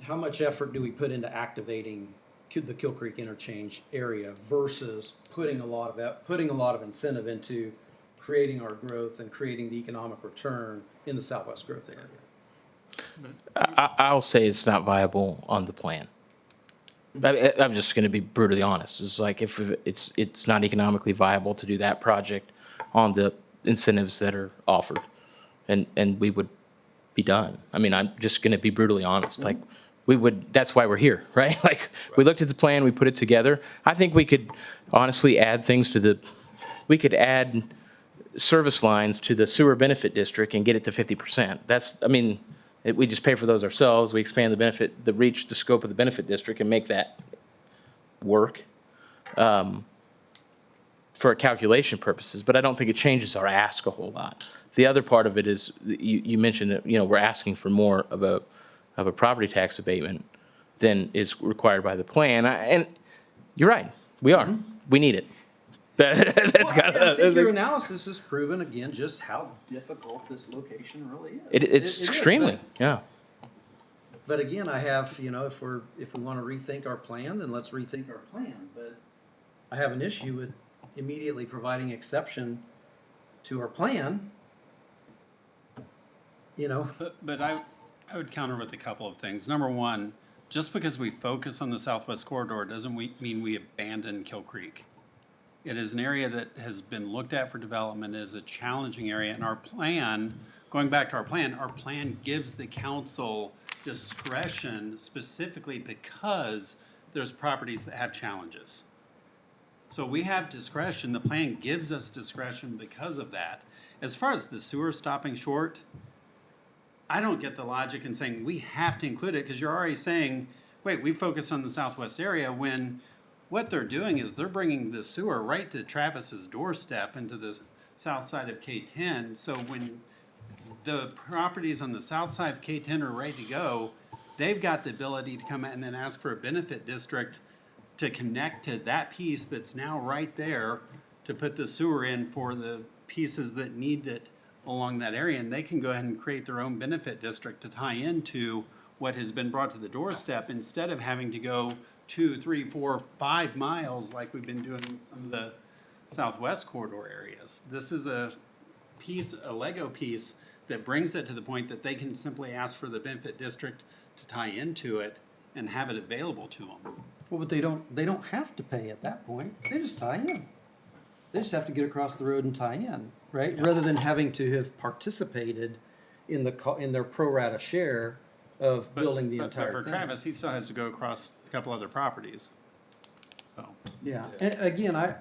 how much effort do we put into activating the Kill Creek interchange area versus putting a lot of incentive into creating our growth and creating the economic return in the Southwest growth area. I'll say it's not viable on the plan. I'm just going to be brutally honest. It's like if it's not economically viable to do that project on the incentives that are offered, and we would be done. I mean, I'm just going to be brutally honest. Like we would. That's why we're here, right? Like we looked at the plan, we put it together. I think we could honestly add things to the. We could add service lines to the sewer benefit district and get it to 50%. That's. I mean. We just pay for those ourselves. We expand the benefit, the reach, the scope of the benefit district and make that work for calculation purposes. But I don't think it changes our ask a whole lot. The other part of it is you mentioned that, you know, we're asking for more of a property tax abatement than is required by the plan. And you're right. We are. We need it. That's I think your analysis has proven again just how difficult this location really is. It's extremely, yeah. But again, I have, you know, if we want to rethink our plan, then let's rethink our plan. But I have an issue with immediately providing exception to our plan. You know, but I would counter with a couple of things. Number one, just because we focus on the Southwest Corridor doesn't mean we abandon Kill Creek. It is an area that has been looked at for development as a challenging area, and our plan, going back to our plan gives the council discretion specifically because there's properties that have challenges. So we have discretion, the plan gives us discretion because of that. As far as the sewer stopping short, I don't get the logic in saying we have to include it because you're already saying, wait, we focus on the Southwest area when what they're doing is they're bringing the sewer right to Travis's doorstep into the south side of K10. So when the properties on the south side of K10 are ready to go, they've got the ability to come in and ask for a benefit district to connect to that piece that's now right there to put the sewer in for the pieces that need it along that area. And they can go ahead and create their own benefit district to tie into what has been brought to the doorstep instead of having to go 2, 3, 4, 5 miles like we've been doing in some of the Southwest Corridor areas. This is a piece, a Lego piece that brings it to the point that they can simply ask for the benefit district to tie into it and have it available to them. well, but they don't have to pay at that point. They just tie in. They just have to get across the road and tie in, right? Rather than having to have participated in their pro rata share of building the entire But for thing. Travis, he still has to go across a couple other properties. So. Yeah, and again, I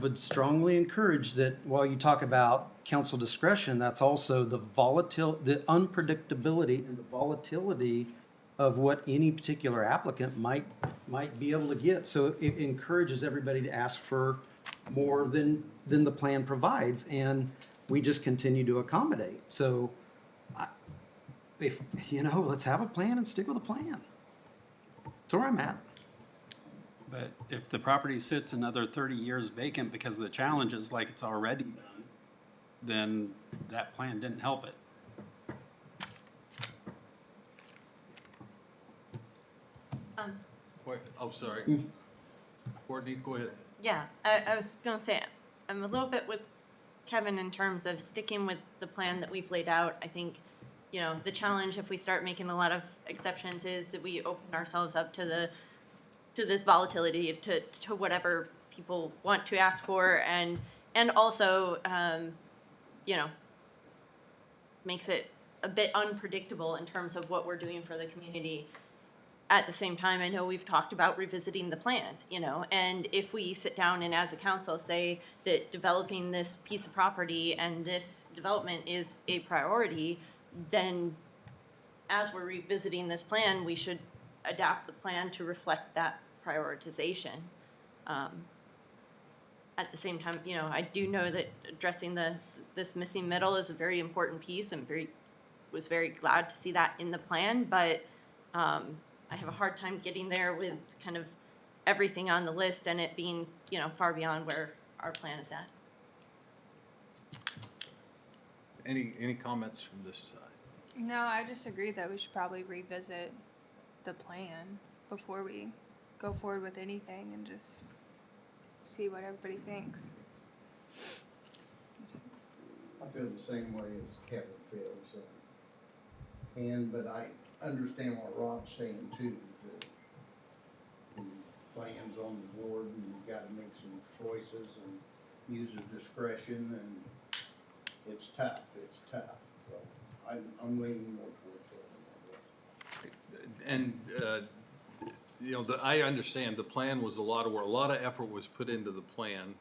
would strongly encourage that while you talk about council discretion, that's also the unpredictability and the volatility of what any particular applicant might be able to get. So it encourages everybody to ask for more than the plan provides, and we just continue to accommodate. So let's have a plan and stick with a plan. That's where I'm at. But if the property sits another 30 years vacant because of the challenges like it's already done, then that plan didn't help it. Wait, oh, sorry. Courtney, go ahead. Yeah, I was gonna say, I'm a little bit with Kevin in terms of sticking with the plan that we've laid out. I think, the challenge if we start making a lot of exceptions is that we open ourselves up to this volatility, to whatever people want to ask for, and also, makes it a bit unpredictable in terms of what we're doing for the community. At the same time, I know we've talked about revisiting the plan, and if we sit down and as a council say that developing this piece of property and this development is a priority, then as we're revisiting this plan, we should adapt the plan to reflect that prioritization. at the same time, you know, I do know that addressing this missing middle is a very important piece. Was very glad to see that in the plan, but I have a hard time getting there with kind of everything on the list and it being, you know, far beyond where our plan is at. Any comments from this side? No, I just agree that we should probably revisit the plan before we go forward with anything and just see what everybody thinks. I feel the same way as Kevin feels. But I understand what Rob's saying too, that the plan's on the board and you've got to make some choices and use of discretion, and it's tough, So I'm leaning more towards Kevin on this. And, you know, I understand the plan was a lot of work, a lot of effort was put into the plan.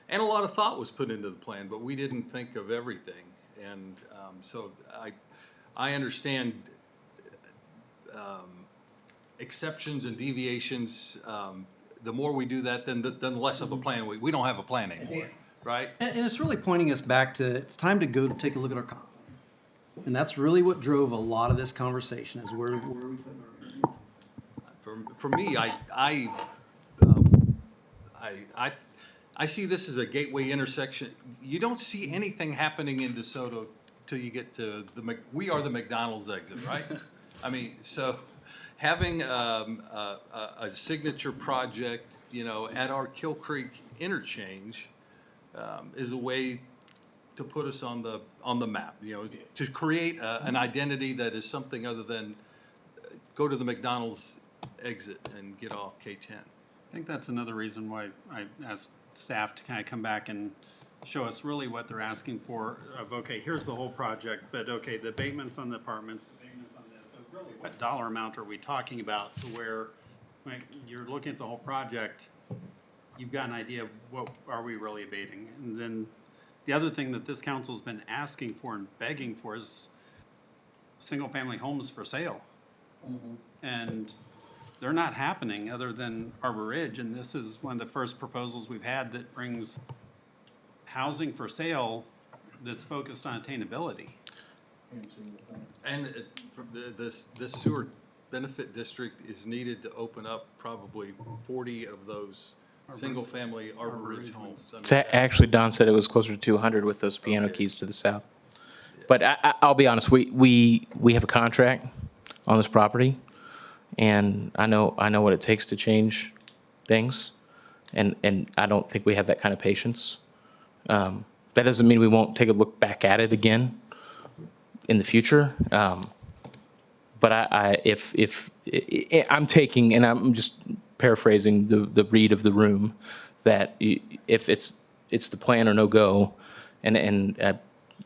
And a lot of thought was put into the plan, but we didn't think of everything. And so I understand exceptions and deviations. The more we do that, then the less of a plan. We don't have a plan anymore, right? And it's really pointing us back to, it's time to go take a look at our comp. And that's really what drove a lot of this conversation, is where we put our. For me, I see this as a gateway intersection. You don't see anything happening in DeSoto till you get to we are the McDonald's exit, right? I mean, so having a signature project, you know, at our Kill Creek interchange is a way to put us on the map, you know, to create an identity that is something other than go to the McDonald's exit and get off K10. I think that's another reason why I asked staff to kind of come back and show us really what they're asking for of, okay, here's the whole project, but okay, the abatements on the apartments, the abatements on this. So really, what dollar amount are we talking about to where when you're looking at the whole project, you've got an idea of what are we really abating? And then the other thing that this council's been asking for and begging for is single-family homes for sale. And they're not happening other than Arbor Ridge, and this is one of the first proposals we've had that brings housing for sale that's focused on attainability. And this sewer benefit district is needed to open up probably 40 of those single-family Arbor Ridge homes. I mean, So actually, Don said it was closer to 200 with those piano keys to the south. But I'll be honest, we have a contract on this property, and I know what it takes to change things, and I don't think we have that kind of patience. That doesn't mean we won't take a look back at it again in the future. But if I'm taking, and I'm just paraphrasing the read of the room, that if it's the plan or no go, and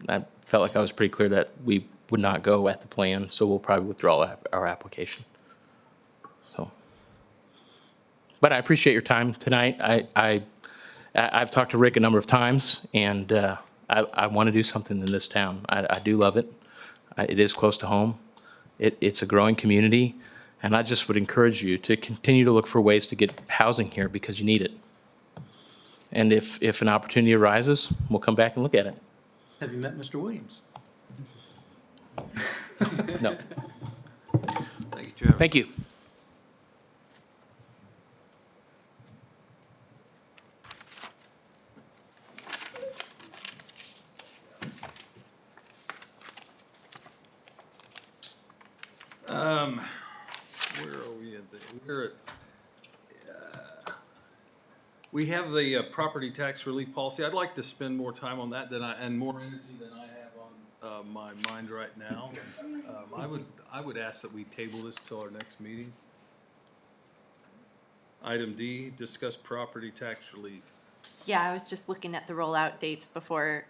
I felt like I was pretty clear that we would not go at the plan, so we'll probably withdraw our application. So, but I appreciate your time tonight. I've talked to Rick a number of times, and I want to do something in this town. I do love it. It is close to home. It's a growing community, and I just would encourage you to continue to look for ways to get housing here because you need it. And if an opportunity arises, we'll come back and look at it. Have you met Mr. Williams? No. Thank you, Trevor. Thank you. Where are we at? We're at, we have the property tax relief policy. I'd like to spend more time on that and more energy than I have on my mind right now. I would ask that we table this till our next meeting. Item D, discuss property tax relief. Yeah, I was just looking at the rollout dates before.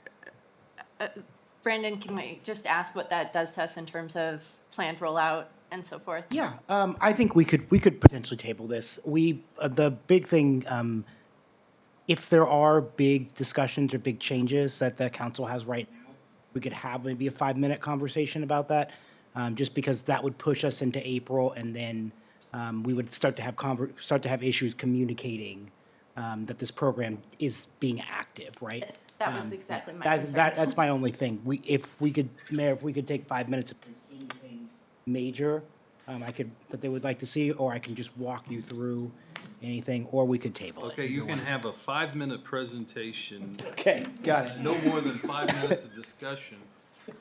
Brandon, can we just ask what that does to us in terms of planned rollout and so forth? Yeah, I think we could potentially table this. The big thing, if there are big discussions or big changes that the council has right now, we could have maybe a 5-minute conversation about that, just because that would push us into April, and then we would start to have issues communicating that this program is being active, right? That was exactly my That's, concern. that's my only thing. Mayor, if we could take 5 minutes of anything major, that they would like to see, or I can just walk you through anything, or we could table it. Okay, you can have a 5-minute presentation. Okay, got it. No more than 5 minutes of discussion,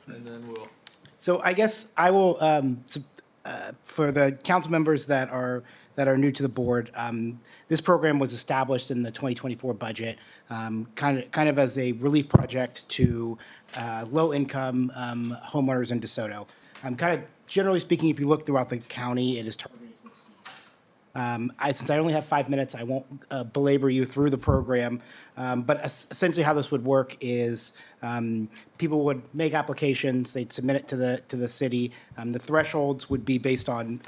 and then we'll. So I guess I will, for the council members that are new to the board, this program was established in the 2024 budget, kind of as a relief project to low-income homeowners in DeSoto. Kind of generally speaking, if you look throughout the county, it is targeted. Since I only have 5 minutes, I won't belabor you through the program. But essentially how this would work is people would make applications, they'd submit it to the city. The thresholds would be based on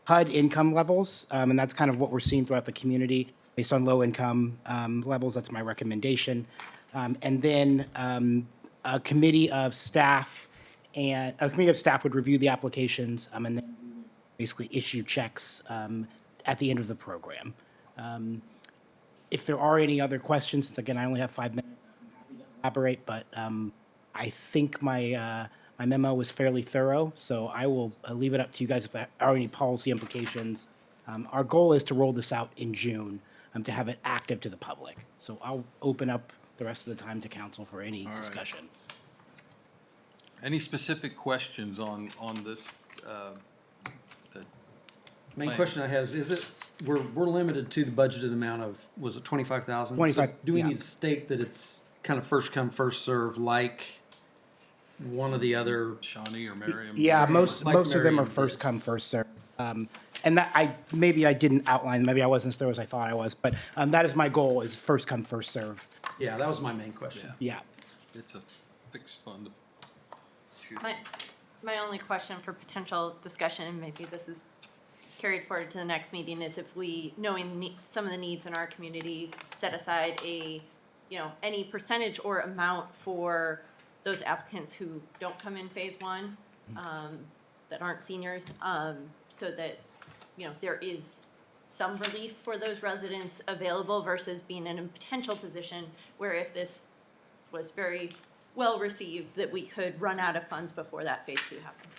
HUD income levels, and that's kind of what we're seeing throughout the community. Based on low income levels, that's my recommendation. And then a committee of staff would review the applications, and then basically issue checks at the end of the program. If there are any other questions, since again, I only have 5 minutes, I'm happy to elaborate, but I think my memo was fairly thorough, so I will leave it up to you guys if there are any policy implications. Our goal is to roll this out in June, to have it active to the public. So I'll open up the rest of the time to council for any discussion. Any specific questions on this? Main plan. question I have is we're limited to the budgeted amount of, was it 25,000? 25, Do we yeah. need to state that it's kind of first come, first served, like one of the other? Shawnee or Miriam? Yeah, most Like of them are Miriam first did. come, first served. And that maybe I didn't outline, maybe I wasn't as thorough as I thought I was, but that is my goal, is first come, first serve. Yeah, that was my main question. Yeah. It's a fixed fund. My only question for potential discussion, and maybe this is carried forward to the next meeting, is if we, knowing some of the needs in our community, set aside any percentage or amount for those applicants who don't come in phase one, that aren't seniors, so that, there is some relief for those residents available versus being in a potential position where if this was very well received, that we could run out of funds before that phase two happened.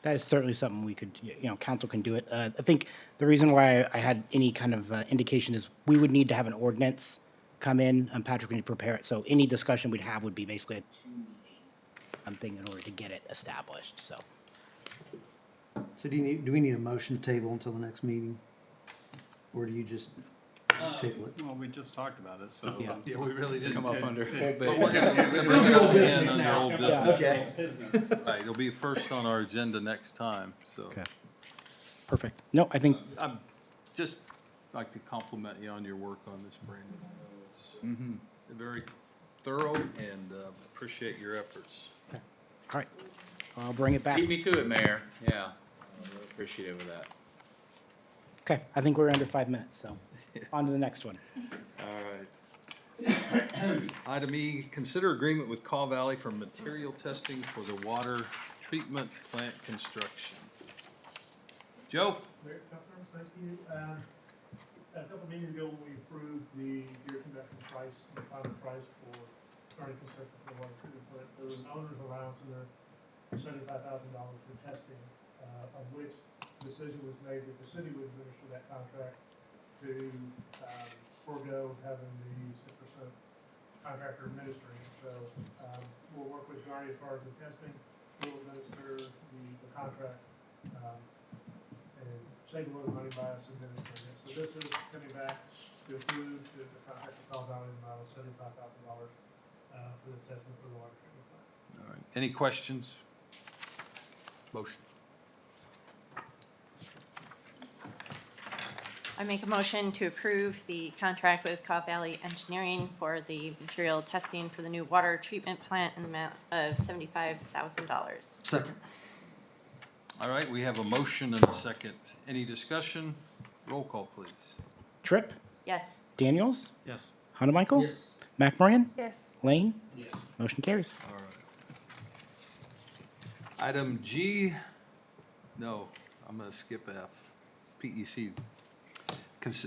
That is certainly something we could, council can do it. I think the reason why I had any kind of indication is we would need to have an ordinance come in, and Patrick would need to prepare it. So any discussion we'd have would be basically a two-meeting thing in order to get it established, so. So do we need a motion to table until the next meeting? Or do you just table it? Well, we just talked about it, so. Yeah. Yeah, we really didn't. Come up under But whole we're business. gonna bring it up again under old business. Okay. Business. Right, it'll be first on our agenda next time, so. Okay. Perfect. No, I think, I'd just like to compliment you on your work on this, Brandon. I know it's very thorough and appreciate your efforts. all right. I'll bring it back. Beat me to it, Mayor. Yeah, I'm really appreciative of that. Okay, I think we're under 5 minutes, so on to the next one. All right. Item E, consider agreement with Caw Valley for material testing for the water treatment plant construction. Joe? Mayor, Councilmembers, thank you. A couple meetings ago, we approved the year conduction price, the final price for starting construction for the water treatment plant. There was an owner's allowance in there for $75,000 for testing, of which decision was made that the city would administer that contract to forego having the 6% contractor administering. So we'll work with Garney as far as the testing. We'll administer the contract and save a little money by us administering it. So this is coming back to approve the contract with Caw Valley amount of $75,000 for the testing for the water treatment plant. All right. Any questions? Motion. I make a motion to approve the contract with Caw Valley Engineering for the material testing for the new water treatment plant in the amount of $75,000. Second. All right, we have a motion and a second. Any discussion? Roll call, please. Tripp, Yes. Daniels, Yes. Hanamichael, Yes. McMorran, Yes. Lane, Yes. motion carries. All right. Item G, No, I'm gonna skip F. PEC.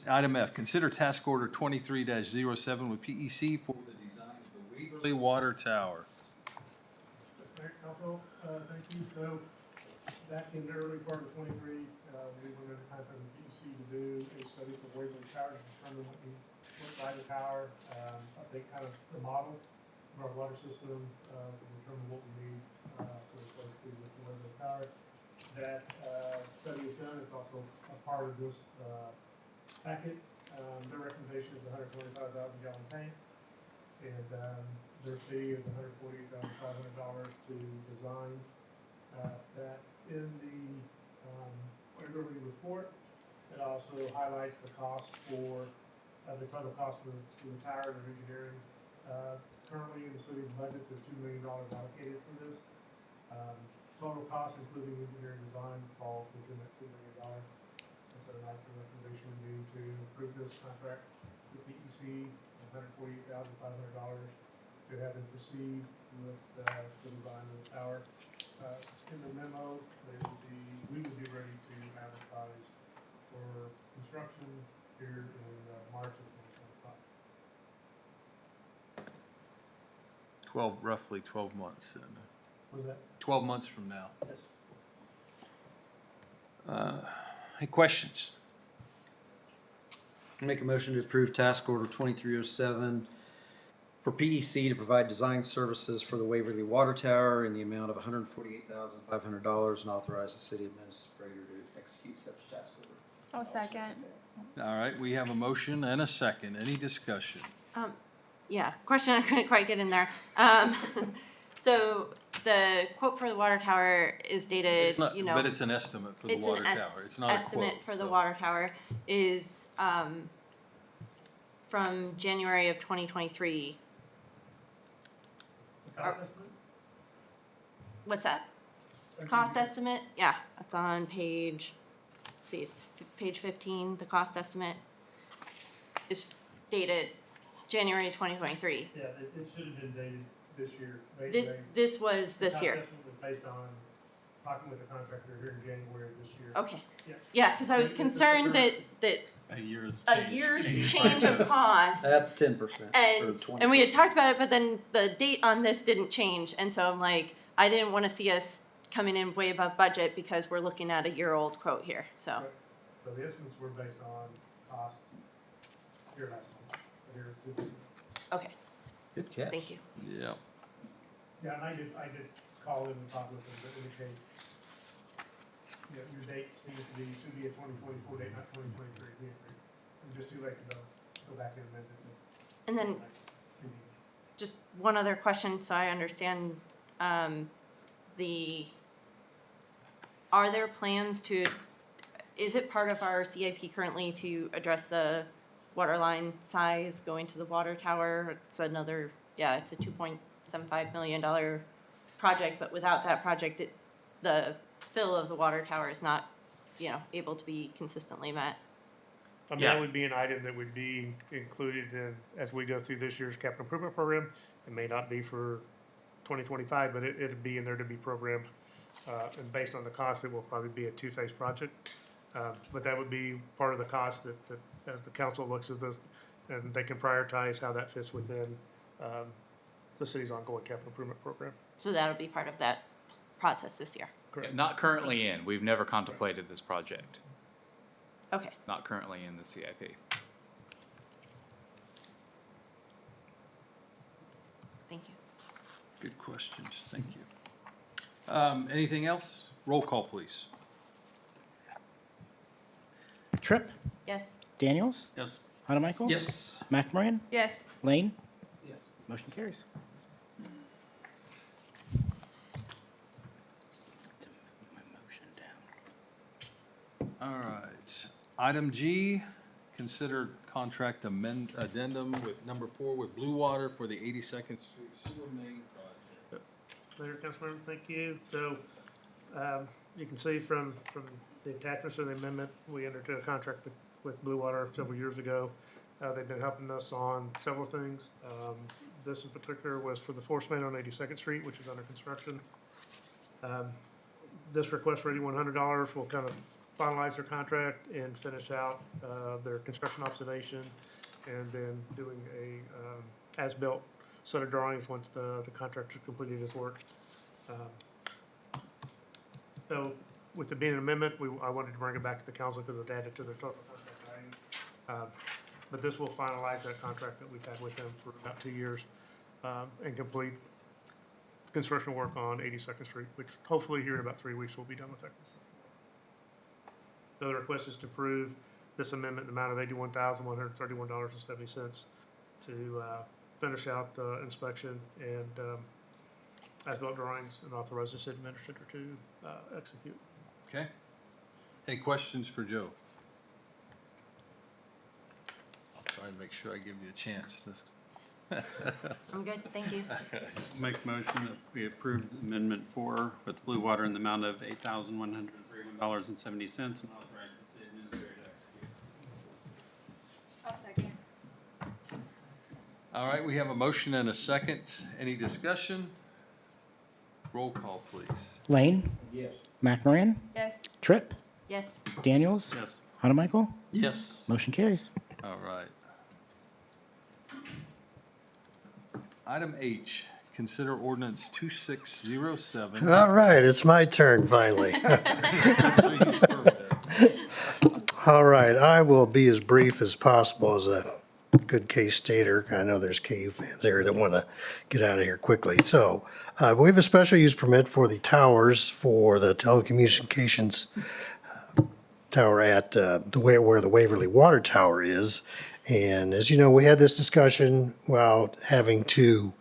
Item F, consider task order 23-07 with PEC for the design of the Waverly Water Tower. Mayor, Council, thank you. So, back in the early part of 23, we went into contract with PEC to do a study for Waverly Tower to determine what size of tower, update kind of the model of our water system, to determine what we need, to replace the Waverly Tower. That, study is done. It's also a part of this, packet. Their recommendation is a 125,000 gallon tank. And, their fee is $148,500 to design, that. In the, Waverly report, it also highlights the cost for, the total cost for the tower and engineering. Currently in the city's budget, there's $2 million allocated for this. Total cost, including engineering design, falls within that $2 million. And so my recommendation would be to approve this contract with PEC, $148,500, to have them proceed with the design of the tower. In the memo, we would be ready to advertise for construction here in March of 2025. Roughly 12 months. Then. Was that? 12 months from now. Yes. Any questions? Make a motion to approve task order 2307 for PEC to provide design services for the Waverly Water Tower in the amount of $148,500 and authorize the city administrator to execute such task order. I'll second. All right, we have a motion and a second. Any discussion? Yeah, question I couldn't quite get in there. So the quote for the water tower is dated, It's not, you know. but it's an estimate for the It's water an tower. It's not a quote. estimate for the so. water tower is, from January of 2023. The cost estimate? What's that? Cost estimate? Yeah, it's on page, let's see, it's page 15. The cost estimate is dated January 2023. Yeah, it should have been dated this year. This was this year. The cost estimate was based on talking with the contractor here in January of this year. Okay. Yeah. Yeah, because I was It's the concerned current- that A year's a year's change of cost. That's 10%. And we had talked about it, but then the date on this didn't change, and so I'm like, I didn't want to see us coming in way above budget because we're looking at a year-old quote here, so. So the estimates were based on cost here last month. Here. Okay, Good catch. thank you. Yeah. Yeah, and I did call in and talk with them to indicate, you know, your date should be a 2024 date, not 2023. I'm just too late to go back and amend it. And then just one other question, so I understand, are there plans to, is it part of our CIP currently to address the water line size going to the water tower? It's another, yeah, it's a $2.75 million project, but without that project, the fill of the water tower is not, you know, able to be consistently met. I mean, that would be an item that would be included in, as we go through this year's capital improvement program. It may not be for 2025, but it'd be in there to be programmed. And based on the cost, it will probably be a two-phase project. But that would be part of the cost that as the council looks at this, and they can prioritize how that fits within the city's ongoing capital improvement program. So that'll be part of that process this year. Correct. Not currently in. We've never contemplated this project. Okay. Not currently in the CIP. Thank you. Good questions. Thank you. Anything else? Roll call, please. Tripp, Yes. Daniels, Yes. Hanamichael, Yes. McMorrin, Yes. Lane. Yes. Motion carries. All right. Item G, consider contract addendum with number 4 with Blue Water for the 82nd Street Sewer Main Project. Mayor, Councilmember, thank you. So, you can see from the attachments of the amendment, we undertook a contract with Blue Water several years ago. They've been helping us on several things. This in particular was for the force main on 82nd Street, which is under construction. This request for $8,100 will kind of finalize their contract and finish out their construction observation, and then doing a as-built set of drawings once the contractor completed his work. So with it being an amendment, I wanted to bring it back to the council because it added to the total contract value. But this will finalize that contract that we've had with them for about 2 years, and complete construction work on 82nd Street, which hopefully here in about 3 weeks we'll be done with that. So the request is to approve this amendment in the amount of $81,131.70 to finish out the inspection and as-built drawings, and authorize the city administrator to execute. Okay. Any questions for Joe? Trying to make sure I give you a chance. I'm good, thank you. Make a motion that we approve Amendment 4 with Blue Water in the amount of $8,131.70 and authorize the city administrator to execute. I'll second. All right, we have a motion and a second. Any discussion? Roll call, please. Lane? Yes. McMoran? Yes. Tripp? Yes. Daniels? Yes. Hanamichael? Yes. Motion carries. All right. Item H, consider ordinance 2607. All right, it's my turn finally. All right, I will be as brief as possible as a good K-Stater. I know there's KU fans there that want to get out of here quickly. So we have a special use permit for the towers for the telecommunications tower at where the Waverly Water Tower is. And as you know, we had this discussion while having to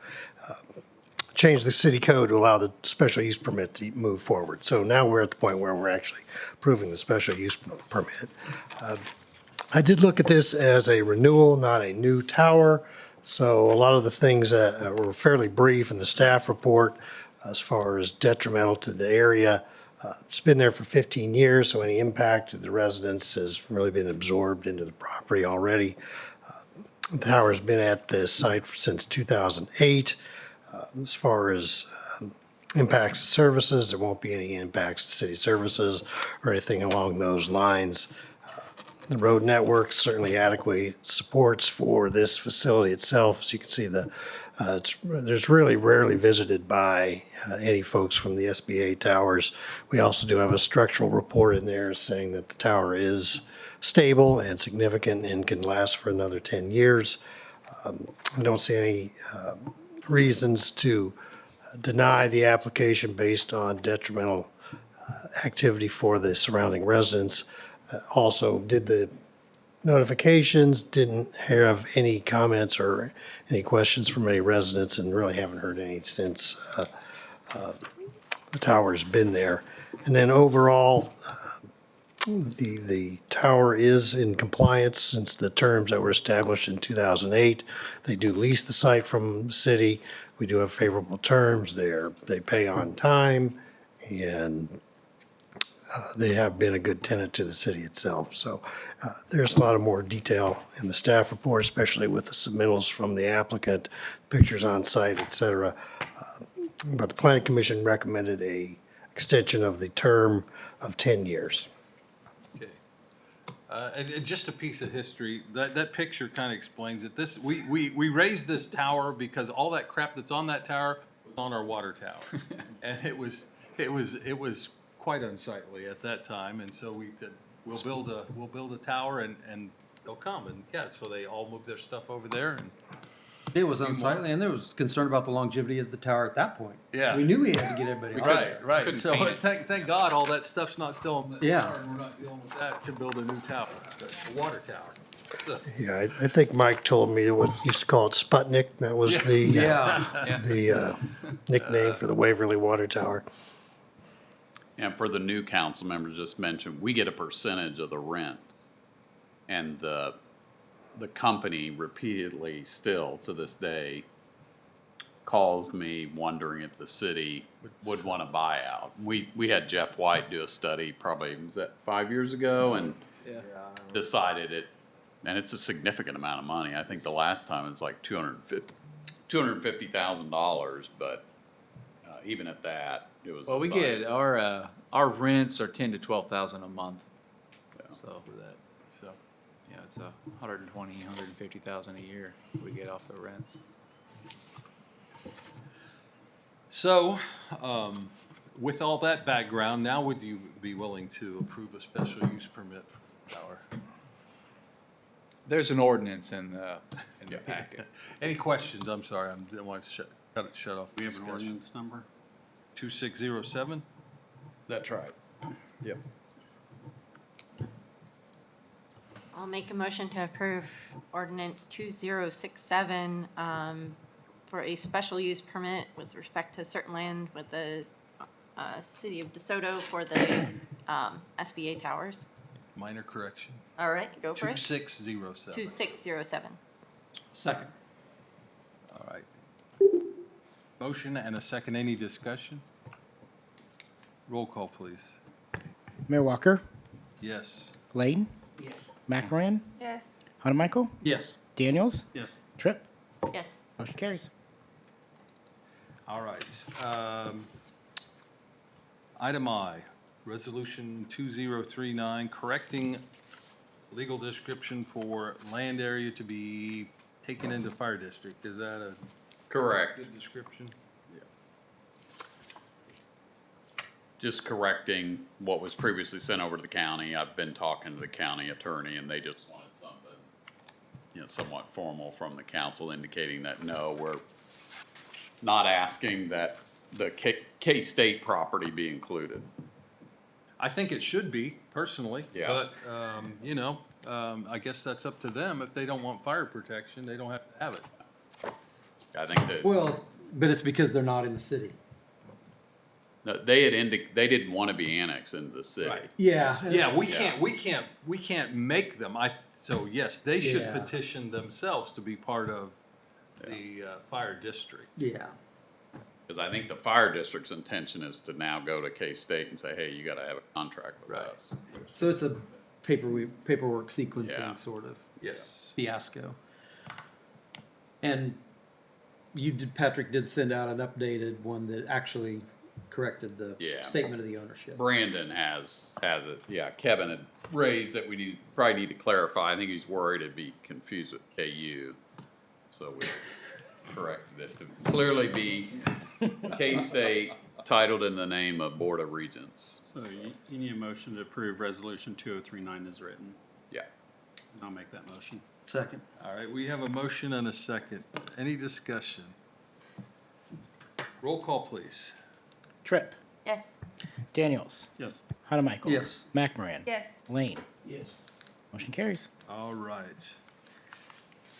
change the city code to allow the special use permit to move forward. So now we're at the point where we're actually approving the special use permit. I did look at this as a renewal, not a new tower. So a lot of the things that were fairly brief in the staff report as far as detrimental to the area. It's been there for 15 years, so any impact to the residents has really been absorbed into the property already. The tower's been at this site since 2008. As far as impacts to services, there won't be any impacts to city services or anything along those lines. The road network certainly adequately supports for this facility itself. As you can see, there's really rarely visited by any folks from the SBA towers. We also do have a structural report in there saying that the tower is stable and significant and can last for another 10 years. I don't see any reasons to deny the application based on detrimental activity for the surrounding residents. Also did the notifications, didn't have any comments or any questions from any residents, and really haven't heard any since the tower's been there. And then overall, the tower is in compliance since the terms that were established in 2008. They do lease the site from the city. We do have favorable terms there. They pay on time, and they have been a good tenant to the city itself. So there's a lot of more detail in the staff report, especially with the submittals from the applicant, pictures on site, et cetera. But the Planning Commission recommended a extension of the term of 10 years. Okay. And just a piece of history, that picture kind of explains it. We raised this tower because all that crap that's on that tower was on our water tower. And it was quite unsightly at that time, and so we said, we'll build a tower and they'll come. And yeah, so they all moved their stuff over there, and It was unsightly, and there was concern about the longevity of the tower at that point. Yeah. We knew we had to get everybody out of there. right. couldn't So paint it. thank God all that stuff's not still on the Yeah. tower, and we're not dealing with that to build a new tower, a water tower. So, Yeah, I think Mike told me what used to call it Sputnik. That was the nickname for the Waverly Water Tower. And for the new council members just mentioned, we get a percentage of the rent. And the company repeatedly still to this day calls me wondering if the city would want to buy out. We had Jeff White do a study probably, was that 5 years ago, and decided it, and it's a significant amount of money. I think the last time it was like $250,000, but even at that, it was. Well, we get, our rents are 10 to 12,000 a month. So, For that, so. yeah, it's 120, 150,000 a year we get off the rents. So, with all that background, now would you be willing to approve a special use permit for Tower? There's an ordinance in the packet. Any questions? I'm sorry, I want to cut it shut off. We have an discussion. ordinance number? 2607? That's right. Yep. I'll make a motion to approve ordinance 2067 for a special use permit with respect to certain land with the city of DeSoto for the SBA towers. Minor correction. All right, go for it. 2607. 2607. Second. All right. Motion and a second. Any discussion? Roll call, please. Mayor Walker, Yes. Lane, Yes. McMoran, Yes. Hunter Michael, Yes. Daniels, Yes. Tripp. Yes. Motion carries. All right. Item I, Resolution 2039, correcting legal description for land area to be taken into fire district. Is that a Correct. good description? Just correcting what was previously sent over to the county. I've been talking to the county attorney, and they just wanted something, somewhat formal from the council indicating that, no, we're not asking that the K-State property be included. I think it should be, personally. Yeah. But, I guess that's up to them. If they don't want fire protection, they don't have to have it. I think that. Well, but it's because they're not in the city. No, they they didn't want to be annexed into the city. Right. Yeah. Yeah, we Yeah. can't make them. So yes, they should Yeah. petition themselves to be part of the fire district. Yeah. Because I think the fire district's intention is to now go to K-State and say, hey, you gotta have a contract with Right. us. So it's a paperwork sequencing Yeah. sort of Yes. fiasco. And Patrick did send out an updated one that actually corrected the Yeah. statement of the ownership. Brandon has it, yeah. Kevin had raised that we probably need to clarify. I think he's worried it'd be confused with KU. So we corrected it to clearly be K-State titled in the name of Board of Regents. So you need a motion to approve resolution 2039 as written. Yeah. And I'll make that motion. Second. All right, we have a motion and a second. Any discussion? Roll call, please. Tripp, Yes. Daniels, Yes. Hunter Michael. Yes. McMoran. Yes. Lane. Yes. Motion carries. All right.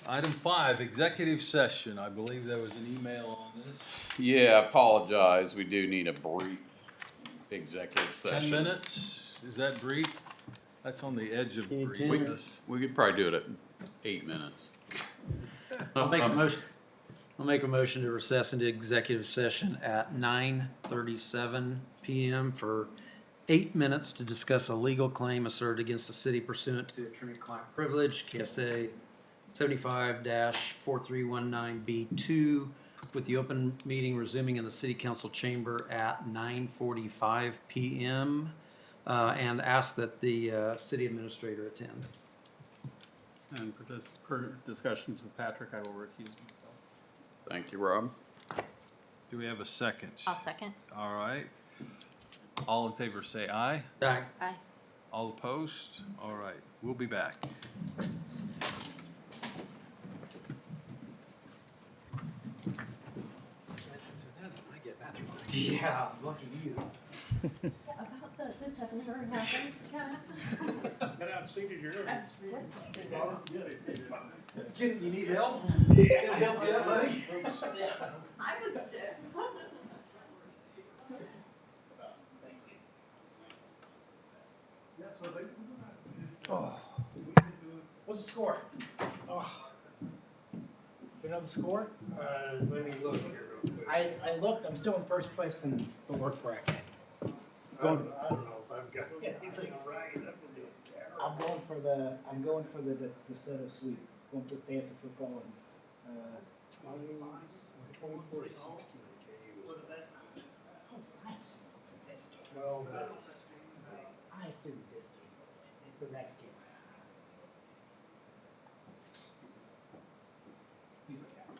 Item 5, executive session. I believe there was an email on this. Yeah, I apologize. We do need a brief executive 10 session. minutes? Is that brief? That's on the edge of Can you briefness. We could probably do it at 8 minutes. I'll make a motion to recess into executive session at 9:37 PM for 8 minutes to discuss a legal claim asserted against the city pursuant to attorney-client privilege, KSA 75-4319B2, with the open meeting resuming in the city council chamber at 9:45 PM, and ask that the city administrator attend. And per discussions with Patrick, I will recuse myself. Thank you, Rob. Do we have a second? I'll second. All right. All in favor say aye. Aye. Aye. All opposed? All right, we'll be back. Yeah, lucky you. About this have never happened. Get out, see if you're. You need help? Yeah. Help you out, buddy? I was dead. Oh. What's the score? Oh. You know the score? Let me look here real quick. I looked, I'm still in first place in the work bracket. I don't know if I've got anything right. I'm gonna do terrible. I'm going for the DeSoto sweep, going for fancy football and, 24-16 KU. This game. 12 minutes. I assume this game will win. It's the next game. Excuse me, guys.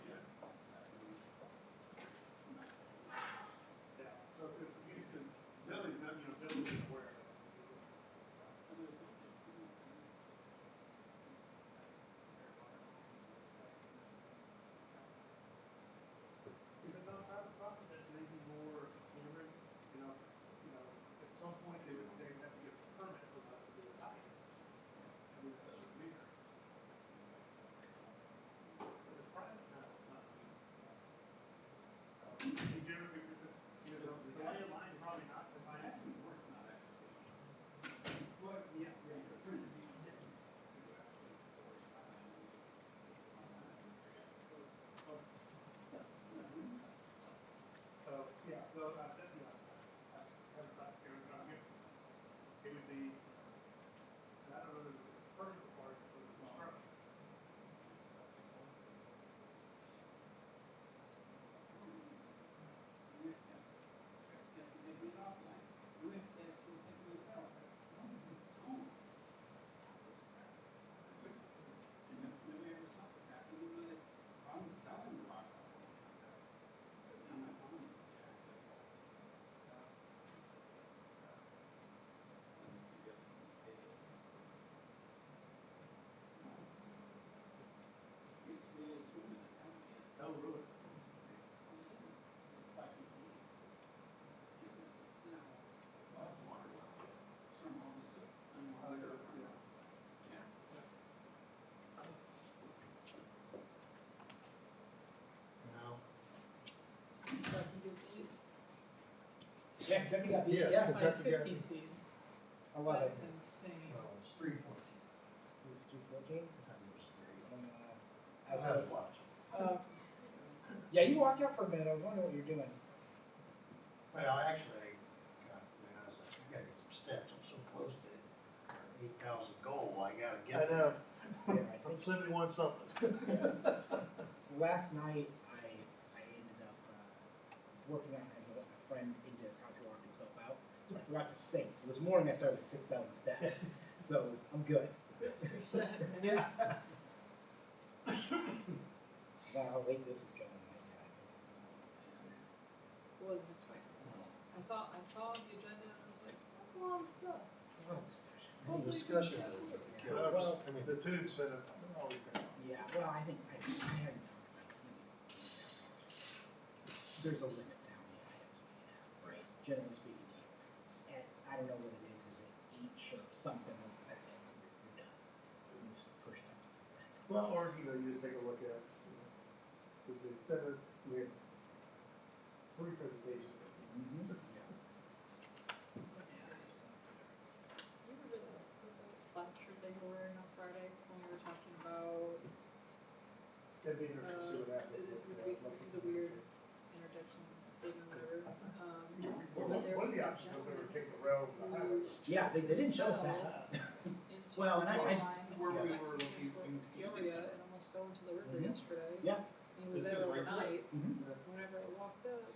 Yeah, so because Billy's not, Billy's aware. Because I thought that maybe more, at some point they would have to get a permit from us to do it. And we have to read it. But it's private now, not. The land line probably not, if I have to, it's not actually. Well, yeah, So, yeah, so, it was the, I don't know, the permit part for the construction. Oh, really? No. Yeah, Kentucky got beat. Yes, Yeah. Kentucky got beat. I love it. insane. No, it's 3:14. It's 214. As I was a, watching. yeah, you walked out for a minute. I was wondering what you're doing. Well, actually, I was like, I gotta get some steps. I'm so close to our 8,000 goal. I gotta get there. know. Yeah, I From think 71 something. last night I ended up working out and I let my friend into his house. He locked himself out, so I forgot to sing. So this morning I started with 6,000 steps. So I'm good. Yeah. Wow, how late this is going. Wasn't expecting this. I saw the agenda and I was like, that's a lot of stuff. It's a lot of discussion. Any discussion is what kills. Well, I mean, The tube said it. yeah, well, I think I hadn't talked about it. There's a limit to how many items we can have, right? Generally speaking, and I don't know what it is it each or something, that's it, we're done. We just push that to consent. Well, or, you just take a look at, the incentives, we have three presentations. Yeah. You remember the black shirt that you were wearing on Friday when we were talking about, That'd be interesting to see what happens. this is a weird interjection statement, whatever. One But there of was the a options was they would gentleman take the rail from the highway. Yeah, they didn't show us that. into Well, and the I- line where we next were to looking in Peoria and almost fell into the river Mhm. yesterday. Yeah. He was This there is right there. overnight. Mhm. Whenever I walked up,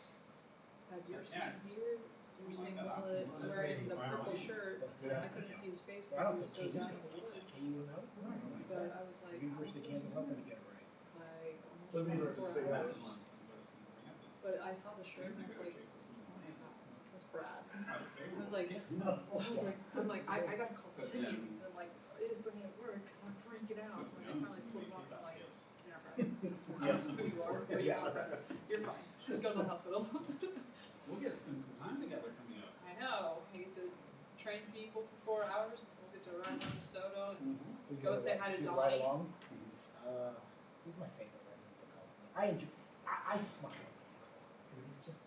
had your Yeah. son here, you were seeing Mullet wearing the purple shirt. I couldn't see his face I don't because he was think so down in the woods. KU will know. But I was like, University of Kansas helping to get it right. like So almost neither is 24 the same hours. one. But I saw the shirt and I was like, oh my god, that's Brad. I was like, I gotta call the city and like, it is bringing it work because I'm freaking out. When they finally pulled him up, I'm like, yeah, Brad. I don't know who you are, but yeah, Brad, you're fine. Just go to the hospital. We'll get to spend some time together coming up. I know, I get to train people for 4 hours, and we'll get to ride on DeSoto and We go say hi to we ride Donnie. along. He's my favorite resident that calls me. I enjoy. I smile when he calls me because he's just.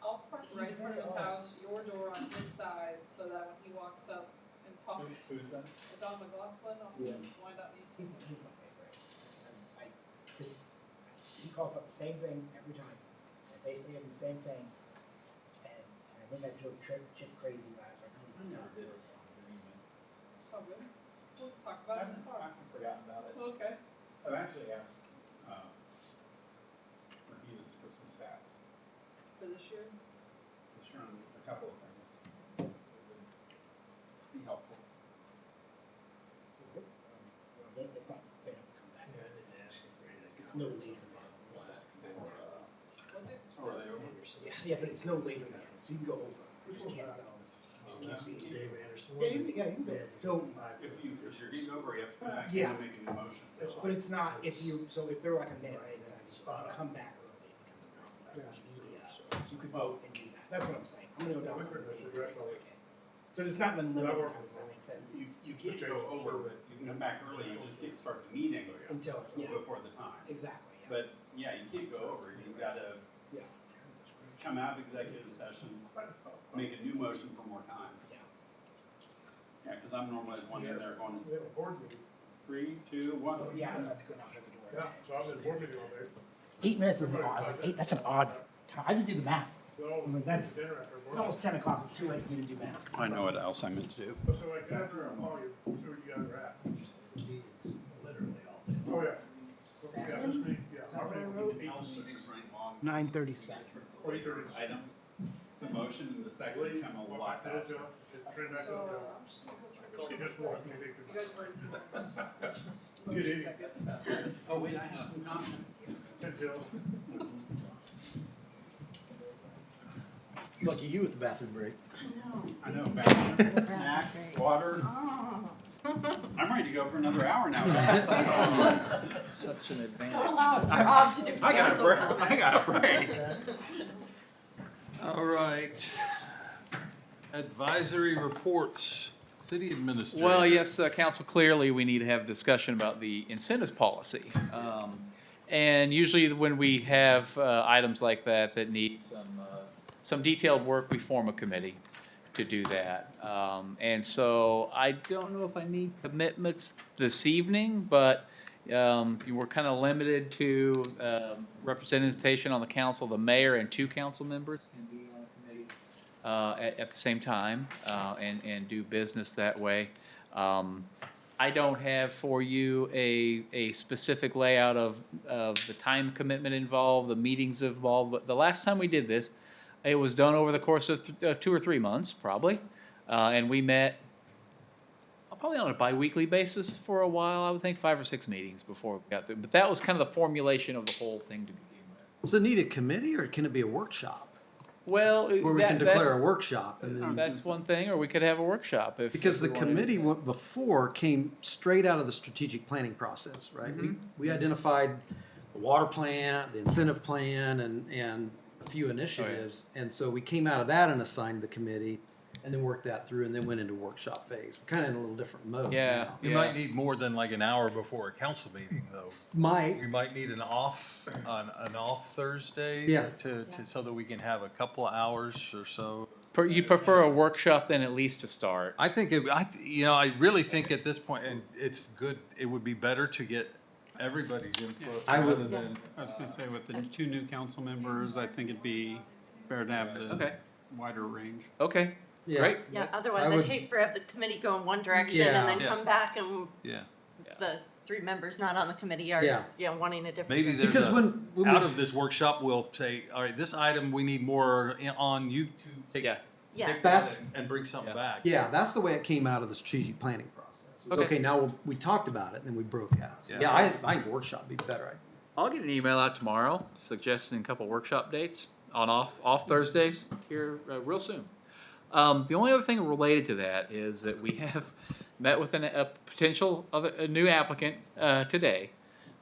I'll park right in front of his very house, your door on his side, so that when he walks up and talks, Who's that? Don McLaughlin, I'll Yeah. wind up needs He's my favorite. I, 'cause he calls about the same thing every time. I basically have the same thing. And I think I drove Chip crazy last week. It's all good. We'll talk about it in the car. Forgotten about it. Okay. I've actually asked, Martinez for some stats. For this year? This structure on a couple of things. Be helpful. It's not, they have to come back. Yeah, I didn't ask you for anything. It's no later than. Or are they over? Yeah, but it's no later than, so you can go over. You just can't go. You just can't see. Dave Anderson. Yeah, you can go. So, If you're getting over, you have to come back Yeah. and make a new motion. but it's not, if you, so if they're like a minute late, you come back early, it becomes a problem. You could vote and do that. That's what I'm saying. I'm gonna go down. So there's not an unlimited time, does that make sense? You can't go over, but you can come back early, you just can't start the meeting Until, yeah, before the time. exactly, yeah. But, yeah, you can't go over, you've gotta Yeah. come out of executive session, make a new motion for more time. Yeah. Yeah, cause I'm normally the one in there going, We have a board meeting. 3, 2, 1. Oh, yeah, I'm about to go knock on the door. Yeah, so I'm in board meeting all day. 8 minutes is an odd, I was like, 8, that's an odd time. I didn't do the math. So, I'm like, that's, dinner after it's board. almost 10 o'clock, it's too late for me to do math. I know what else I meant to do. So like after I call you, see where you guys are at. Literally all day. Oh, yeah. Yeah, this Seven? week, yeah. Is that what I wrote? 9:37. 8:30. Items, the motion and the seconds come a lot faster. It's turned back up, yeah. It just walked me. You guys were in Get in. Oh, wait, I have some comments. Until. Lucky you with the bathroom break. I know, bathroom, snack, water. I'm ready to go for another hour now. Such an advantage. Rob to do I got a council break, comments. I got a break. All right. Advisory reports, city administrator. Well, yes, council, clearly, we need to have a discussion about the incentives policy. And usually when we have items like that that need some detailed work, we form a committee to do that. And so I don't know if I need commitments this evening, but we're kind of limited to representation on the council. The mayor and 2 council members can be on a committee at the same time and do business that way. I don't have for you a specific layout of the time commitment involved, the meetings involved, but the last time we did this, it was done over the course of 2 or 3 months, probably. And we met probably on a bi-weekly basis for a while, I would think, 5 or 6 meetings before we got there. But that was kind of the formulation of the whole thing to begin with. Does it need a committee or can it be a workshop? Well, Where we can declare a workshop and then. that's one thing, or we could have a workshop if. Because the if we wanted to committee do that. before came straight out of the strategic planning process, right? We identified the water plan, the incentive plan, and a few initiatives. And so we came out of that and assigned the committee and then worked that through and then went into workshop phase. We're kind of in a little different mode Yeah. now. You might need more than like an hour before a council meeting, though. You might need an off Thursday. Yeah. So that we can have a couple of hours or so. You'd prefer a workshop than at least to start? I think, I really think at this point, and it's good, it would be better to get everybody's input rather than. I was gonna say, with the 2 new council members, I think it'd be better to have the wider range. Okay, Yeah. great. Yeah, otherwise I I'd would- hate for have the committee go in one direction Yeah. and then Yeah. come back and Yeah. the 3 members not on the committee are, Yeah. wanting a different. Maybe there's Because when we- out of this workshop, we'll say, all right, this item, we need more on you to take. Yeah. Yeah. Take That's- that and bring something back. Yeah, that's the way it came out of the strategic planning process. Okay. Okay, now we talked about it and then we broke out. So, Yeah. yeah, I think workshop would be better. I'll get an email out tomorrow suggesting a couple workshop dates on off Thursdays here real soon. The only other thing related to that is that we have met with a potential a new applicant today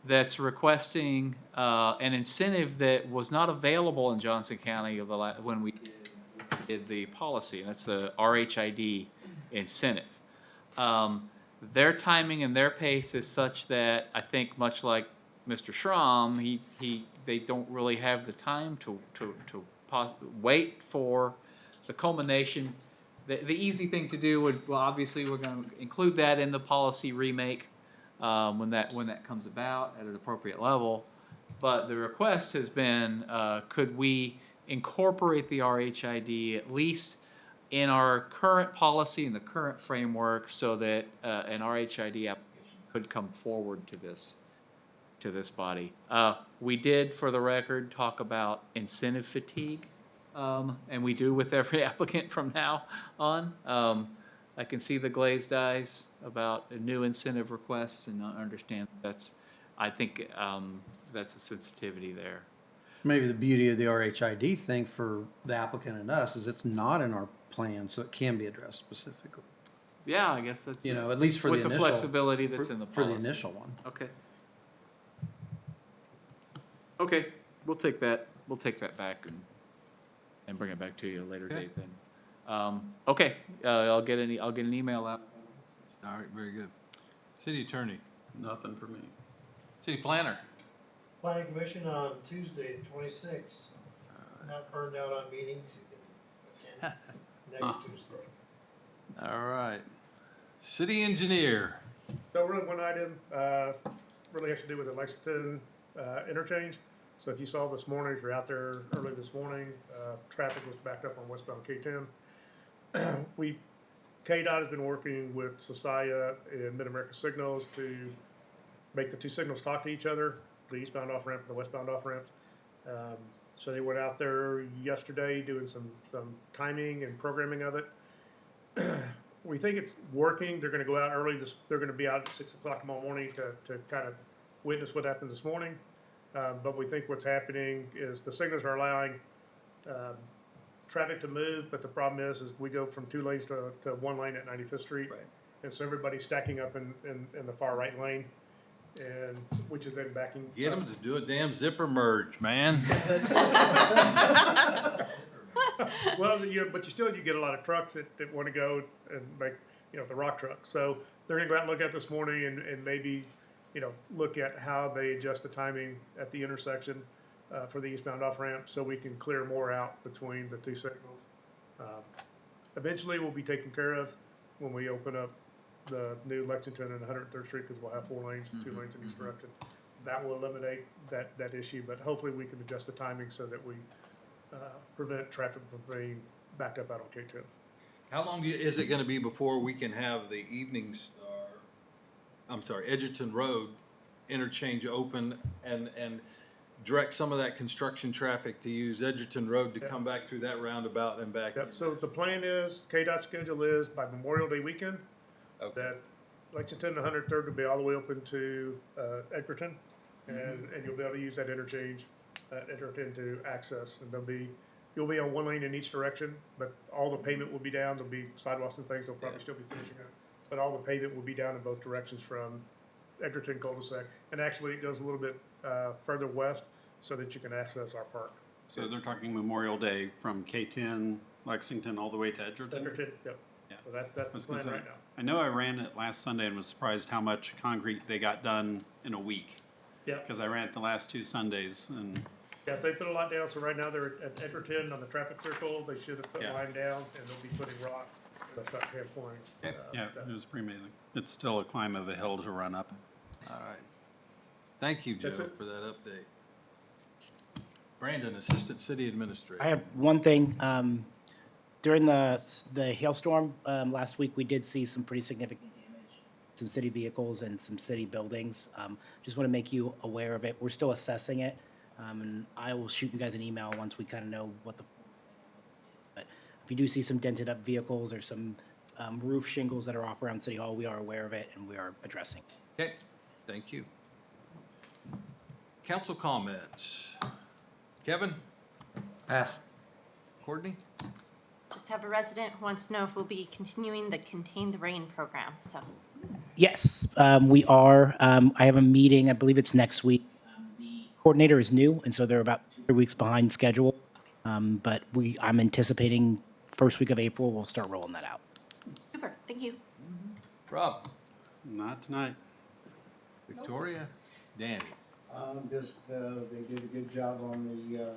that's requesting an incentive that was not available in Johnson County when we did the policy, and that's the RHID incentive. Their timing and their pace is such that I think, much like Mr. Schramm, they don't really have the time to wait for the culmination. The easy thing to do would, well, obviously, we're going to include that in the policy remake when that comes about at an appropriate level. But the request has been, could we incorporate the RHID at least in our current policy, in the current framework, so that an RHID application could come forward to this body. We did, for the record, talk about incentive fatigue and we do with every applicant from now on. I can see the glazed eyes about new incentive requests and not understand I think that's a sensitivity there. Maybe the beauty of the RHID thing for the applicant and us is it's not in our plan, so it can be addressed specifically. Yeah, I guess that's. You know, at least for the with initial. the flexibility that's in the For policy. the initial one. Okay. Okay, we'll take that back and bring it back to you at a later date then. Okay, I'll get an email out. All right, very good. City Attorney, Nothing for me. City Planner. Planning Commission on Tuesday, the 26th. Not burned out on meetings, you can attend next Tuesday. All right. City Engineer. So really one item, really has to do with the Lexington, interchange. So if you saw this morning, if you're out there early this morning, traffic was backed up on westbound K10. KDOT has been working with Society and Mid-America Signals to make the two signals talk to each other, the eastbound off-ramp and the westbound off-ramp. So they went out there yesterday doing some timing and programming of it. We think it's working. They're gonna go out early. They're gonna be out at 6 o'clock tomorrow morning to kind of witness what happened this morning. But we think what's happening is the signals are allowing traffic to move, but the problem is we go from 2 lanes to 1 lane at 95th Street. Right. And so everybody's stacking up in the far right lane, and which is then backing. Get them to do a damn zipper merge, man. Well, but you get a lot of trucks that want to go and make, the rock truck. So they're gonna go out and look at this morning and maybe, look at how they adjust the timing at the intersection for the eastbound off ramp, so we can clear more out between the two signals. Eventually, we'll be taken care of when we open up the new Lexington and 103rd Street, because we'll have 4 lanes, 2 lanes in each direction. That will eliminate that issue, but hopefully we can adjust the timing so that we prevent traffic from being backed up out on K2. How long is it gonna be before we can have the Edgerton Road interchange open and direct some of that construction traffic to use Edgerton Road to come back through that roundabout and back? Yep, so the plan is, KDOT's schedule is by Memorial Day weekend, Okay. that Lexington and 103rd will be all the way open to Edgerton, and you'll be able to use that interchange at Edgerton to access, and you'll be on 1 lane in each direction, but all the pavement will be down, there'll be sidewalks and things, they'll probably still be finishing up, but all the pavement will be down in both directions from Edgerton cul-de-sac, and actually it goes a little bit further west so that you can access our park. So they're talking Memorial Day from K10, Lexington, all the way to Edgerton? Edgerton, yep. Yeah. So that's I the was gonna plan say, right now. I know I ran it last Sunday and was surprised how much concrete they got done in a week. Yeah. Because I ran it the last 2 Sundays and, Yeah, they put a lot down, so right now they're at Edgerton on the traffic circle, they should have put Yeah. line down, and they'll be putting rock, they'll start hand pouring. yeah, it was pretty amazing. It's still a climb of a hill to run up. All right. Thank you, Joe, That's it. for that update. Brandon, Assistant City Administrator. I have one thing. During the hailstorm last week, we did see some pretty significant damage, some city vehicles and some city buildings. Just want to make you aware of it. We're still assessing it, and I will shoot you guys an email once we kind of know what the. But if you do see some dented up vehicles or some roof shingles that are off around City Hall, we are aware of it and we are addressing. Okay, thank you. Council comments. Kevin? Pass. Courtney? Just have a resident who wants to know if we'll be continuing the Contain the Rain program, so. Yes, we are. I have a meeting, I believe it's next week. The coordinator is new, and so they're about 2 weeks behind schedule. But I'm anticipating first week of April, we'll start rolling that out. Super, thank you. Rob? Not tonight. Victoria? Danny? Just, they did a good job on the,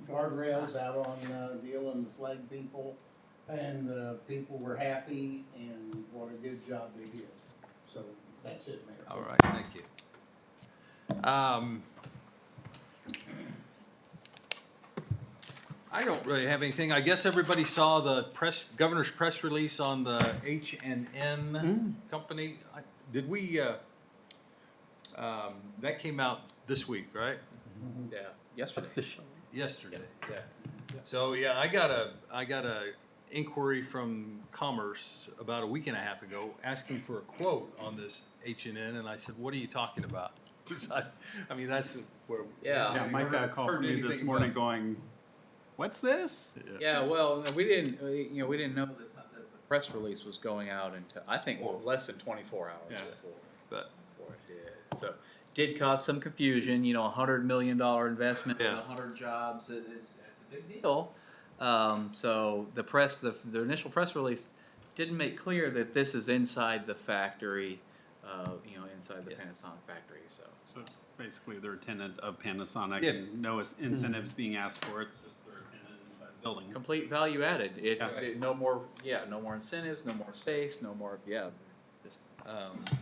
guardrails out on, dealing the flag people. And the people were happy, and what a good job they did. So that's it, Mayor. All right, thank you. I don't really have anything. I guess everybody saw the governor's press release on the H&N company. Did we, that came out this week, right? Yeah, yesterday. Yesterday, yeah. So, yeah, I got a inquiry from Commerce about a week and a half ago, asking for a quote on this H&N, and I said, what are you talking about? 'Cause I mean, that's where. Yeah, Mike got a call from me this morning going, what's this? Yeah, well, we didn't, we didn't know that the press release was going out until, I think, less than 24 hours Yeah, before it did. So, did cause some confusion, $100 million investment, Yeah. 100 jobs, it's a big deal. So the initial press release didn't make clear that this is inside the factory, inside the Panasonic factory, so. So basically, they're a tenant of Panasonic Yeah. and no incentives being asked for, it's just they're a tenant inside the building. Complete value added. It's Yeah. no more incentives, no more space, no more, just,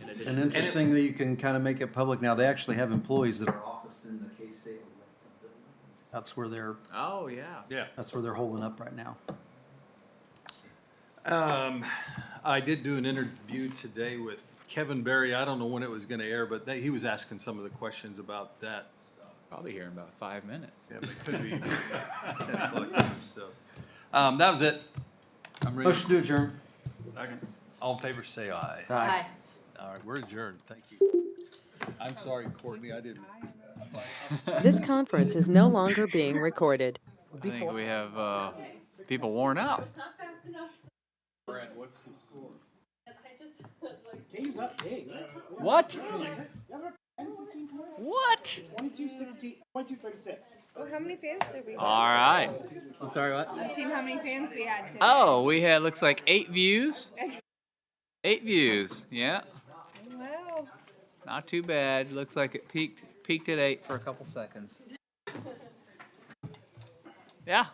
in addition. And interesting that you can kind of make it public now. They actually have employees that are officed in the K-State. That's where they're, Oh, yeah. Yeah. that's where they're holding up right now. I did do an interview today with Kevin Berry. I don't know when it was gonna air, but he was asking some of the questions about that stuff. Probably here in about 5 minutes. Yeah, but it could be 10 o'clock, so. That was it. I'm ready. Motion to adjourn. Second. All in favor, say aye. Hi. All right, we're adjourned. Thank you. I'm sorry, Courtney, I didn't. This conference is no longer being recorded. I think we have people worn out. Brent, what's the score? Game's up big. What? What? 22-16, 22-36. Oh, how many fans did we have? All right. I'm sorry, what? Have you seen how many fans we had today? Oh, we had, looks like 8 views. 8 views, yeah. Wow. Not too bad. Looks like it peaked at 8 for a couple seconds. Yeah.